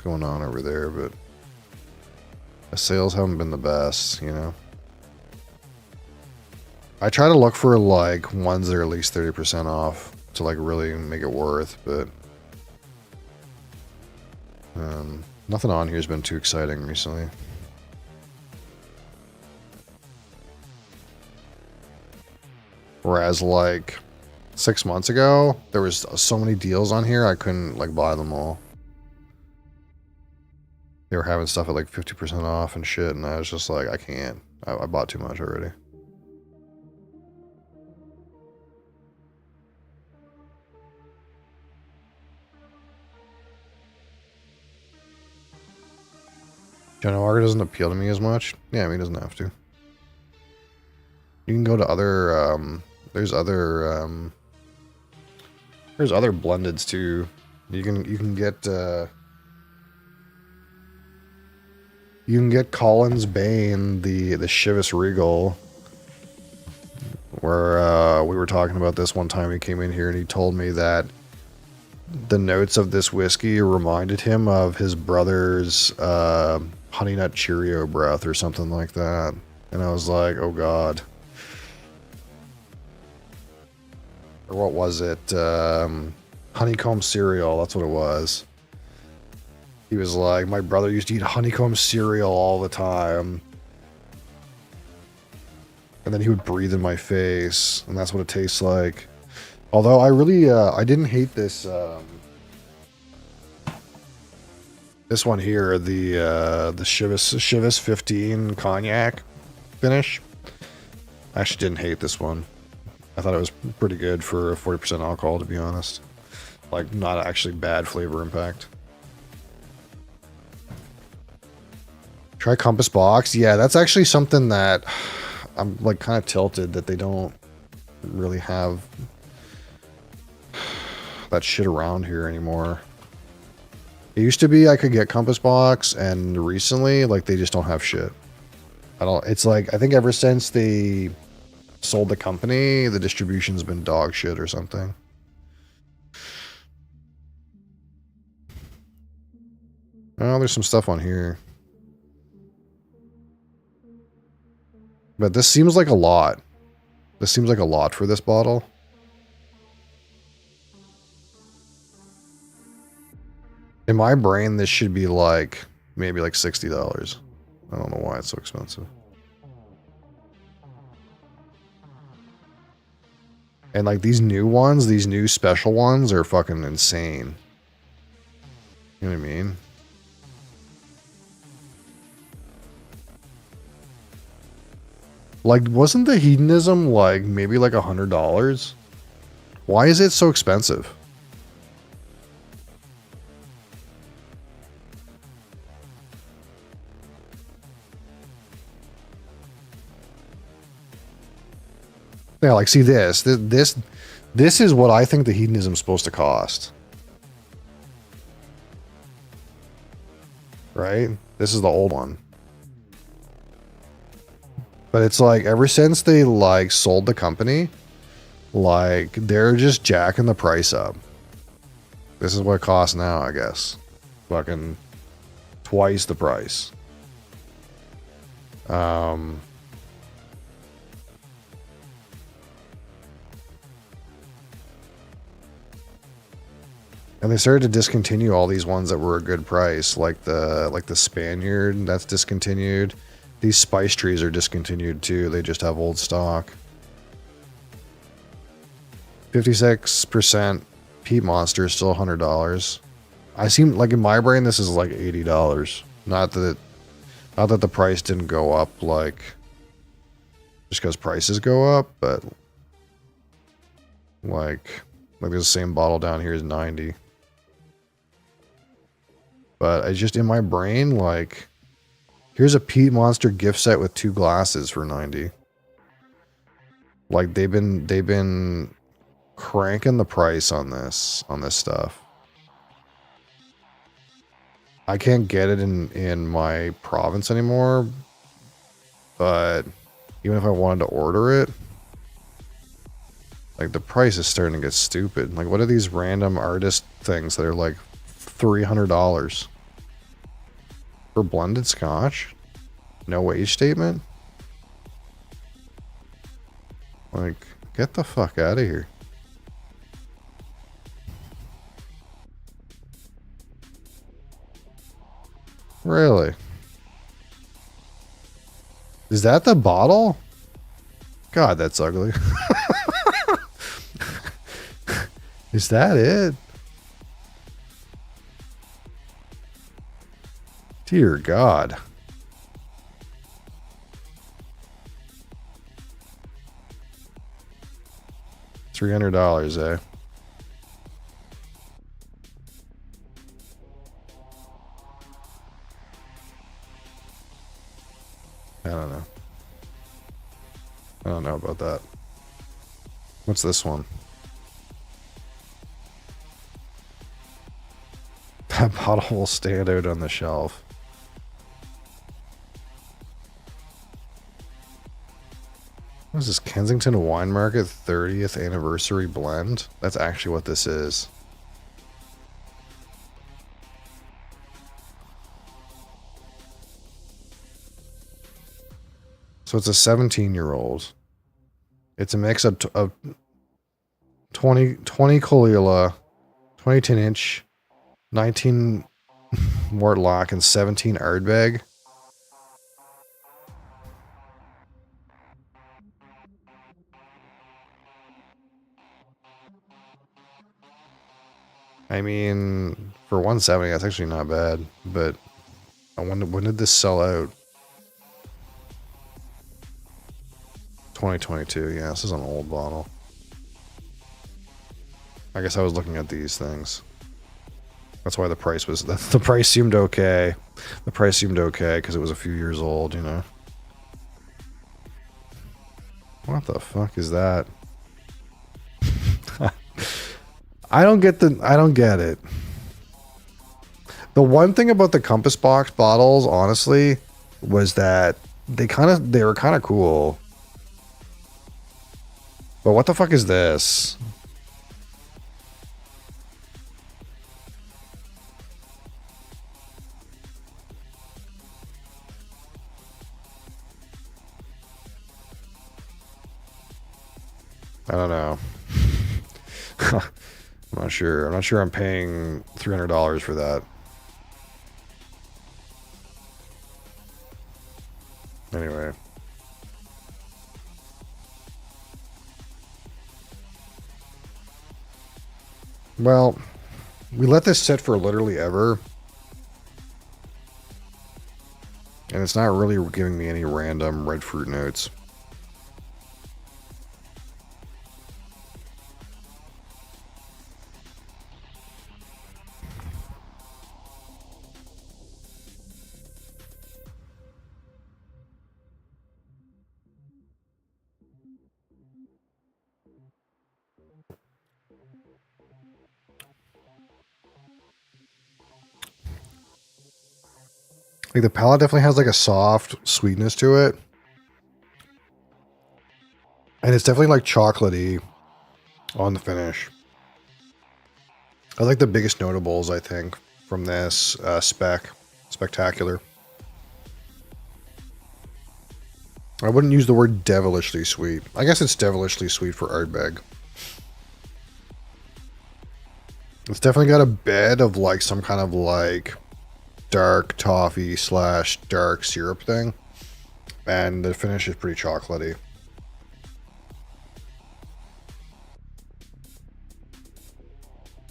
going on over there, but the sales haven't been the best, you know. I try to look for like ones that are at least 30% off to like really make it worth, but nothing on here has been too exciting recently. Whereas like 6 months ago, there was so many deals on here, I couldn't like buy them all. They were having stuff at like 50% off and shit, and I was just like, I can't. I bought too much already. Johnny Walker doesn't appeal to me as much. Yeah, I mean, he doesn't have to. You can go to other, there's other blendeds too. You can get Collins Bane, the Chivas Regal, where we were talking about this one time he came in here and he told me that the notes of this whiskey reminded him of his brother's Honey Nut Cheerio breath or something like that. And I was like, oh god. Or what was it? Honeycomb cereal, that's what it was. He was like, my brother used to eat honeycomb cereal all the time. And then he would breathe in my face, and that's what it tastes like. Although I really, I didn't hate this, this one here, the Chivas 15 cognac finish. I actually didn't hate this one. I thought it was pretty good for 40% alcohol, to be honest. Like, not actually bad flavor impact. Try Compass Box. Yeah, that's actually something that I'm like kind of tilted that they don't really have that shit around here anymore. It used to be I could get Compass Box, and recently, like, they just don't have shit. It's like, I think ever since they sold the company, the distribution's been dog shit or something. Oh, there's some stuff on here. But this seems like a lot. This seems like a lot for this bottle. In my brain, this should be like, maybe like $60. I don't know why it's so expensive. And like these new ones, these new special ones are fucking insane. You know what I mean? Like, wasn't the hedonism like maybe like $100? Why is it so expensive? Yeah, like, see this is what I think the hedonism is supposed to cost. Right? This is the old one. But it's like, ever since they like sold the company, like they're just jacking the price up. This is what it costs now, I guess. Fucking twice the price. And they started to discontinue all these ones that were a good price, like the Spaniard, that's discontinued. These spice trees are discontinued too. They just have old stock. 56% Peat Monster is still $100. I seem like in my brain this is like $80. Not that the price didn't go up like just because prices go up, but like there's the same bottle down here is 90. But I just, in my brain, like, here's a Peat Monster gift set with 2 glasses for 90. Like they've been cranking the price on this stuff. I can't get it in my province anymore, but even if I wanted to order it, like the price is starting to get stupid. Like what are these random artist things that are like $300 for blended scotch? No wage statement? Like, get the fuck out of here. Really? Is that the bottle? God, that's ugly. Is that it? Dear God. $300, eh? I don't know. I don't know about that. What's this one? That bottle will stand out on the shelf. What is this? Kensington Wine Market 30th Anniversary Blend? That's actually what this is. So it's a 17-year-old. It's a mix of 20 Colilla, 20 10-inch, 19 Mortlock, and 17 Ardbeg. I mean, for 170, that's actually not bad. But I wonder, when did this sell out? 2022. Yeah, this is an old bottle. I guess I was looking at these things. That's why the price was... The price seemed okay. The price seemed okay because it was a few years old, you know. What the fuck is that? I don't get it. The one thing about the Compass Box bottles, honestly, was that they were kind of cool. But what the fuck is this? I don't know. I'm not sure. I'm not sure I'm paying $300 for that. Anyway. Well, we let this sit for literally ever. And it's not really giving me any random red fruit notes. Like the palate definitely has like a soft sweetness to it. And it's definitely like chocolatey on the finish. I like the biggest notables, I think, from this spectacular. I wouldn't use the word devilishly sweet. I guess it's devilishly sweet for Ardbeg. It's definitely got a bed of like some kind of like dark toffee / dark syrup thing. And the finish is pretty chocolatey.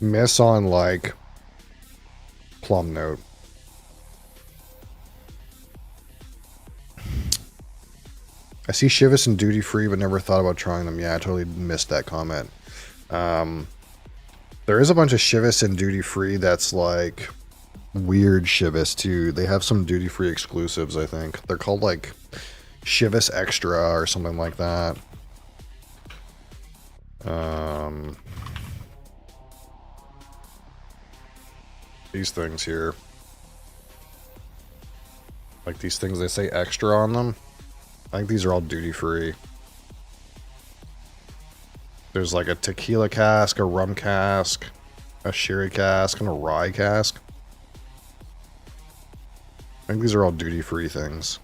Miss on like plum note. I see Chivas and duty free, but never thought about trying them. Yeah, I totally missed that comment. There is a bunch of Chivas and duty free that's like weird Chivas too. They have some duty free exclusives, I think. They're called like Chivas Extra or something like that. These things here. Like these things, they say extra on them. I think these are all duty free. There's like a tequila cask, a rum cask, a sherry cask, and a rye cask. I think these are all duty free things.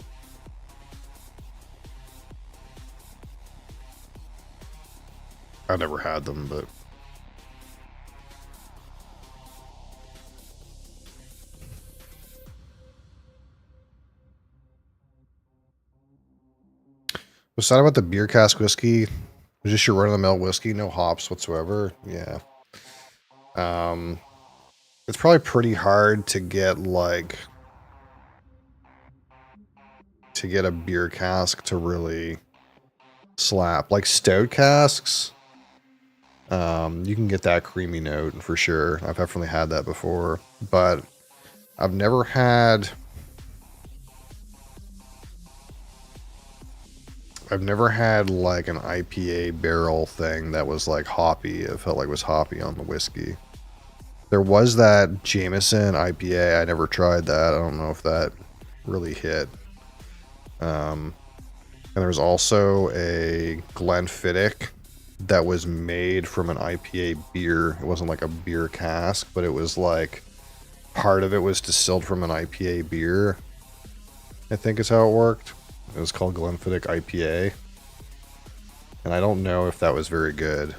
I never had them, but was that about the beer cask whiskey? Was just your run-of-the-mill whiskey, no hops whatsoever? Yeah. It's probably pretty hard to get like a beer cask to really slap. Like stout casks, you can get that creamy note for sure. I've definitely had that before, but I've never had like an IPA barrel thing that was like hoppy. It felt like it was hoppy on the whiskey. There was that Jameson IPA. I never tried that. I don't know if that really hit. And there was also a Glenfiddich that was made from an IPA beer. It wasn't like a beer cask, but it was like part of it was distilled from an IPA beer. I think is how it worked. It was called Glenfiddich IPA. And I don't know if that was very good.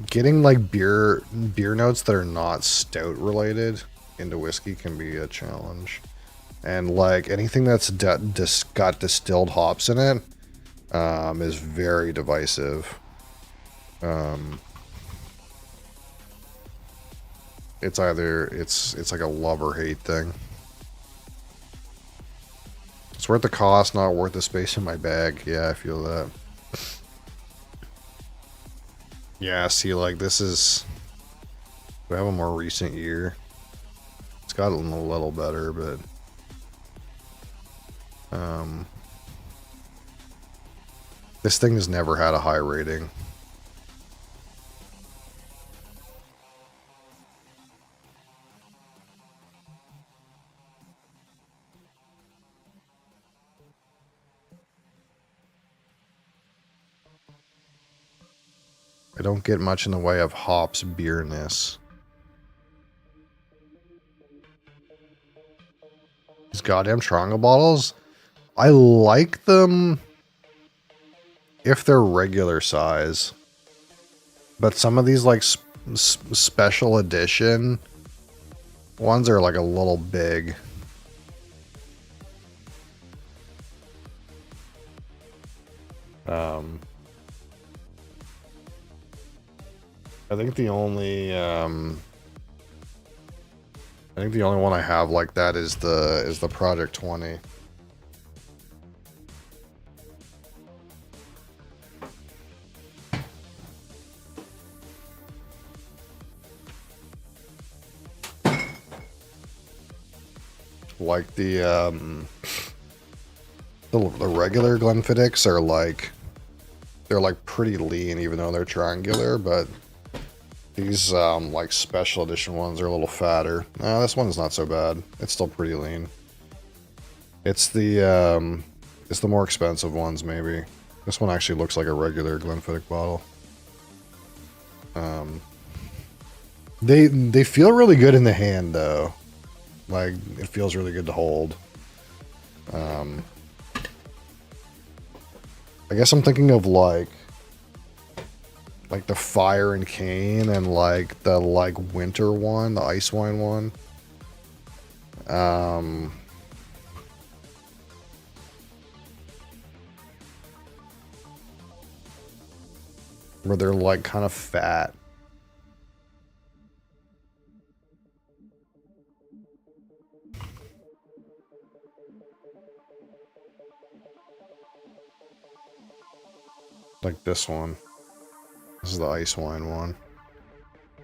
Getting like beer notes that are not stout related into whiskey can be a challenge. And like anything that's got distilled hops in it is very divisive. It's either it's like a love or hate thing. It's worth the cost, not worth the space in my bag. Yeah, I feel that. Yeah, see, like this is. We have a more recent year. It's gotten a little better, but. This thing has never had a high rating. I don't get much in the way of hops beerness. These goddamn Tronga bottles, I like them if they're regular size. But some of these like special edition ones are like a little big. I think the only one I have like that is the Project 20. Like the regular Glenfiddichs are like they're like pretty lean even though they're triangular, but these like special edition ones are a little fatter. This one's not so bad. It's still pretty lean. It's the more expensive ones maybe. This one actually looks like a regular Glenfiddich bottle. They feel really good in the hand though. Like it feels really good to hold. I guess I'm thinking of like the Fire and Cane and like the winter one, the ice wine one. Where they're like kind of fat. Like this one. This is the ice wine one.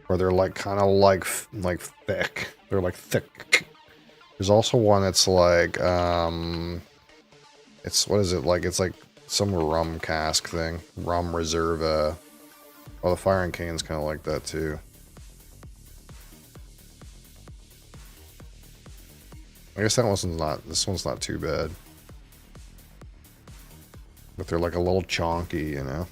Where they're like kind of like thick. They're like thick. There's also one that's like it's what is it like? It's like some rum cask thing. Rum Reserva. Oh, the Fire and Cane's kind of like that too. I guess that one's not. This one's not too bad. But they're like a little chonky, you know.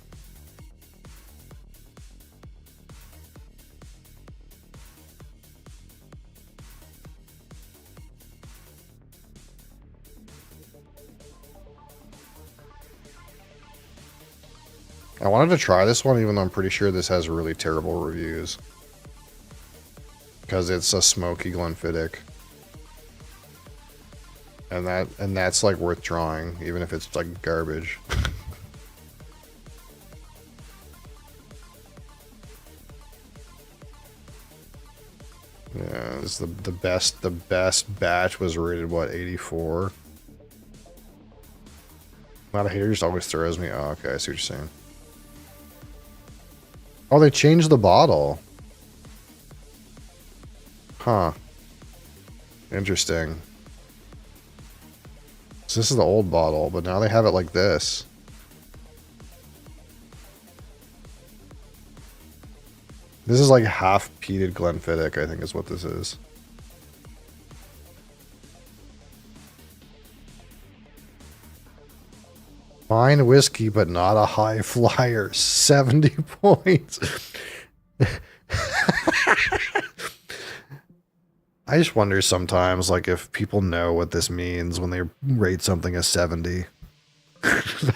I wanted to try this one, even though I'm pretty sure this has really terrible reviews. Because it's a smoky Glenfiddich. And that's like worth trying, even if it's like garbage. Yeah, this is the best batch was rated what, 84? Not a hater, just always throws me. Oh, okay, I see what you're saying. Oh, they changed the bottle. Huh. Interesting. So this is the old bottle, but now they have it like this. This is like half peated Glenfiddich, I think is what this is. Fine whiskey, but not a high flyer. 70 points. I just wonder sometimes, like, if people know what this means when they rate something as 70.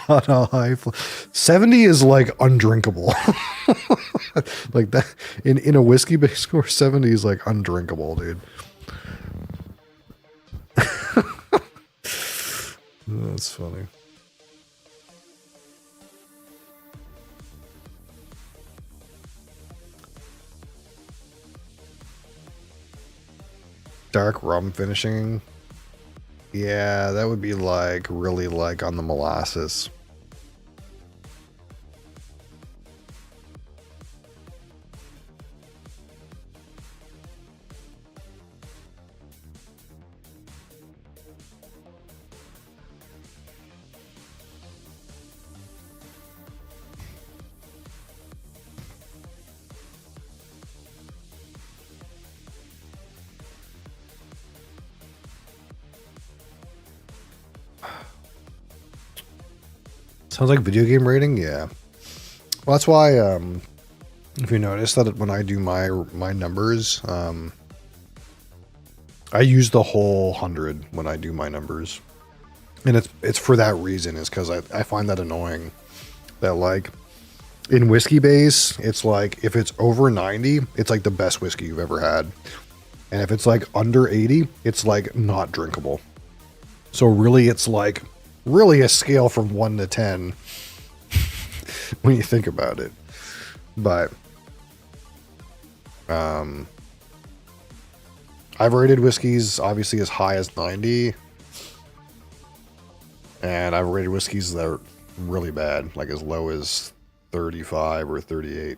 Not a high 70 is like undrinkable. Like that in a whiskey base score, 70 is like undrinkable, dude. That's funny. Dark rum finishing. Yeah, that would be like really like on the molasses. Sounds like video game rating, yeah. Well, that's why, if you notice that when I do my numbers, I use the whole 100 when I do my numbers, and it's for that reason. Is because I find that annoying. That like in whiskey base, it's like if it's over 90, it's like the best whiskey you've ever had, and if it's like under 80, it's like not drinkable. So really, it's like really a scale from 1 to 10 when you think about it. But I've rated whiskeys obviously as high as 90, and I've rated whiskeys that are really bad, like as low as 35 or 38.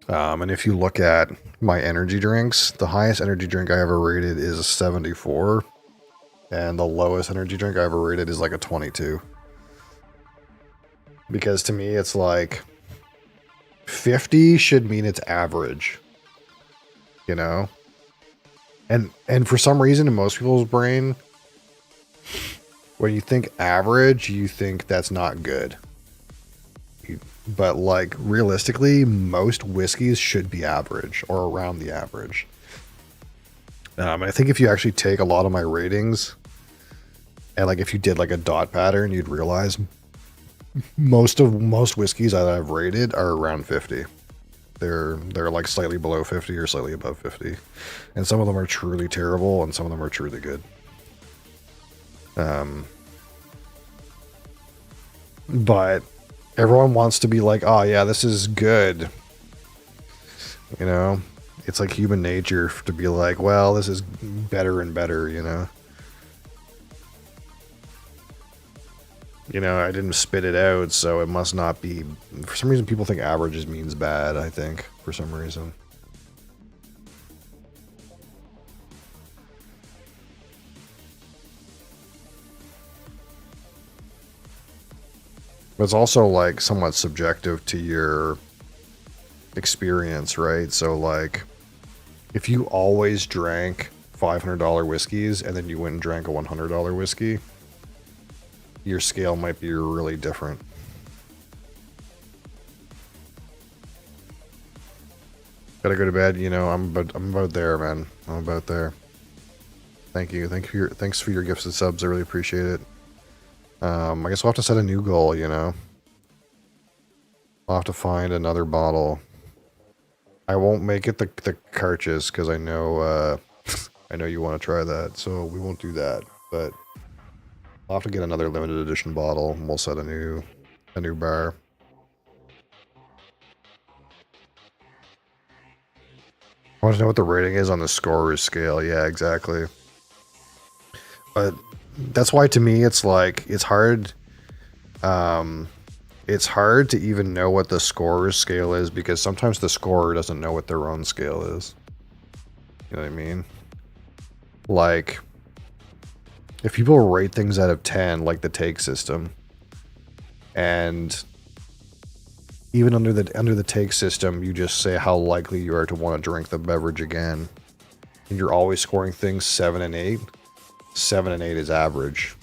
And if you look at my energy drinks, the highest energy drink I ever rated is a 74. And the lowest energy drink I ever rated is like a 22. Because to me, it's like 50 should mean it's average. You know? And for some reason in most people's brain, when you think average, you think that's not good. But like realistically, most whiskeys should be average or around the average. I think if you actually take a lot of my ratings and like if you did like a dot pattern, you'd realize most whiskeys that I've rated are around 50. They're like slightly below 50 or slightly above 50. And some of them are truly terrible and some of them are truly good. But everyone wants to be like, oh yeah, this is good. You know? It's like human nature to be like, well, this is better and better, you know? You know, I didn't spit it out, so it must not be... For some reason, people think averages means bad, I think, for some reason. But it's also, like, somewhat subjective to your experience, right? So, like, if you always drank $500 whiskeys and then you went and drank a $100 whiskey, your scale might be really different. Gotta go to bed, you know, I'm about there, man. I'm about there. Thank you. Thanks for your gifts and subs. I really appreciate it. I guess we'll have to set a new goal, you know. I'll have to find another bottle. I won't make it the Carches because I know I know you want to try that, so we won't do that. But I'll have to get another limited edition bottle and we'll set a new bar. I want to know what the rating is on the scorer's scale. Yeah, exactly. But that's why to me it's like it's hard to even know what the scorer's scale is because sometimes the scorer doesn't know what their own scale is. You know what I mean? Like if people rate things out of 10 like the take system, and even under the take system you just say how likely you are to want to drink the beverage again, and you're always scoring things 7 and 8. 7 and 8 is average.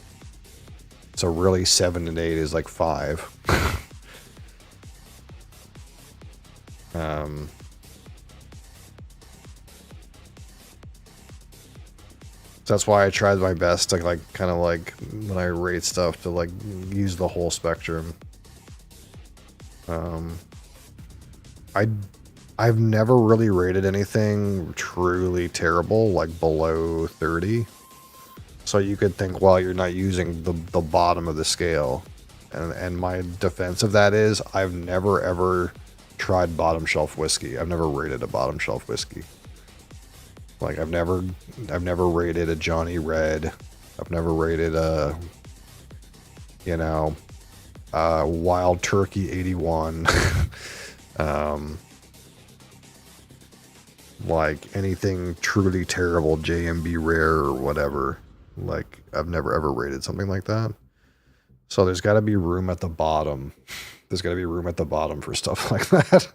So really 7 and 8 is like 5. So that's why I tried my best to like kind of like when I rate stuff to like use the whole spectrum. I've never really rated anything truly terrible like below 30. So you could think, well, you're not using the bottom of the scale. And my defense of that is I've never ever tried bottom shelf whiskey. I've never rated a bottom shelf whiskey. Like I've never rated a Johnny Red. I've never rated a, you know, Wild Turkey 81. Like anything truly terrible, JMB Rare or whatever. Like I've never ever rated something like that. So there's got to be room at the bottom. There's got to be room at the bottom for stuff like that.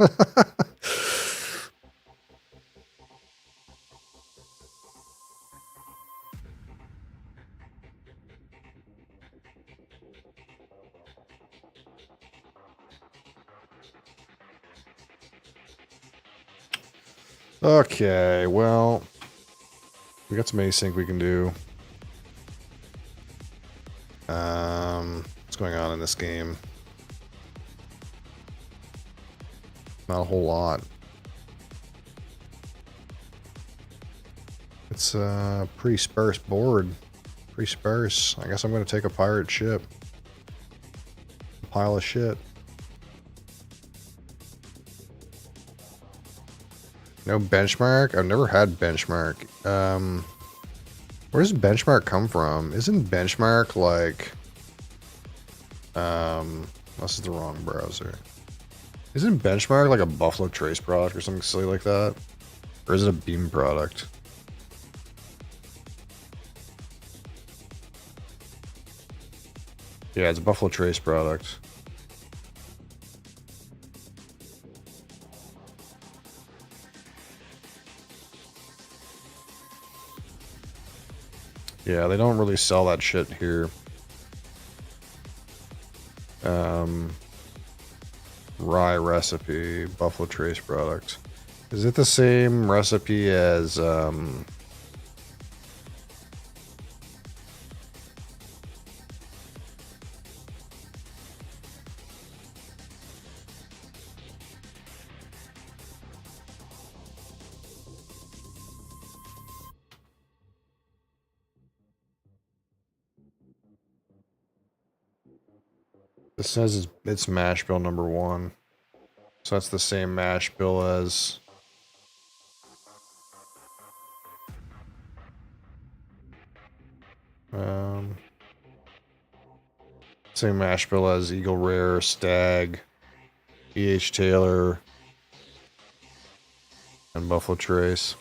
Okay, well, we got some async we can do. What's going on in this game? Not a whole lot. It's a pretty sparse board. Pretty sparse. I guess I'm going to take a pirate ship. A pile of shit. No benchmark? I've never had benchmark. Where does benchmark come from? Isn't benchmark like... this is the wrong browser. Isn't benchmark like a Buffalo Trace product or something silly like that? Or is it a Beam product? Yeah, it's a Buffalo Trace product. Yeah, they don't really sell that shit here. Rye recipe, Buffalo Trace product. Is it the same recipe as, it says it's mash bill number 1. So that's the same mash bill as... Same mash bill as Eagle Rare, Stag, E.H. Taylor, and Buffalo Trace.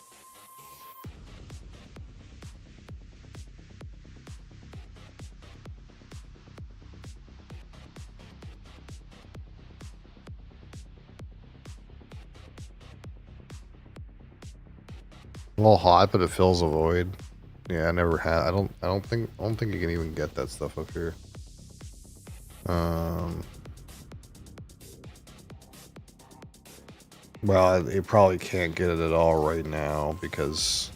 A little hot, but it fills a void. Yeah, I never had. I don't think you can even get that stuff up here. Well, you probably can't get it at all right now because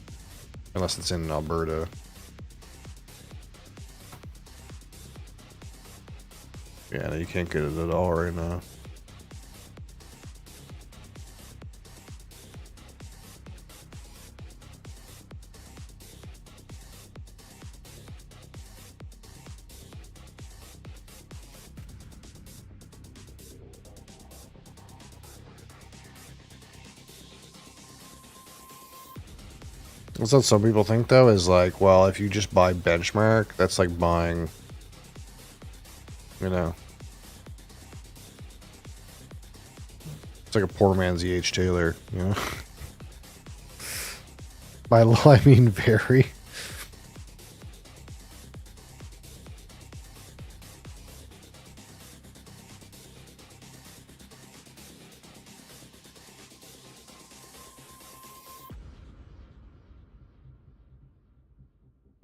unless it's in Alberta. Yeah, no, you can't get it at all right now. That's what some people think, though, is like, well, if you just buy Benchmark, that's like buying, you know, it's like a poor man's E.H. Taylor, you know? By law, I mean very.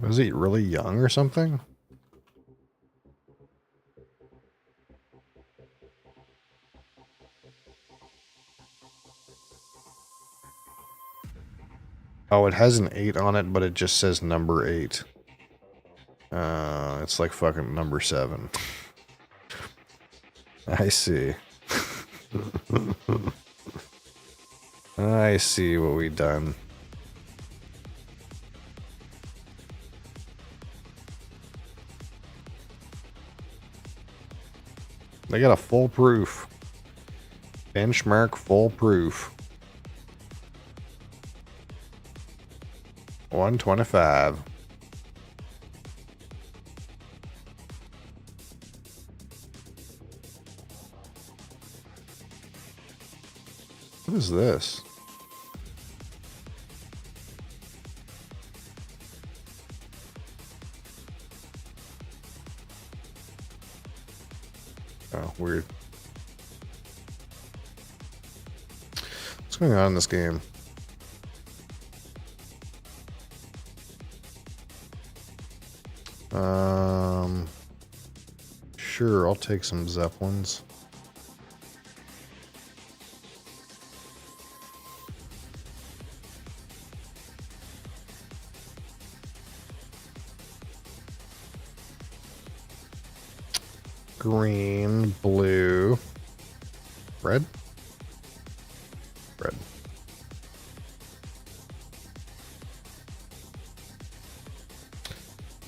Was he really young or something? Oh, it has an 8 on it, but it just says number 8. It's like fucking number 7. I see. I see what we done. They got a full proof. Benchmark full proof. 125. What is this? Oh, weird. What's going on in this game? Sure, I'll take some Zeppelins. Green, blue, red? Red.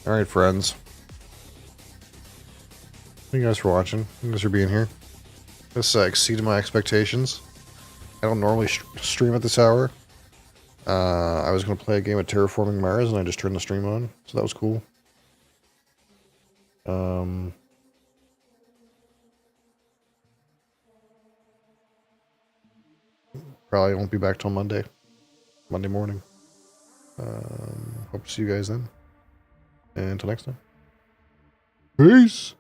Alright, friends. Thank you guys for watching. Thank you guys for being here. This exceeded my expectations. I don't normally stream at this hour. I was going to play a game of Terraforming Mars, and I just turned the stream on, so that was cool. Probably won't be back till Monday morning. Hope to see you guys then. And until next time. Peace!